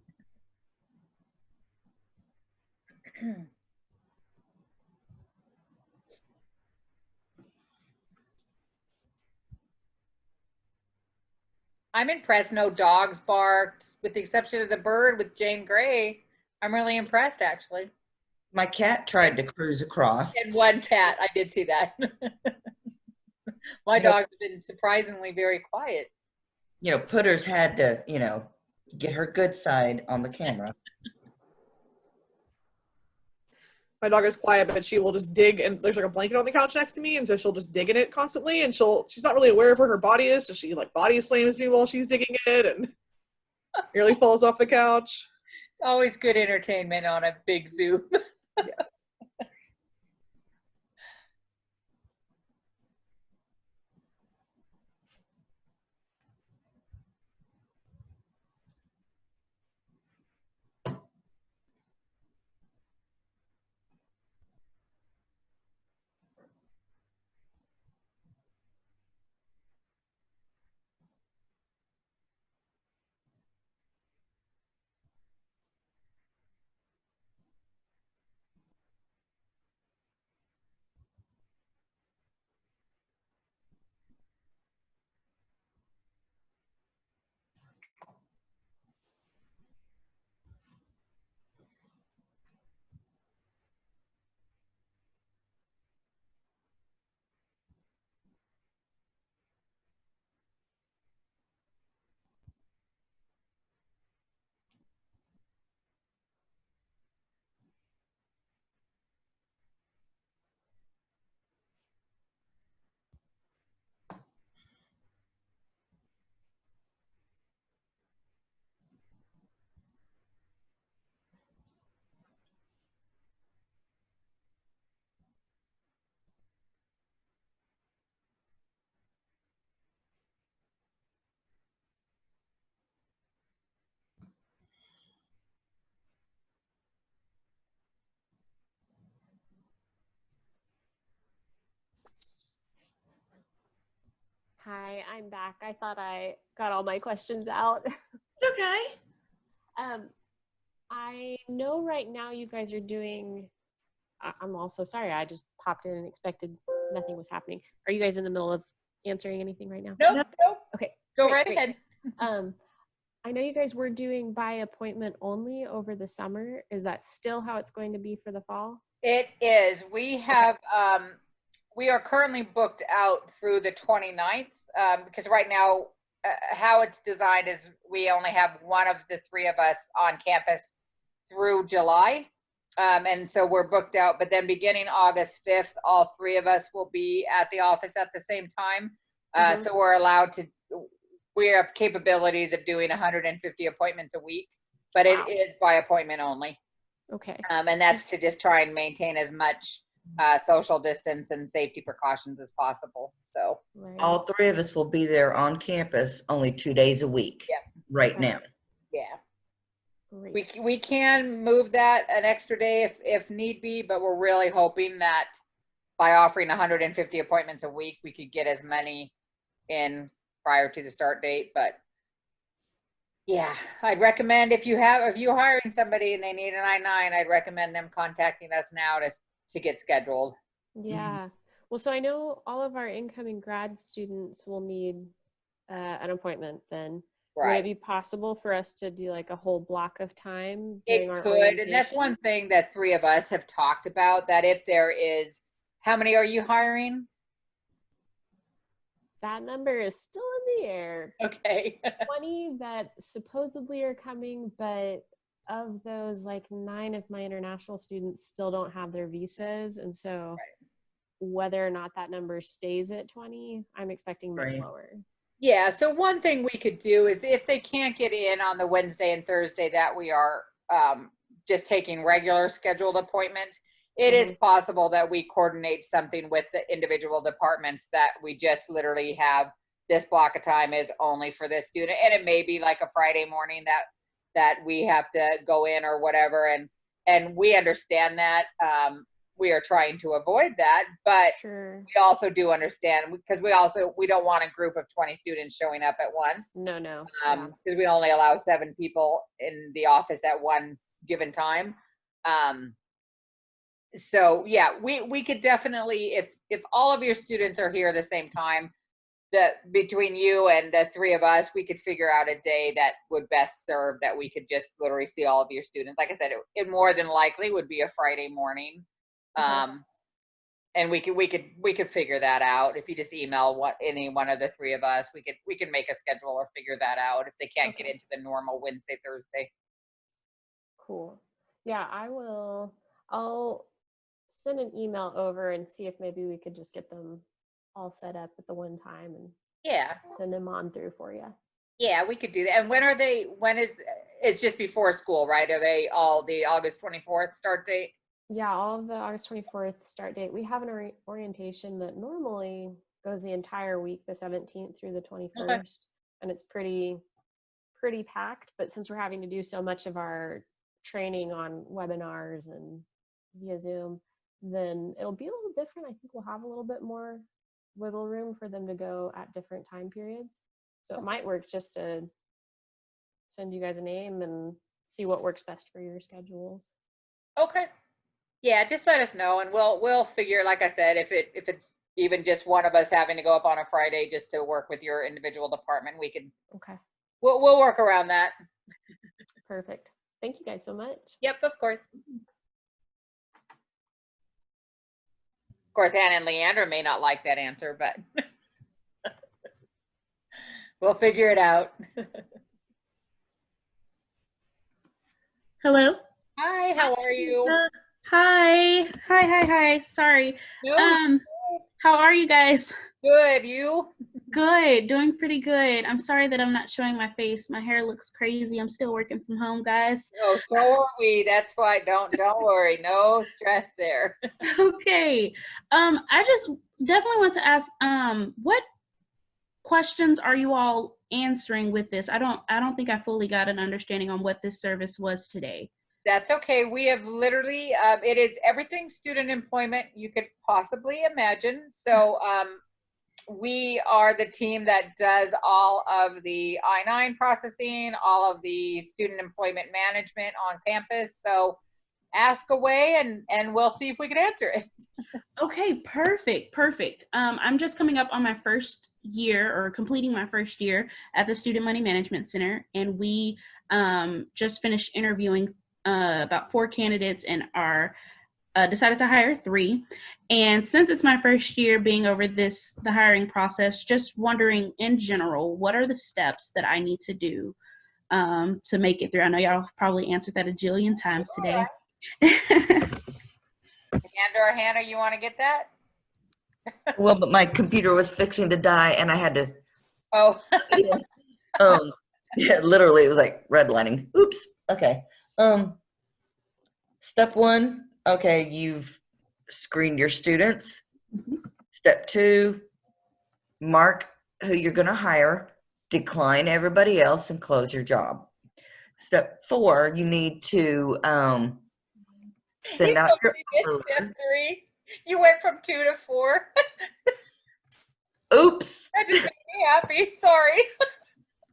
I'm impressed. No dogs barked, with the exception of the bird with Jane Grey. I'm really impressed, actually.
My cat tried to cruise across.
And one cat. I did see that. My dog's been surprisingly very quiet.
Putters had to, get her good side on the camera.
My dog is quiet, but she will just dig, and there's like a blanket on the couch next to me, and so she'll just dig in it constantly, and she's not really aware of where her body is, so she like body slams me while she's digging it and nearly falls off the couch.
Always good entertainment on a big zoo.
Yes.
Hi, I'm back. I thought I got all my questions out.
It's okay.
I know right now you guys are doing, I'm also sorry, I just popped in and expected nothing was happening. Are you guys in the middle of answering anything right now?
Nope, nope.
Okay.
Go
great,
right
great.
ahead.
I know you guys were doing by appointment only over the summer. Is that still how it's going to be for the fall?
It is. We have, we are currently booked out through the 29th because right now, how it's designed is we only have one of the three of us on campus through July. And so we're booked out, but then beginning August 5th, all three of us will be at the office at the same time. So we're allowed to, we have capabilities of doing 150 appointments a week, but it is by appointment only.
Okay.
And that's to just try and maintain as much social distance and safety precautions as possible. So
all three of us will be there on campus only 2 days a week right now.
Yeah. We can move that an extra day if need be, but we're really hoping that by offering 150 appointments a week, we could get as many in prior to the start date. But yeah, I'd recommend if you're hiring somebody and they need an I-9, I'd recommend them contacting us now to get scheduled.
Yeah. Well, so I know all of our incoming grad students will need an appointment then.
Right.
Would it be possible for us to do like a whole block of time
It
during our
could,
orientation?
and that's one thing that three of us have talked about, that if there is, how many are you hiring?
That number is still in the air.
Okay.
20 that supposedly are coming, but of those, like 9 of my international students still don't have their visas. And so whether or not that number stays at 20, I'm expecting much lower.
Yeah, so one thing we could do is if they can't get in on the Wednesday and Thursday that we are just taking regular scheduled appointments, it is possible that we coordinate something with the individual departments that we just literally have this block of time is only for this student. And it may be like a Friday morning that we have to go in or whatever. And we understand that. We are trying to avoid that, but we also do understand because we don't want a group of 20 students showing up at once.
No.
Because we only allow 7 people in the office at one given time. So yeah, we could definitely, if all of your students are here at the same time, that between you and the three of us, we could figure out a day that would best serve that we could just literally see all of your students. Like I said, it more than likely would be a Friday morning. And we could figure that out. If you just email any one of the three of us, we can make a schedule or figure that out if they can't get into the normal Wednesday, Thursday.
Cool. Yeah, I'll send an email over and see if maybe we could just get them all set up at the one time and send them on through for you.
Yeah, we could do that. And when is it's just before school, right? Are they all the August 24th start date?
Yeah, all of the August 24th start date. We have an orientation that normally goes the entire week, the 17th through the 21st, and it's pretty packed. But since we're having to do so much of our training on webinars and via Zoom, then it'll be a little different. I think we'll have a little bit more wiggle room for them to go at different time periods. So it might work just to send you guys a name and see what works best for your schedules.
Okay. Yeah, just let us know and we'll figure, like I said, if it's even just one of us having to go up on a Friday just to work with your individual department, we can we'll work around that.
Perfect. Thank you guys so much.
Yep, of course. Of course, Anna and Leandra may not like that answer, but we'll figure it out.
Hello.
Hi, how are you?
Hi. Sorry.
No.
How are you guys?
Good. You?
Good. Doing pretty good. I'm sorry that I'm not showing my face. My hair looks crazy. I'm still working from home, guys.
Oh, so are we. That's why. Don't worry. No stress there.
Okay. I just definitely want to ask, what questions are you all answering with this? I don't think I fully got an understanding on what this service was today.
That's okay. We have literally, it is everything student employment you could possibly imagine. So we are the team that does all of the I-9 processing, all of the student employment management on campus. So ask away and we'll see if we can answer it.
Okay, perfect, perfect. I'm just coming up on my first year, or completing my first year at the Student Money Management Center, and we just finished interviewing about 4 candidates and are decided to hire 3. And since it's my first year being over the hiring process, just wondering in general, what are the steps that I need to do to make it through? I know y'all probably answered that a jillion times today.
Amanda or Hannah, you want to get that?
Well, but my computer was fixing to die and I had to.
Oh.
Yeah, literally it was like redlining. Oops. Okay. Step 1, okay, you've screened your students. Step 2, mark who you're going to hire, decline everybody else, and close your job. Step 4, you need to send out your offer
Step
letter.
3. You went from 2 to 4.
Oops.
That just made me happy. Sorry.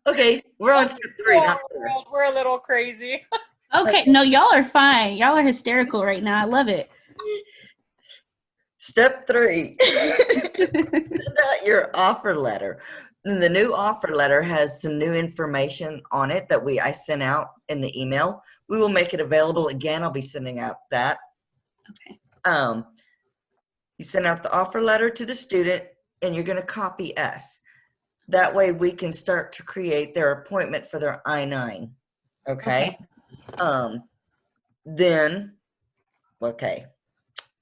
Okay, we're on step 3, not 4.
We're a little crazy.
Okay, no, y'all are fine. Y'all are hysterical right now. I love it.
Step 3, send out your offer letter. And the new offer letter has some new information on it that I sent out in the email. We will make it available again. I'll be sending out that.
Okay.
You send out the offer letter to the student and you're going to copy us. That way we can start to create their appointment for their I-9. Okay. Then, okay,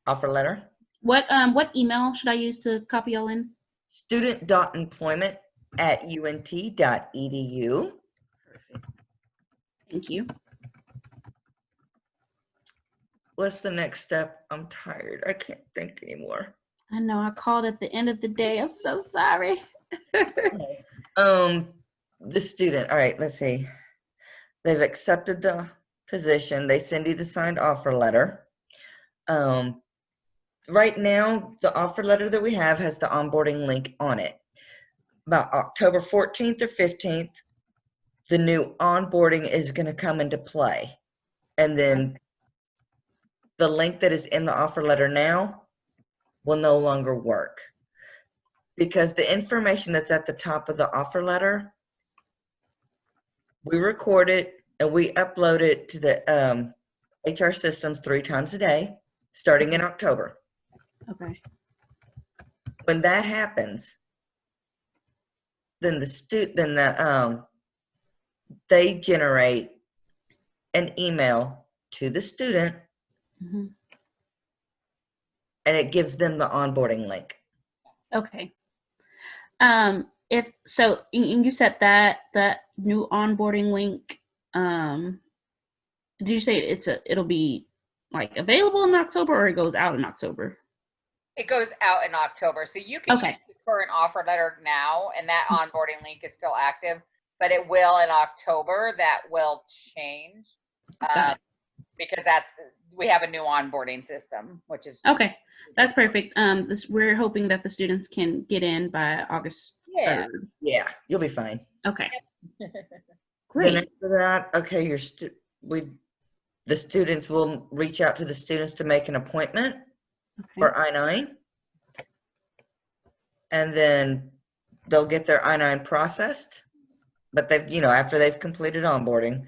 offer letter.
What email should I use to copy y'all in?
student.employment@unt.edu.
Thank you.
What's the next step? I'm tired. I can't think anymore.
I know I called at the end of the day. I'm so sorry.
The student. All right, let's see. They've accepted the position. They send you the signed offer letter. Right now, the offer letter that we have has the onboarding link on it. About October 14th or 15th, the new onboarding is going to come into play. And then the link that is in the offer letter now will no longer work. Because the information that's at the top of the offer letter, we record it and we upload it to the HR systems 3 times a day, starting in October.
Okay.
When that happens, then they generate an email to the student, and it gives them the onboarding link.
Okay. If so, and you said that new onboarding link. Did you say it'll be like available in October, or it goes out in October?
It goes out in October. So you can use the current offer letter now, and that onboarding link is still active, but it will in October. That will change because we have a new onboarding system, which is
okay. That's perfect. We're hoping that the students can get in by August 3rd.
Yeah, you'll be fine.
Okay.
Great. Then after that, okay, the students will reach out to the students to make an appointment for I-9. And then they'll get their I-9 processed. But after they've completed onboarding,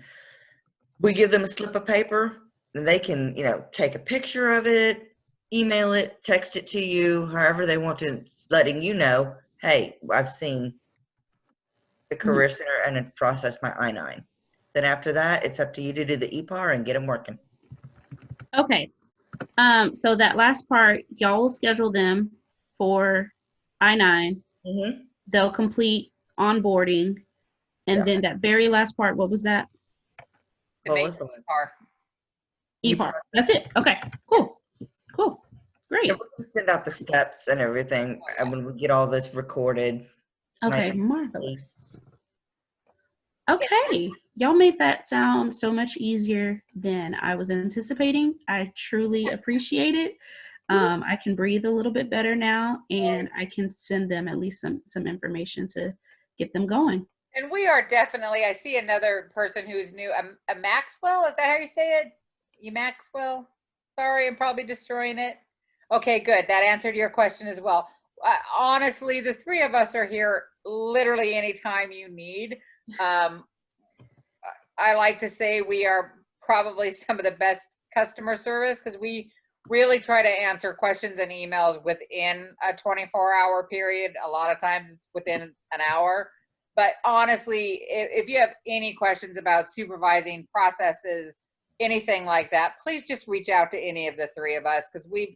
we give them a slip of paper and they can, take a picture of it, email it, text it to you, however they want to, letting you know, hey, I've seen the Career Center and it's processed my I-9. Then after that, it's up to you to do the EPAR and get them working.
Okay. So that last part, y'all will schedule them for I-9. They'll complete onboarding. And then that very last part, what was that?
What was the
EPAR.
EPAR. That's it. Okay. Cool. Cool. Great.
Yeah, we'll send out the steps and everything when we get all this recorded.
Okay, marvelous. Okay, y'all made that sound so much easier than I was anticipating. I truly appreciate it. I can breathe a little bit better now, and I can send them at least some information to get them going.
And we are definitely, I see another person who's new, a Maxwell, is that how you say it? You Maxwell? Sorry, I'm probably destroying it. Okay, good. That answered your question as well. Honestly, the three of us are here literally anytime you need. I like to say we are probably some of the best customer service because we really try to answer questions and emails within a 24-hour period. A lot of times it's within an hour. But honestly, if you have any questions about supervising processes, anything like that, please just reach out to any of the three of us because we've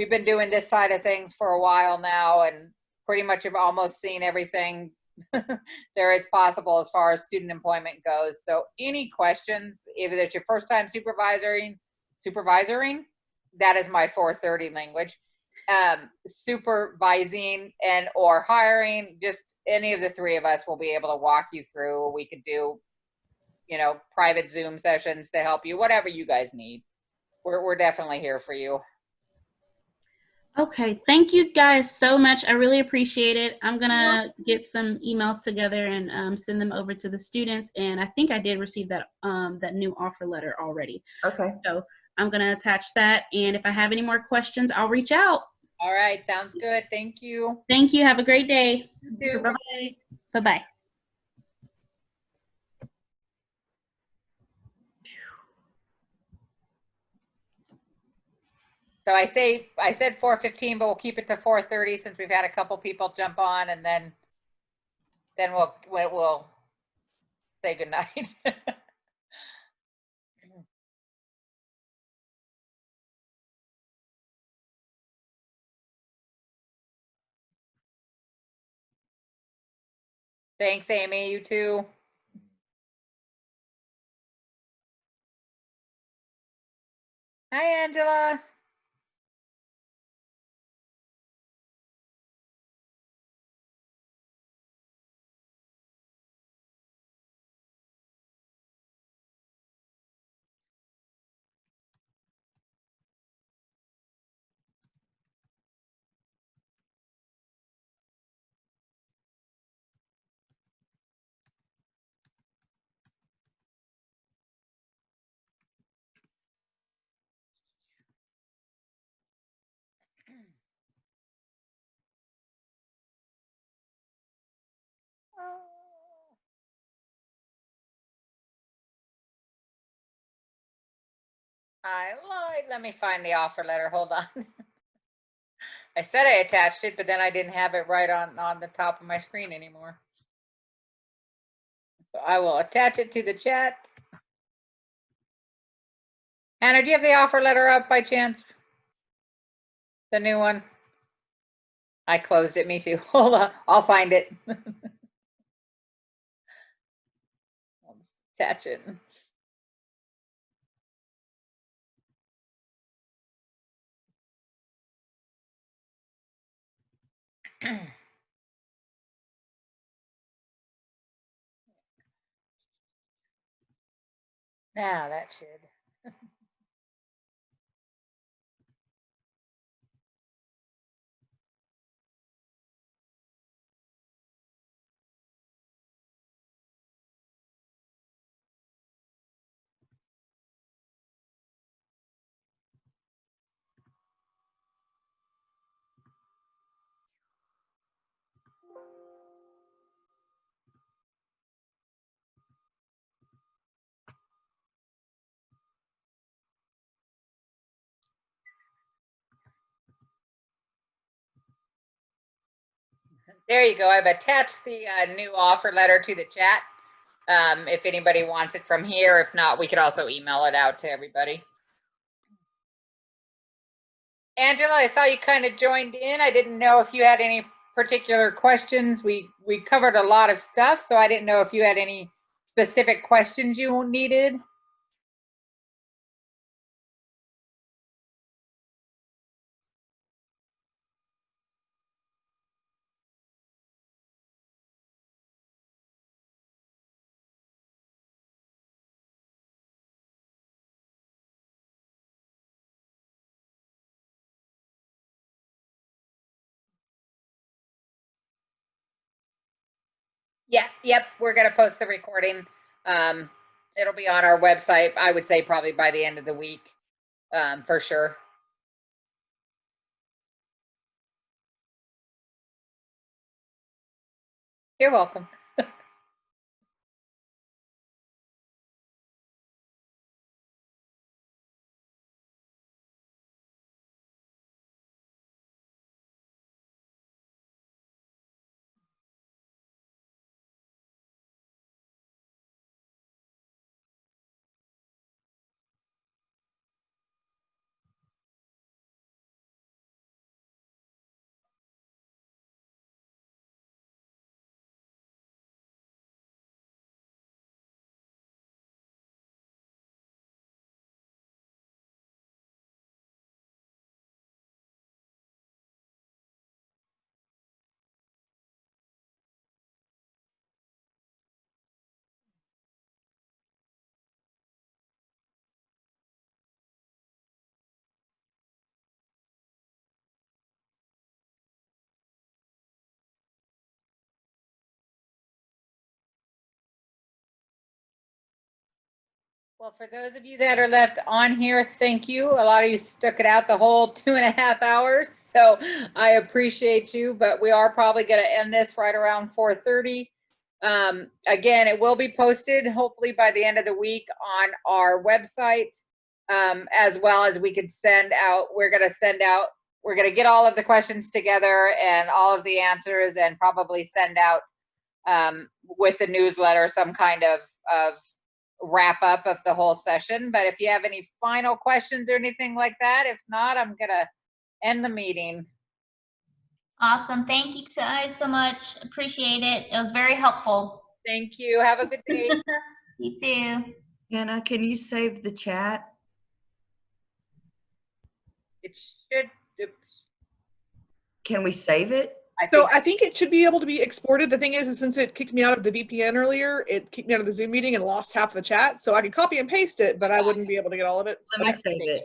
been doing this side of things for a while now and pretty much have almost seen everything there is possible as far as student employment goes. So any questions, if it's your first time supervising, that is my 430 language. Supervising and or hiring, just any of the three of us will be able to walk you through. We could do, you know, private Zoom sessions to help you, whatever you guys need. We're definitely here for you.
Okay, thank you guys so much. I really appreciate it. I'm gonna get some emails together and send them over to the students. And I think I did receive that that new offer letter already.
Okay.
So I'm gonna attach that. And if I have any more questions, I'll reach out.
All right, sounds good. Thank you.
Thank you. Have a great day.
You too. Bye-bye.
Bye-bye.
So I said 4:15, but we'll keep it to 4:30 since we've had a couple people jump on, and then we'll say goodnight. Thanks, Amy. You too. Hi, Angela. I lied. Let me find the offer letter. Hold on. I said I attached it, but then I didn't have it right on the top of my screen anymore. So I will attach it to the chat. Hannah, do you have the offer letter up by chance? The new one? I closed it. Me too. Hold on. I'll find it. I'll just attach it. Now that should. There you go. I've attached the new offer letter to the chat. If anybody wants it from here, if not, we could also email it out to everybody. Angela, I saw you kind of joined in. I didn't know if you had any particular questions. We covered a lot of stuff, so I didn't know if you had any specific questions you needed. Yeah, yep, we're gonna post the recording. It'll be on our website, I would say probably by the end of the week, for sure. You're welcome. Well, for those of you that are left on here, thank you. A lot of you stuck it out the whole 2.5 hours, so I appreciate you, but we are probably going to end this right around 4:30. Again, it will be posted hopefully by the end of the week on our website, as well as we could send out, we're going to get all of the questions together and all of the answers and probably send out with the newsletter some kind of wrap up of the whole session. But if you have any final questions or anything like that, if not, I'm gonna end the meeting.
Awesome. Thank you guys so much. Appreciate it. It was very helpful.
Thank you. Have a good day.
You too.
Hannah, can you save the chat?
It should.
Can we save it?
I think it should be able to be exported. The thing is since it kicked me out of the VPN earlier, it kicked me out of the Zoom meeting and lost half the chat. So I could copy and paste it, but I wouldn't be able to get all of it.
Let me save it.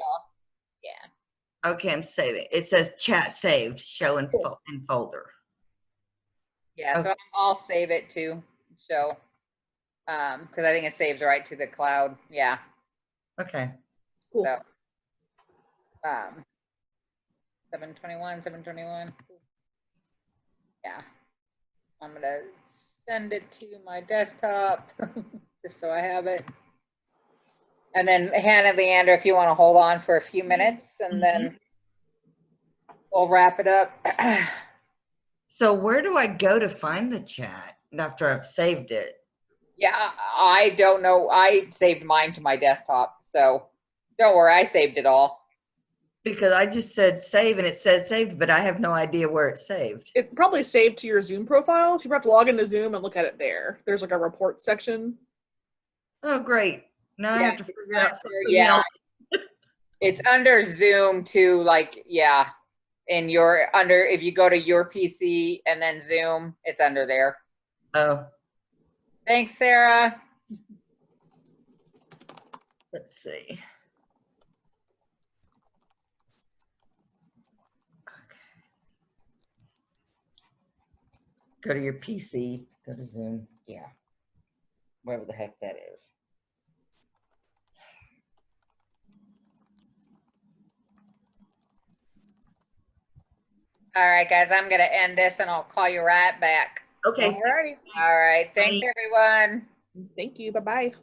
Yeah.
Okay, I'm saving. It says chat saved, show in folder.
Yeah, so I'll save it too. So, because I think it saves right to the cloud. Yeah.
Okay.
Cool.
So, 721. Yeah. I'm gonna send it to my desktop just so I have it. And then Hannah, Leander, if you want to hold on for a few minutes and then we'll wrap it up.
So where do I go to find the chat after I've saved it?
Yeah, I don't know. I saved mine to my desktop, so don't worry, I saved it all.
Because I just said save and it said saved, but I have no idea where it's saved.
It probably saved to your Zoom profile. So you have to log into Zoom and look at it there. There's like a report section.
Oh, great. Now I have to figure out something else.
It's under Zoom too, like, yeah. And if you go to your PC and then Zoom, it's under there.
Oh.
Thanks, Sarah.
Let's see. Go to your PC, go to Zoom. Yeah. Whatever the heck that is.
All right, guys, I'm going to end this and I'll call you right back.
Okay.
All righty. All right. Thanks, everyone.
Thank you. Bye-bye.